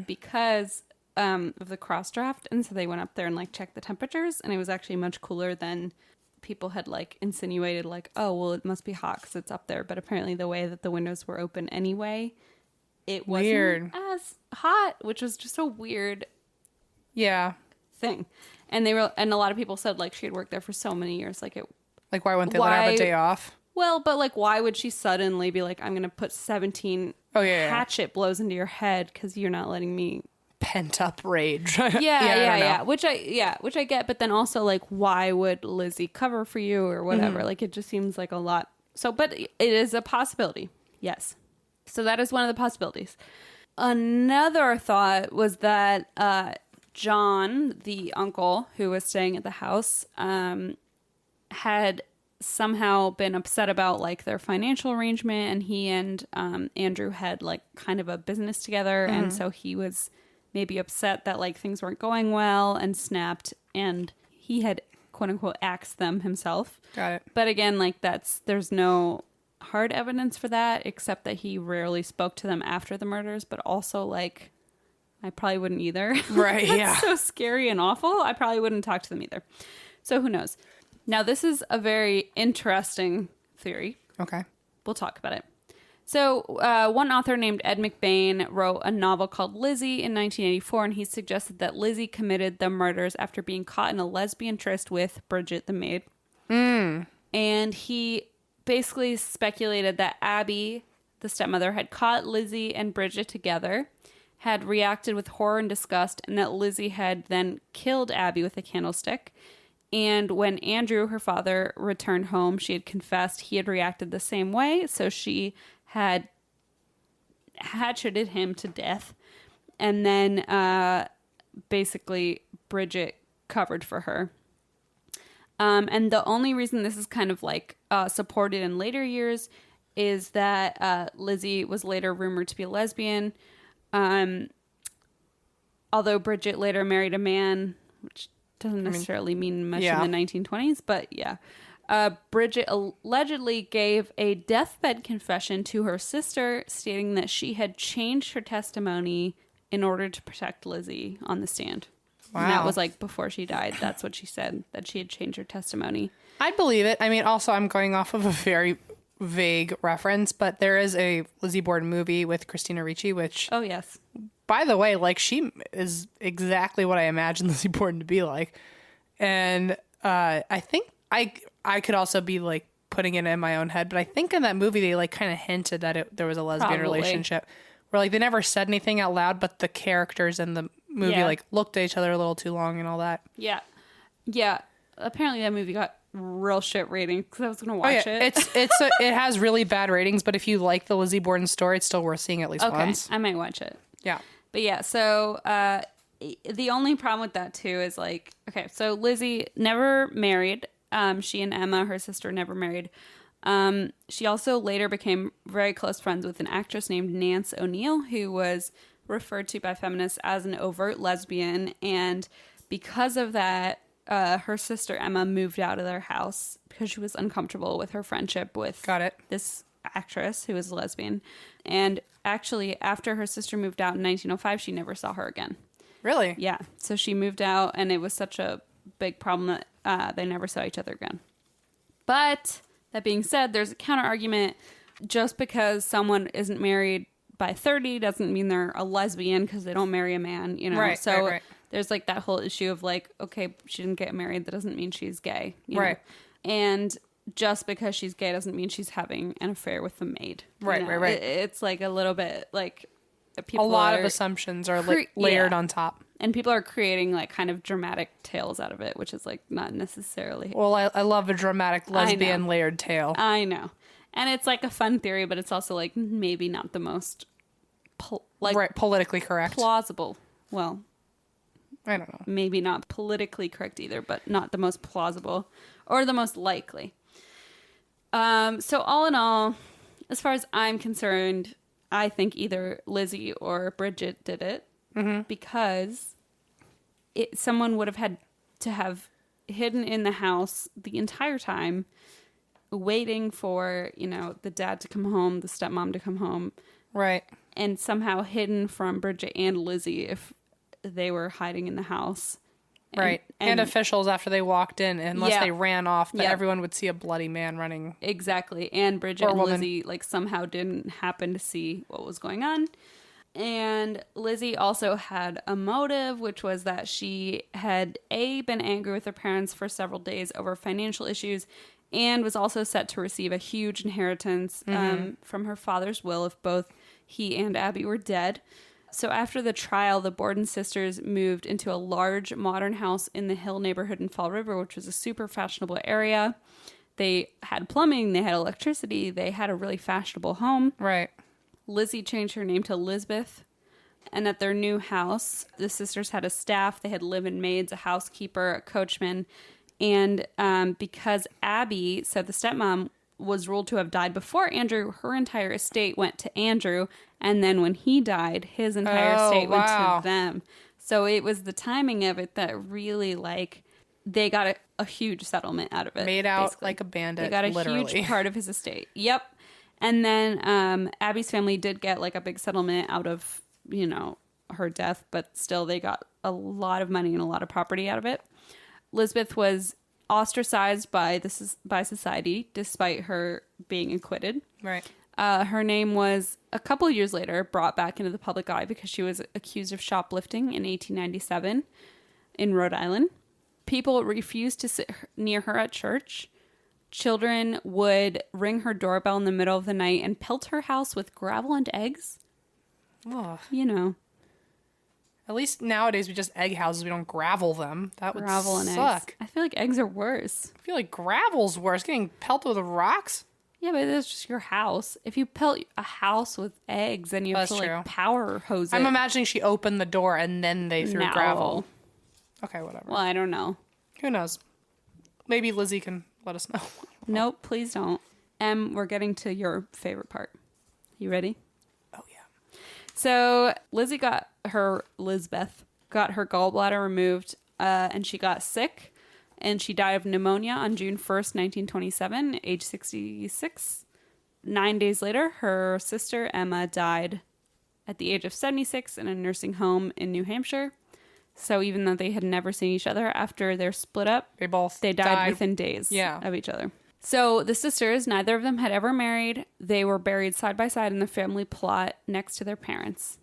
Speaker 1: because of the cross draft. And so they went up there and like checked the temperatures, and it was actually much cooler than people had like insinuated, like, oh well, it must be hot because it's up there. But apparently the way that the windows were open anyway, it wasn't as hot, which was just a weird thing. And a lot of people said like she had worked there for so many years, like
Speaker 2: why wouldn't they let her have a day off?
Speaker 1: Well, but like why would she suddenly be like, I'm gonna put 17 hatchet blows into your head because you're not letting me.
Speaker 2: Pent up rage.
Speaker 1: Which I get, but then also like why would Lizzie cover for you or whatever? Like it just seems like a lot. So but it is a possibility. Yes. So that is one of the possibilities. Another thought was that John, the uncle who was staying at the house, had somehow been upset about like their financial arrangement, and he and Andrew had like kind of a business together, and so he was maybe upset that like things weren't going well and snapped, and he had quote unquote axed them himself.
Speaker 2: Got it.
Speaker 1: But again, like there's no hard evidence for that, except that he rarely spoke to them after the murders. But also like I probably wouldn't either.
Speaker 2: Right.
Speaker 1: That's so scary and awful. I probably wouldn't talk to them either. So who knows? Now this is a very interesting theory.
Speaker 2: Okay.
Speaker 1: We'll talk about it. So one author named Ed McBain wrote a novel called Lizzie in 1984, and he suggested that Lizzie committed the murders after being caught in a lesbian tryst with Bridget the maid. And he basically speculated that Abby, the stepmother, had caught Lizzie and Bridget together, had reacted with horror and disgust, and that Lizzie had then killed Abby with a candlestick. And when Andrew, her father, returned home, she had confessed he had reacted the same way, so she had hatcheted him to death. And then basically Bridget covered for her. And the only reason this is kind of like supported in later years is that Lizzie was later rumored to be a lesbian. Although Bridget later married a man, which doesn't necessarily mean much in the 1920s, but yeah. Bridget allegedly gave a deathbed confession to her sister, stating that she had changed her testimony in order to protect Lizzie on the stand. Wow. And that was like before she died. That's what she said, that she had changed her testimony.
Speaker 2: I believe it. I mean, also, I'm going off of a very vague reference, but there is a Lizzie Borden movie with Christina Ricci, which...
Speaker 1: Oh, yes.
Speaker 2: By the way, like, she is exactly what I imagined Lizzie Borden to be like. And I think I could also be, like, putting it in my own head, but I think in that movie they, like, kind of hinted that there was a lesbian relationship. Where, like, they never said anything out loud, but the characters in the movie, like, looked at each other a little too long and all that. Yeah.
Speaker 1: Yeah. Apparently that movie got real shit ratings because I was going to watch it.
Speaker 2: It has really bad ratings, but if you like the Lizzie Borden story, it's still worth seeing at least once.
Speaker 1: I might watch it.
Speaker 2: Yeah.
Speaker 1: But yeah, so the only problem with that too is like, okay, so Lizzie never married. She and Emma, her sister, never married. She also later became very close friends with an actress named Nance O'Neill, who was referred to by feminists as an overt lesbian. And because of that, her sister Emma moved out of their house because she was uncomfortable with her friendship with this actress who was a lesbian. And actually, after her sister moved out in 1905, she never saw her again.
Speaker 2: Really?
Speaker 1: Yeah. So she moved out, and it was such a big problem that they never saw each other again. But that being said, there's a counter argument. Just because someone isn't married by 30 doesn't mean they're a lesbian because they don't marry a man, you know?
Speaker 2: Right,
Speaker 1: so
Speaker 2: right.
Speaker 1: there's like that whole issue of like, okay, she didn't get married. That doesn't mean she's gay. You
Speaker 2: right.
Speaker 1: know? And just because she's gay doesn't mean she's having an affair with the maid.
Speaker 2: Right,
Speaker 1: you know?
Speaker 2: right.
Speaker 1: It's like a little bit like
Speaker 2: a lot of assumptions are layered on top.
Speaker 1: And people are creating like kind of dramatic tales out of it, which is like not necessarily.
Speaker 2: Well, I love a dramatic lesbian layered tale.
Speaker 1: I know. And it's like a fun theory, but it's also like maybe not the most
Speaker 2: politically correct.
Speaker 1: Plausible. Well,
Speaker 2: I don't know.
Speaker 1: Maybe not politically correct either, but not the most plausible or the most likely. So all in all, as far as I'm concerned, I think either Lizzie or Bridget did it because someone would have had to have hidden in the house the entire time, waiting for, you know, the dad to come home, the stepmom to come home.
Speaker 2: Right.
Speaker 1: And somehow hidden from Bridget and Lizzie if they were hiding in the house.
Speaker 2: Right. And officials after they walked in, unless they ran off, but everyone would see a bloody man running.
Speaker 1: Exactly. And Bridget and Lizzie like somehow didn't happen to see what was going on. And Lizzie also had a motive, which was that she had been angry with her parents for several days over financial issues and was also set to receive a huge inheritance from her father's will if both he and Abby were dead. So after the trial, the Borden sisters moved into a large modern house in the Hill neighborhood in Fall River, which was a super fashionable area. They had plumbing, they had electricity, they had a really fashionable home.
Speaker 2: Right.
Speaker 1: Lizzie changed her name to Lisbeth. And at their new house, the sisters had a staff. They had live-in maids, a housekeeper, a coachman. And because Abby, so the stepmom, was ruled to have died before Andrew, her entire estate went to Andrew. And then when he died, his entire estate went to them. So it was the timing of it that really, like, they got a huge settlement out of it.
Speaker 2: Made out basically like a bandit,
Speaker 1: They got a huge part of his estate. Yep. And then Abby's family did get, like, a big settlement out of, you know, her death. But still, they got a lot of money and a lot of property out of it. Lisbeth was ostracized by society despite her being acquitted.
Speaker 2: Right.
Speaker 1: Her name was a couple years later brought back into the public eye because she was accused of shoplifting in 1897 in Rhode Island. People refused to sit near her at church. Children would ring her doorbell in the middle of the night and pelt her house with gravel and eggs.
Speaker 2: Ugh.
Speaker 1: You know.
Speaker 2: At least nowadays we just egg houses. We don't gravel them. That would
Speaker 1: gravel and
Speaker 2: suck.
Speaker 1: Eggs. I feel like eggs are worse.
Speaker 2: I feel like gravel's worse. Getting pelted with rocks?
Speaker 1: Yeah, but that's just your house. If you pelt a house with eggs, then you have to like power hose it.
Speaker 2: I'm imagining she opened the door and then they threw gravel. Okay, whatever.
Speaker 1: Well, I don't know.
Speaker 2: Who knows? Maybe Lizzie can let us know.
Speaker 1: Nope, please don't. We're getting to your favorite part. You ready?
Speaker 2: Oh, yeah.
Speaker 1: So Lisbeth got her gallbladder removed and she got sick. And she died of pneumonia on June 1st, 1927, age 66. 9 days later, her sister Emma died at the age of 76 in a nursing home in New Hampshire. So even though they had never seen each other after their split up, they died within days of each other. So the sisters, neither of them had ever married. They were buried side by side in the family plot next to their parents,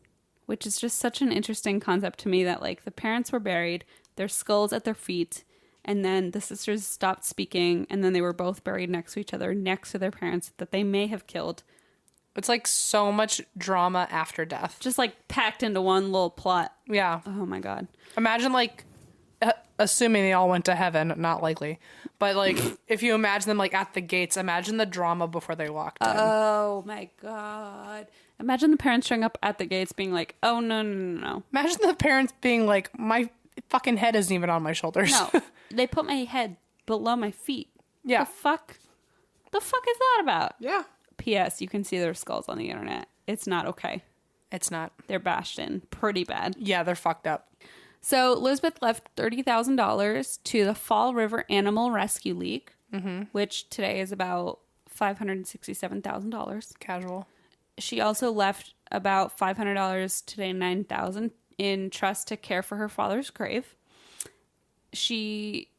Speaker 1: which is just such an interesting concept to me that like the parents were buried, their skulls at their feet, and then the sisters stopped speaking, and then they were both buried next to each other, next to their parents that they may have killed.
Speaker 2: It's like so much drama after death.
Speaker 1: Just like packed into one little plot.
Speaker 2: Yeah.
Speaker 1: Oh my God.
Speaker 2: Imagine like, assuming they all went to heaven, not likely, but like if you imagine them like at the gates, imagine the drama before they walked in.
Speaker 1: Oh my God. Imagine the parents showing up at the gates being like, oh no.
Speaker 2: Imagine the parents being like, my fucking head isn't even on my shoulders.
Speaker 1: No. They put my head below my feet.
Speaker 2: Yeah.
Speaker 1: The fuck? the fuck is that about?
Speaker 2: Yeah.
Speaker 1: P.S. You can see their skulls on the internet. It's not okay.
Speaker 2: It's not.
Speaker 1: They're bashed in pretty bad.
Speaker 2: Yeah, they're fucked up.
Speaker 1: So Elizabeth left $30,000 to the Fall River Animal Rescue League, which today is about $567,000.
Speaker 2: Casual.
Speaker 1: She also left about $500, today $9,000, in trust to care for her father's grave. She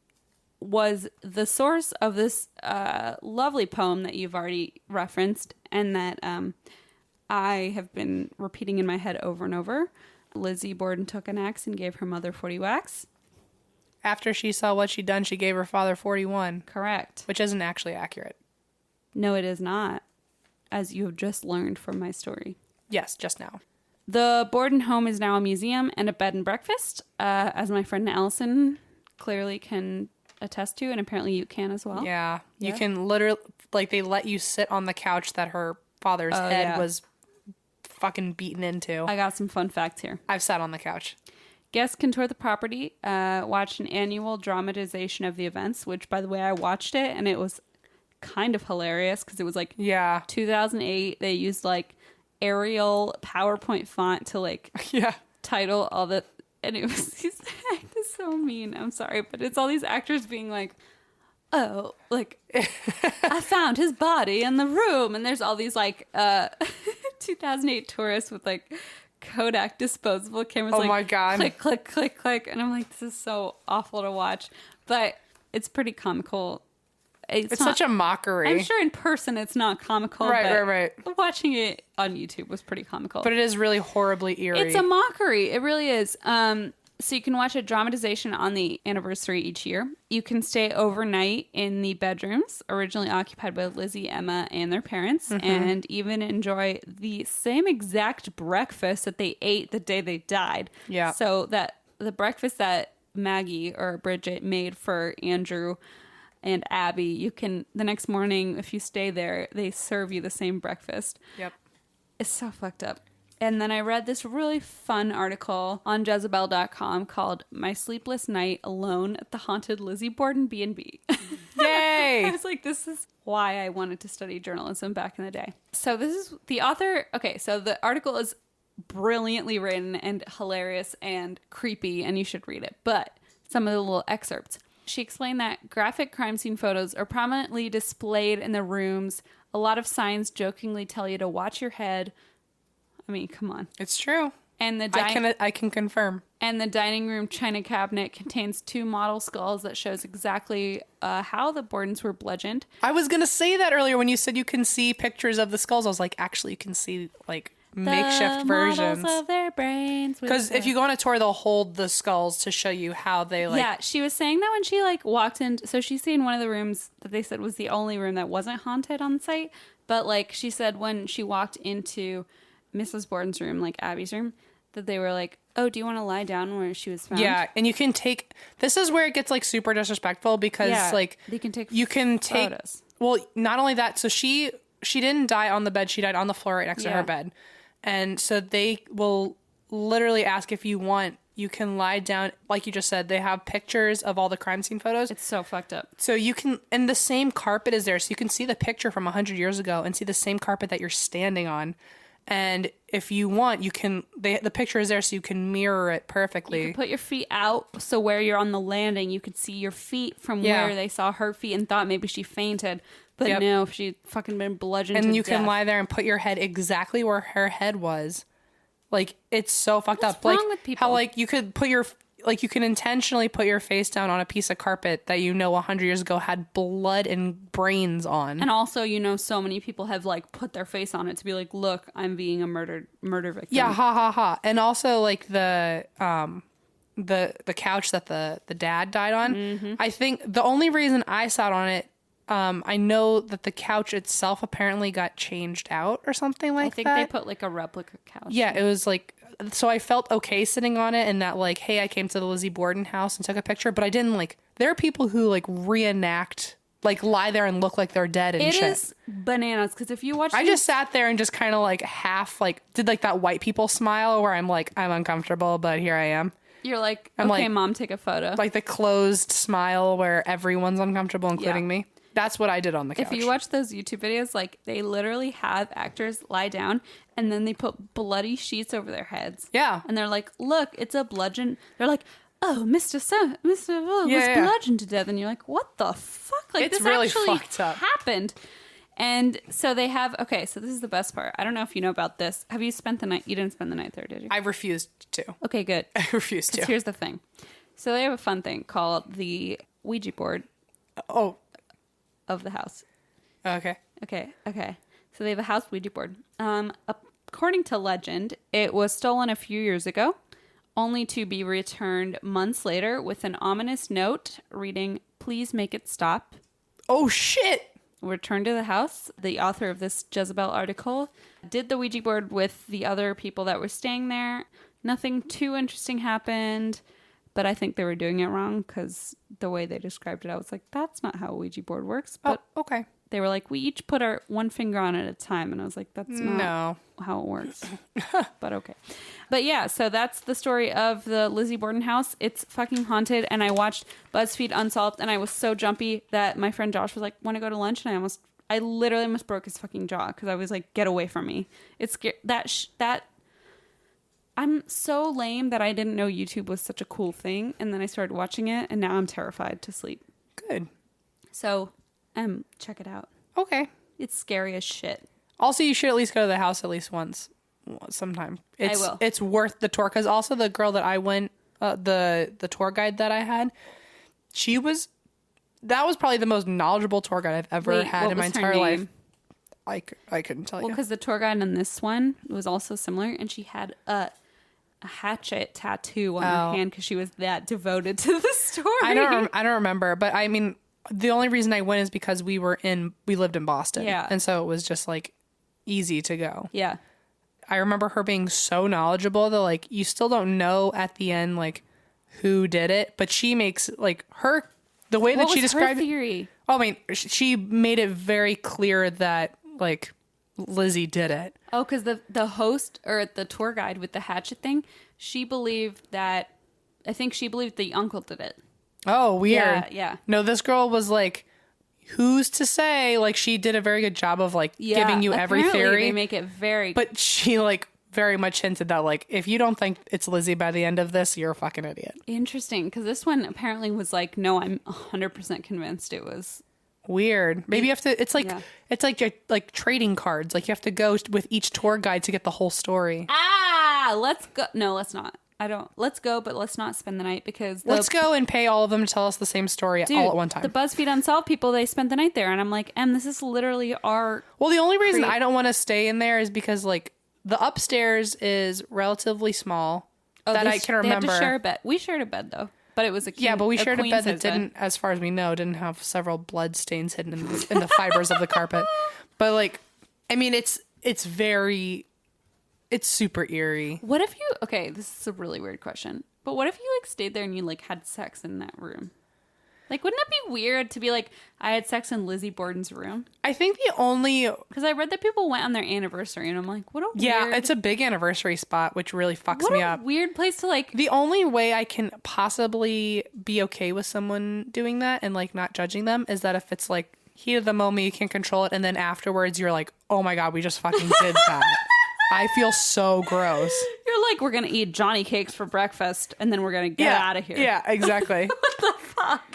Speaker 1: was the source of this lovely poem that you've already referenced and that I have been repeating in my head over and over. Lizzie Borden took an axe and gave her mother 40 whacks.
Speaker 2: After she saw what she'd done, she gave her father 41.
Speaker 1: Correct.
Speaker 2: Which isn't actually accurate.
Speaker 1: No, it is not, as you have just learned from my story.
Speaker 2: Yes, just now.
Speaker 1: The Borden home is now a museum and a bed and breakfast, as my friend Allison clearly can attest to, and apparently you can as well.
Speaker 2: Yeah. You can literally, like, they let you sit on the couch that her father's head was fucking beaten into.
Speaker 1: I got some fun facts here.
Speaker 2: I've sat on the couch.
Speaker 1: Guests can tour the property, watch an annual dramatization of the events, which, by the way, I watched it, and it was kind of hilarious because it was like 2008. They used like Arial PowerPoint font to like title all the, and it was these actors so mean. I'm sorry, but it's all these actors being like, oh, like I found his body in the room, and there's all these like 2008 tourists with like Kodak disposable cameras.
Speaker 2: Oh
Speaker 1: like,
Speaker 2: my god!
Speaker 1: Click, click, click, click, and I'm like, this is so awful to watch, but it's pretty comical. It's
Speaker 2: such a mockery.
Speaker 1: I'm sure in person it's not comical.
Speaker 2: Right.
Speaker 1: Watching it on YouTube was pretty comical.
Speaker 2: But it is really horribly eerie.
Speaker 1: It's a mockery. It really is. So you can watch a dramatization on the anniversary each year. You can stay overnight in the bedrooms originally occupied by Lizzie, Emma, and their parents, and even enjoy the same exact breakfast that they ate the day they died.
Speaker 2: Yeah.
Speaker 1: So that the breakfast that Maggie or Bridget made for Andrew and Abby, you can, the next morning, if you stay there, they serve you the same breakfast.
Speaker 2: Yep.
Speaker 1: It's so fucked up. And then I read this really fun article on Jezebel.com called My Sleepless Night Alone at the Haunted Lizzie Borden B&B.
Speaker 2: Yay!
Speaker 1: I was like, this is why I wanted to study journalism back in the day. So this is the author. Okay, so the article is brilliantly written and hilarious and creepy, and you should read it. But some of the little excerpts. She explained that graphic crime scene photos are prominently displayed in the rooms. A lot of signs jokingly tell you to watch your head. I mean, come on.
Speaker 2: It's true.
Speaker 1: And the
Speaker 2: I can confirm.
Speaker 1: And the dining room china cabinet contains 2 model skulls that shows exactly how the Bordens were bludgeoned.
Speaker 2: I was going to say that earlier when you said you can see pictures of the skulls. I was like, actually, you can see like makeshift versions
Speaker 1: of their brains.
Speaker 2: Because if you go on a tour, they'll hold the skulls to show you how they like.
Speaker 1: Yeah, she was saying that when she like walked in. So she's seen one of the rooms that they said was the only room that wasn't haunted on site. But like she said, when she walked into Mrs. Borden's room, like Abby's room, that they were like, oh, do you want to lie down where she was found?
Speaker 2: Yeah, and you can take. This is where it gets like super disrespectful because like
Speaker 1: they can take.
Speaker 2: You can take
Speaker 1: photos.
Speaker 2: Well, not only that. So she didn't die on the bed. She died on the floor right next to her bed. And so they will literally ask if you want, you can lie down. Like you just said, they have pictures of all the crime scene photos.
Speaker 1: It's so fucked up.
Speaker 2: So you can, and the same carpet is there. So you can see the picture from 100 years ago and see the same carpet that you're standing on. And if you want, you can, the picture is there so you can mirror it perfectly.
Speaker 1: You can put your feet out so where you're on the landing, you could see your feet from where they saw her feet and thought maybe she fainted. But no, she'd fucking been bludgeoned to
Speaker 2: And you
Speaker 1: death.
Speaker 2: can lie there and put your head exactly where her head was. Like, it's so fucked up.
Speaker 1: What's
Speaker 2: Like,
Speaker 1: wrong with people?
Speaker 2: how, like, you could put your, like, you can intentionally put your face down on a piece of carpet that you know 100 years ago had blood and brains on.
Speaker 1: And also, you know, so many people have, like, put their face on it to be like, look, I'm being a murder victim.
Speaker 2: Yeah, ha, ha, ha. And also, like, the couch that the dad died on, I think the only reason I sat on it, I know that the couch itself apparently got changed out or something like that.
Speaker 1: I think they put like a replica couch.
Speaker 2: Yeah, it was like, so I felt okay sitting on it and that like, hey, I came to the Lizzie Borden house and took a picture, but I didn't like, there are people who like reenact, like lie there and look like they're dead and shit.
Speaker 1: It is bananas because if you watch,
Speaker 2: I just sat there and just kind of like half like did like that white people smile where I'm like, I'm uncomfortable, but here I am.
Speaker 1: You're like,
Speaker 2: I'm
Speaker 1: okay,
Speaker 2: like,
Speaker 1: mom, take a photo.
Speaker 2: Like the closed smile where everyone's uncomfortable, including me. That's what I did on the couch.
Speaker 1: If you watch those YouTube videos, like they literally have actors lie down and then they put bloody sheets over their heads.
Speaker 2: Yeah.
Speaker 1: And they're like, look, it's a bludgeon. They're like, oh, Mr. Was bludgeoned to death. And you're like, what the fuck? Like,
Speaker 2: it's
Speaker 1: this
Speaker 2: really
Speaker 1: actually
Speaker 2: fucked up.
Speaker 1: happened. And so they have, okay, so this is the best part. I don't know if you know about this. Have you spent the night? You didn't spend the night there, did you?
Speaker 2: I refused to.
Speaker 1: Okay, good.
Speaker 2: I refused to.
Speaker 1: Here's the thing. So they have a fun thing called the Ouija board
Speaker 2: Oh,
Speaker 1: of the house.
Speaker 2: okay.
Speaker 1: Okay. So they have a house Ouija board. According to legend, it was stolen a few years ago, only to be returned months later with an ominous note reading, "Please make it stop."
Speaker 2: Oh, shit.
Speaker 1: Returned to the house. The author of this Jezebel article did the Ouija board with the other people that were staying there. Nothing too interesting happened, but I think they were doing it wrong because the way they described it, I was like, that's not how a Ouija board works. But
Speaker 2: okay.
Speaker 1: they were like, we each put our one finger on it at a time. And I was like, that's not how it works. But okay. But yeah, so that's the story of the Lizzie Borden house. It's fucking haunted. And I watched BuzzFeed Unsolved and I was so jumpy that my friend Josh was like, want to go to lunch? And I literally almost broke his fucking jaw because I was like, get away from me. It's scary. I'm so lame that I didn't know YouTube was such a cool thing. And then I started watching it and now I'm terrified to sleep.
Speaker 2: Good.
Speaker 1: So, check it out.
Speaker 2: Okay.
Speaker 1: It's scary as shit.
Speaker 2: Also, you should at least go to the house at least once sometime.
Speaker 1: I will.
Speaker 2: It's worth the tour because also the girl that I went, the tour guide that I had, that was probably the most knowledgeable tour guide I've ever had in my entire life. I couldn't tell you.
Speaker 1: Well, because the tour guide on this one was also similar, and she had a hatchet tattoo on her hand because she was that devoted to the story.
Speaker 2: I don't remember, but I mean, the only reason I went is because we lived in Boston, and so it was just like easy to go.
Speaker 1: Yeah,
Speaker 2: I remember her being so knowledgeable that like you still don't know at the end like who did it, but she makes like the way that she described
Speaker 1: her theory?
Speaker 2: it. Oh, I mean, she made it very clear that like Lizzie did it.
Speaker 1: Oh, because the host or the tour guide with the hatchet thing, she believed that. I think she believed the uncle did it.
Speaker 2: Oh, weird.
Speaker 1: Yeah.
Speaker 2: No, this girl was like, who's to say? Like, she did a very good job of like giving you every theory.
Speaker 1: They make it very.
Speaker 2: But she like very much hinted that like, if you don't think it's Lizzie by the end of this, you're a fucking idiot.
Speaker 1: Interesting, because this one apparently was like, no, I'm 100% convinced it was.
Speaker 2: Weird. Maybe you have to. It's like trading cards. Like you have to go with each tour guide to get the whole story.
Speaker 1: Let's go. No, let's not. Let's go, but let's not spend the night because
Speaker 2: let's go and pay all of them to tell us the same story all at one time.
Speaker 1: The BuzzFeed Unsolved people, they spent the night there, and I'm like, this is literally our.
Speaker 2: Well, the only reason I don't want to stay in there is because like the upstairs is relatively small that I can remember.
Speaker 1: They had to share a bed. We shared a bed though. But it was
Speaker 2: but we shared a bed that didn't, as far as we know, didn't have several blood stains hidden in the fibers of the carpet. But like, I mean, it's super eerie.
Speaker 1: What if you? Okay, this is a really weird question. But what if you like stayed there and you like had sex in that room? Like, wouldn't it be weird to be like, I had sex in Lizzie Borden's room?
Speaker 2: I think
Speaker 1: because I read that people went on their anniversary, and I'm like, what a weird...
Speaker 2: it's a big anniversary spot, which really fucks me up.
Speaker 1: Weird place to like.
Speaker 2: The only way I can possibly be okay with someone doing that and like not judging them is that if it's like heat of the moment, you can't control it, and then afterwards you're like, oh my god, we just fucking did that. I feel so gross.
Speaker 1: You're like, we're gonna eat Johnny cakes for breakfast, and then we're gonna get out of here.
Speaker 2: Yeah, exactly.
Speaker 1: What the fuck?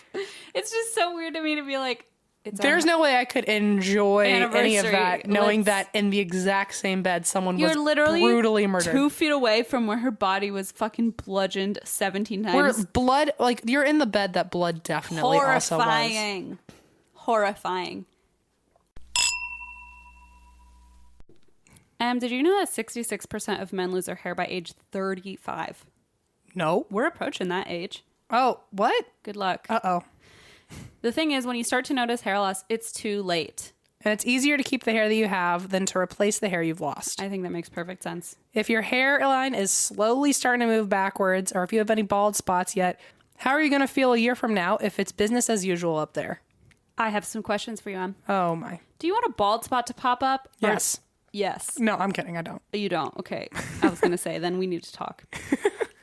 Speaker 1: It's just so weird to me to be like,
Speaker 2: there's no way I could enjoy any of that, knowing that in the exact same bed, someone was
Speaker 1: literally
Speaker 2: brutally murdered.
Speaker 1: 2 feet away from where her body was fucking bludgeoned 17 times.
Speaker 2: Where blood, like you're in the bed that blood definitely also was.
Speaker 1: Horrifying. Did you know that 66% of men lose their hair by age 35?
Speaker 2: No.
Speaker 1: We're approaching that age.
Speaker 2: Oh, what?
Speaker 1: Good luck.
Speaker 2: Uh-oh.
Speaker 1: The thing is, when you start to notice hair loss, it's too late.
Speaker 2: And it's easier to keep the hair that you have than to replace the hair you've lost.
Speaker 1: I think that makes perfect sense.
Speaker 2: If your hairline is slowly starting to move backwards, or if you have any bald spots yet, how are you going to feel a year from now if it's business as usual up there?
Speaker 1: I have some questions for you, Em.
Speaker 2: Oh, my.
Speaker 1: Do you want a bald spot to pop up?
Speaker 2: Yes.
Speaker 1: Yes.
Speaker 2: No, I'm kidding. I don't.
Speaker 1: You don't? Okay. I was going to say, then we need to talk.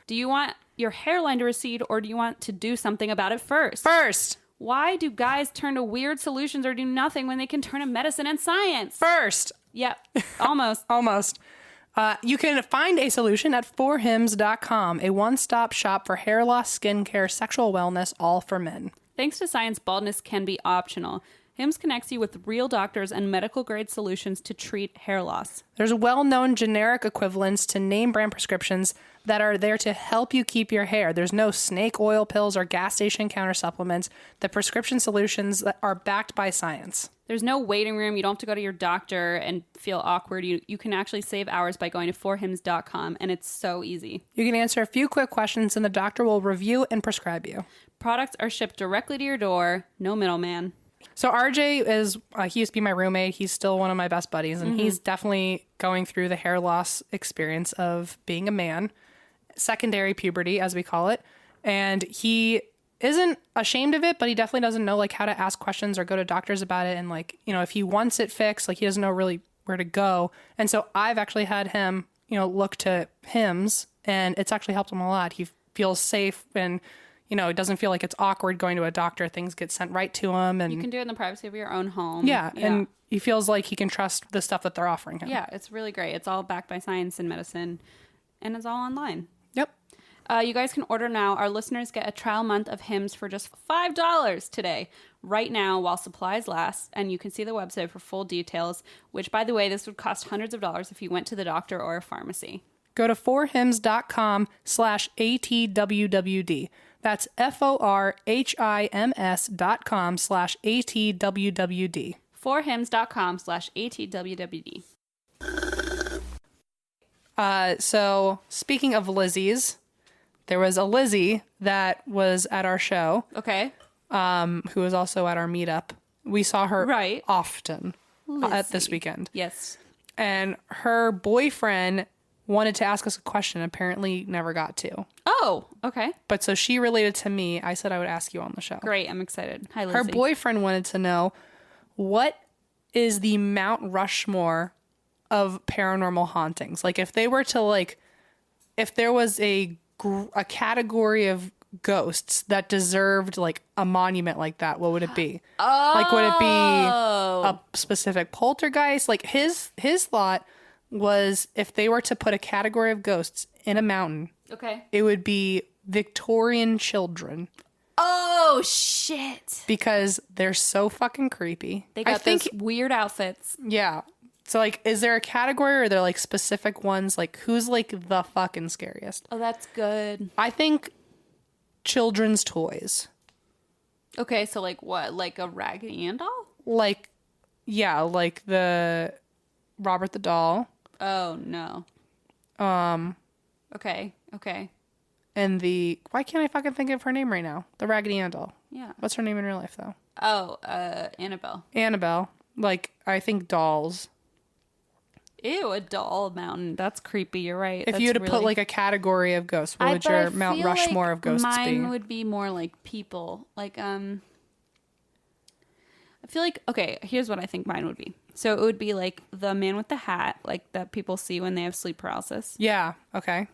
Speaker 1: Do you want your hairline to recede, or do you want to do something about it first?
Speaker 2: First.
Speaker 1: Why do guys turn to weird solutions or do nothing when they can turn to medicine and science?
Speaker 2: First.
Speaker 1: Yep, almost.
Speaker 2: Almost. You can find a solution at forhims.com, a one-stop shop for hair loss, skincare, sexual wellness, all for men.
Speaker 1: Thanks to science, baldness can be optional. Hims connects you with real doctors and medical-grade solutions to treat hair loss.
Speaker 2: There's well-known generic equivalents to name brand prescriptions that are there to help you keep your hair. There's no snake oil pills or gas station counter supplements. The prescription solutions that are backed by science.
Speaker 1: There's no waiting room. You don't have to go to your doctor and feel awkward. You can actually save hours by going to forhims.com, and it's so easy.
Speaker 2: You can answer a few quick questions, and the doctor will review and prescribe you.
Speaker 1: Products are shipped directly to your door. No middleman.
Speaker 2: So RJ is, he used to be my roommate. He's still one of my best buddies, and he's definitely going through the hair loss experience of being a man, secondary puberty, as we call it. And he isn't ashamed of it, but he definitely doesn't know like how to ask questions or go to doctors about it. And like, you know, if he wants it fixed, like he doesn't know really where to go. And so I've actually had him, you know, look to Hims, and it's actually helped him a lot. He feels safe, and you know, it doesn't feel like it's awkward going to a doctor. Things get sent right to him. And
Speaker 1: you can do it in the privacy of your own home.
Speaker 2: Yeah. And he feels like he can trust the stuff that they're offering him.
Speaker 1: Yeah, it's really great. It's all backed by science and medicine, and it's all online.
Speaker 2: Yep.
Speaker 1: You guys can order now. Our listeners get a trial month of Hims for just $5 today, right now, while supplies last. And you can see the website for full details, which, by the way, this would cost hundreds of dollars if you went to the doctor or a pharmacy.
Speaker 2: Go to forhims.com/ATWWD. That's forhims.com/ATWWD.
Speaker 1: Forhims.com/ATWWD.
Speaker 2: So speaking of Lizzies, there was a Lizzie that was at our show.
Speaker 1: Okay.
Speaker 2: Who was also at our meetup. We saw her often at this weekend.
Speaker 1: Yes.
Speaker 2: And her boyfriend wanted to ask us a question, apparently never got to.
Speaker 1: Oh, okay.
Speaker 2: But so she related to me. I said I would ask you on the show.
Speaker 1: Great. I'm excited. Hi, Lizzie.
Speaker 2: Her boyfriend wanted to know, what is the Mount Rushmore of paranormal hauntings? Like if they were to like, if there was a category of ghosts that deserved like a monument like that, what would it be? Like would it be a specific poltergeist? Like his thought was, if they were to put a category of ghosts in a mountain, it would be Victorian children.
Speaker 1: Oh shit!
Speaker 2: Because they're so fucking creepy.
Speaker 1: They got those weird outfits.
Speaker 2: Yeah. So like, is there a category, or are there like specific ones? Like who's like the fucking scariest?
Speaker 1: Oh, that's good.
Speaker 2: I think children's toys.
Speaker 1: Okay, so like what? Like a Raggedy Ann doll?
Speaker 2: Like, yeah, like the Robert the Doll.
Speaker 1: Oh no. Okay.
Speaker 2: And why can't I fucking think of her name right now? The Raggedy Ann doll.
Speaker 1: Yeah.
Speaker 2: What's her name in real life though?
Speaker 1: Oh, Annabelle.
Speaker 2: Annabelle. Like, I think dolls.
Speaker 1: Ew, a doll mountain. That's creepy. You're right.
Speaker 2: If you had to put like a category of ghosts, what would your Mount Rushmore of ghosts be?
Speaker 1: Mine would be more like people. Like, I feel like, okay, here's what I think mine would be. So it would be like the man with the hat, like that people see when they have sleep paralysis.
Speaker 2: Yeah. Okay.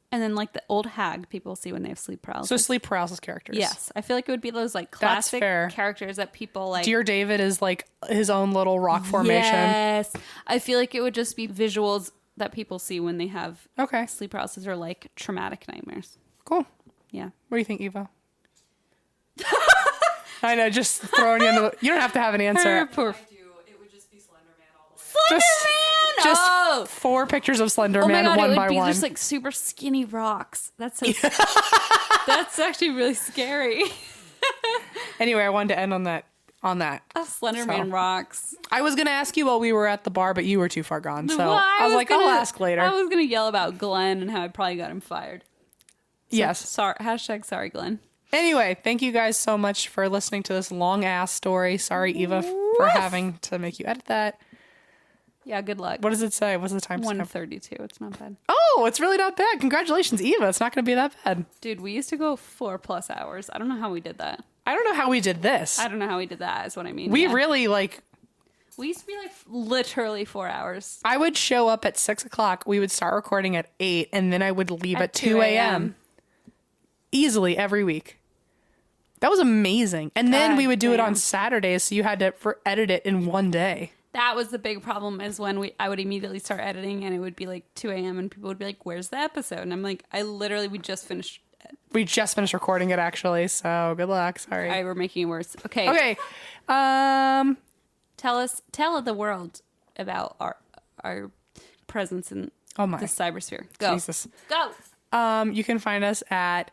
Speaker 1: And then like the old hag people see when they have sleep paralysis.
Speaker 2: So sleep paralysis characters.
Speaker 1: Yes. I feel like it would be those like classic characters that people like.
Speaker 2: Dear David is like his own little rock formation.
Speaker 1: Yes. I feel like it would just be visuals that people see when they have sleep paralysis or like traumatic nightmares.
Speaker 2: Cool.
Speaker 1: Yeah.
Speaker 2: What do you think, Eva? I know, just throwing you into the... You don't have to have an answer.
Speaker 3: It would just be Slender Man all the way.
Speaker 2: Just 4 pictures of Slender Man,
Speaker 1: God,
Speaker 2: one
Speaker 1: it would
Speaker 2: by
Speaker 1: be
Speaker 2: one.
Speaker 1: Just like super skinny rocks. That's so that's actually really scary.
Speaker 2: Anyway, I wanted to end on that.
Speaker 1: Slender Man rocks.
Speaker 2: I was gonna ask you while we were at the bar, but you were too far gone. So
Speaker 1: Well,
Speaker 2: I was like, I'll ask later.
Speaker 1: I was gonna yell about Glenn and how I probably got him fired. So,
Speaker 2: yes.
Speaker 1: Sorry. #sorry Glenn.
Speaker 2: Anyway, thank you guys so much for listening to this long ass story. Sorry, Eva, for having to make you edit that.
Speaker 1: Yeah, good luck.
Speaker 2: What does it say? What's the time?
Speaker 1: 1:32. It's not bad.
Speaker 2: Oh, it's really not bad. Congratulations, Eva. It's not going to be that bad.
Speaker 1: Dude, we used to go 4+ hours. I don't know how we did that.
Speaker 2: I don't know how we did this.
Speaker 1: I don't know how we did that, is what I mean.
Speaker 2: We really like...
Speaker 1: We used to be like literally 4 hours.
Speaker 2: I would show up at 6 o'clock. We would start recording at 8, and then I would leave at 2 a.m. Easily every week. That was amazing. And then
Speaker 1: God
Speaker 2: we would do it on
Speaker 1: damn.
Speaker 2: Saturdays, so you had to edit it in one day.
Speaker 1: That was the big problem, is when I would immediately start editing and it would be like 2 a.m. and people would be like, where's the episode? And I'm like, we just finished it.
Speaker 2: We just finished recording it, actually, so good luck. Sorry.
Speaker 1: All right, we're making it worse. Okay.
Speaker 2: Okay.
Speaker 1: Tell the world about our presence in the cybersphere. Go.
Speaker 2: Jesus.
Speaker 1: Go.
Speaker 2: You can find us at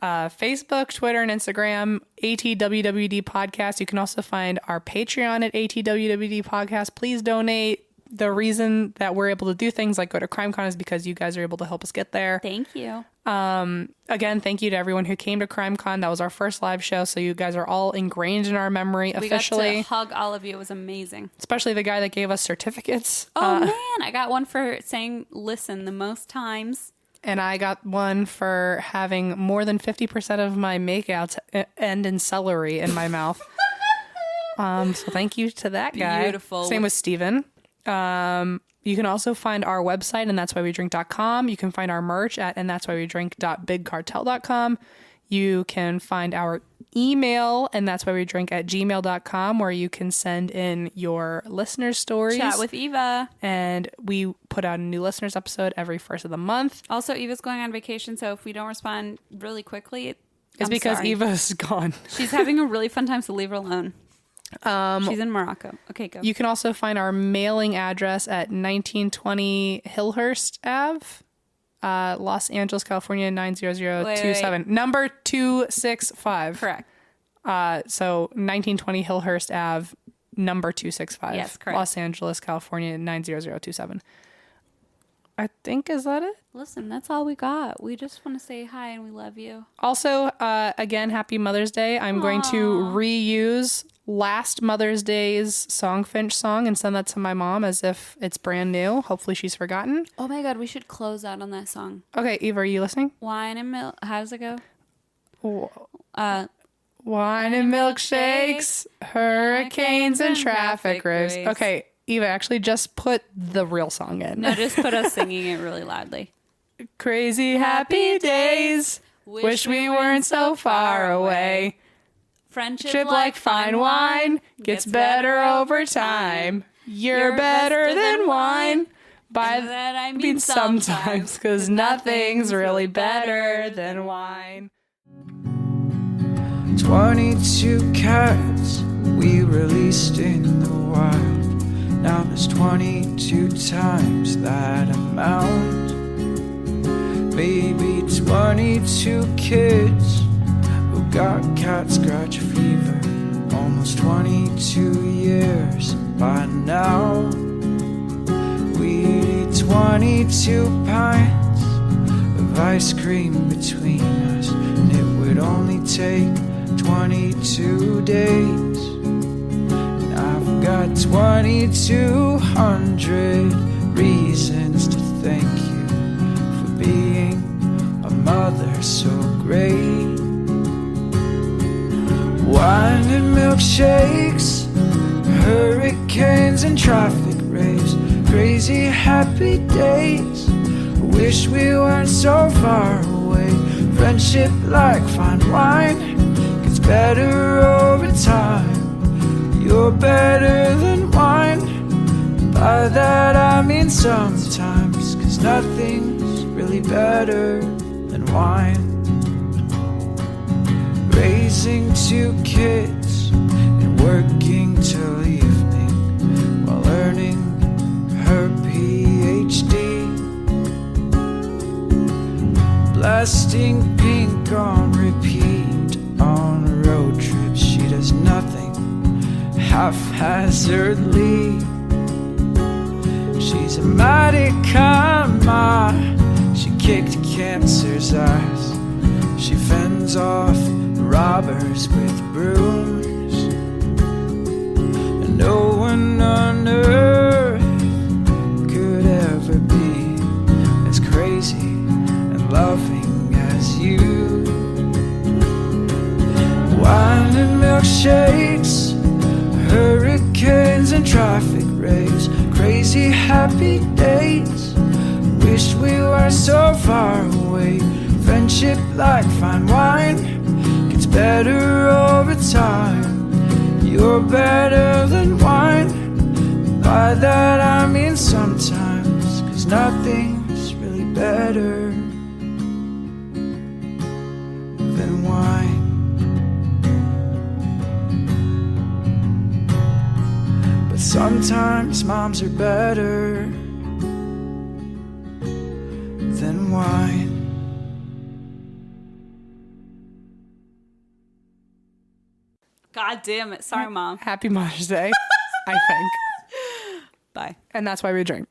Speaker 2: Facebook, Twitter, and Instagram, ATWWD Podcast. You can also find our Patreon at ATWWD Podcast. Please donate. The reason that we're able to do things like go to CrimeCon is because you guys are able to help us get there.
Speaker 1: Thank you.
Speaker 2: Again, thank you to everyone who came to CrimeCon. That was our first live show, so you guys are all ingrained in our memory officially.
Speaker 1: We got to hug all of you. It was amazing.
Speaker 2: Especially the guy that gave us certificates.
Speaker 1: Oh, man. I got one for saying listen the most times.
Speaker 2: And I got one for having more than 50% of my makeouts end in celery in my mouth. So thank you to that guy.
Speaker 1: Beautiful.
Speaker 2: Same with Steven. You can also find our website, and that's why we drink.com. You can find our merch at and that's why we drink.bigcartel.com. You can find our email, and that's why we drink at gmail.com, where you can send in your listener stories.
Speaker 1: Chat with Eva.
Speaker 2: And we put out a new listeners episode every first of the month.
Speaker 1: Also, Eva's going on vacation, so if we don't respond really quickly,
Speaker 2: It's because Eva's gone.
Speaker 1: She's having a really fun time, so leave her alone. She's in Morocco. Okay, go.
Speaker 2: You can also find our mailing address at 1920 Hillhurst Ave, Los Angeles, California, 90027.
Speaker 1: Wait.
Speaker 2: Number 265.
Speaker 1: Correct.
Speaker 2: So 1920 Hillhurst Ave, number 265.
Speaker 1: Yes, correct.
Speaker 2: Los Angeles, California, 90027. I think, is that it?
Speaker 1: Listen, that's all we got. We just want to say hi and we love you.
Speaker 2: Also, again, happy Mother's Day. I'm going to reuse last Mother's Day's Songfinch song and send that to my mom as if it's brand new. Hopefully she's forgotten.
Speaker 1: Oh my God, we should close out on that song.
Speaker 2: Okay, Eva, are you listening?
Speaker 1: Wine and milk. How does it go?
Speaker 2: Wine and milkshakes, hurricanes and traffic race. Okay, Eva, actually just put the real song in.
Speaker 1: No, just put us singing it really loudly.
Speaker 2: Crazy happy days. Wish we weren't so far away.
Speaker 1: Friendship
Speaker 2: Like fine wine gets better over time. You're better than wine. By
Speaker 1: that I
Speaker 2: mean sometimes, because nothing's really better than wine.
Speaker 4: 22 cats we released in the wild. Now there's 22 times that amount. Maybe 22 kids who got cat scratch fever. Almost 22 years by now. We'd eat 22 pints of ice cream between us, and it would only take 22 days. And I've got 2200 reasons to thank you for being a mother so great. Wine and milkshakes, hurricanes and traffic rays, crazy happy days. Wish we weren't so far away. Friendship like fine wine gets better over time. You're better than wine. By that I mean sometimes, 'cause nothing's really better than wine. Raising 2 kids and working till evening while earning her PhD. Blasting Pink on repeat on road trips. She does nothing haphazardly. She's a mighty kind ma. She kicked cancer's ass. She fends off robbers with brooms. And no one on earth could ever be as crazy and loving as you. Wine and milkshakes, hurricanes and traffic rays, crazy happy days. Wish we were so far away. Friendship like fine wine gets better over time. You're better than wine. By that I mean sometimes, 'cause nothing's really better than wine. But sometimes moms are better than wine.
Speaker 1: God damn it. Sorry, Mom.
Speaker 2: Happy Mother's Day, I think.
Speaker 1: Bye.
Speaker 2: And that's why we drink.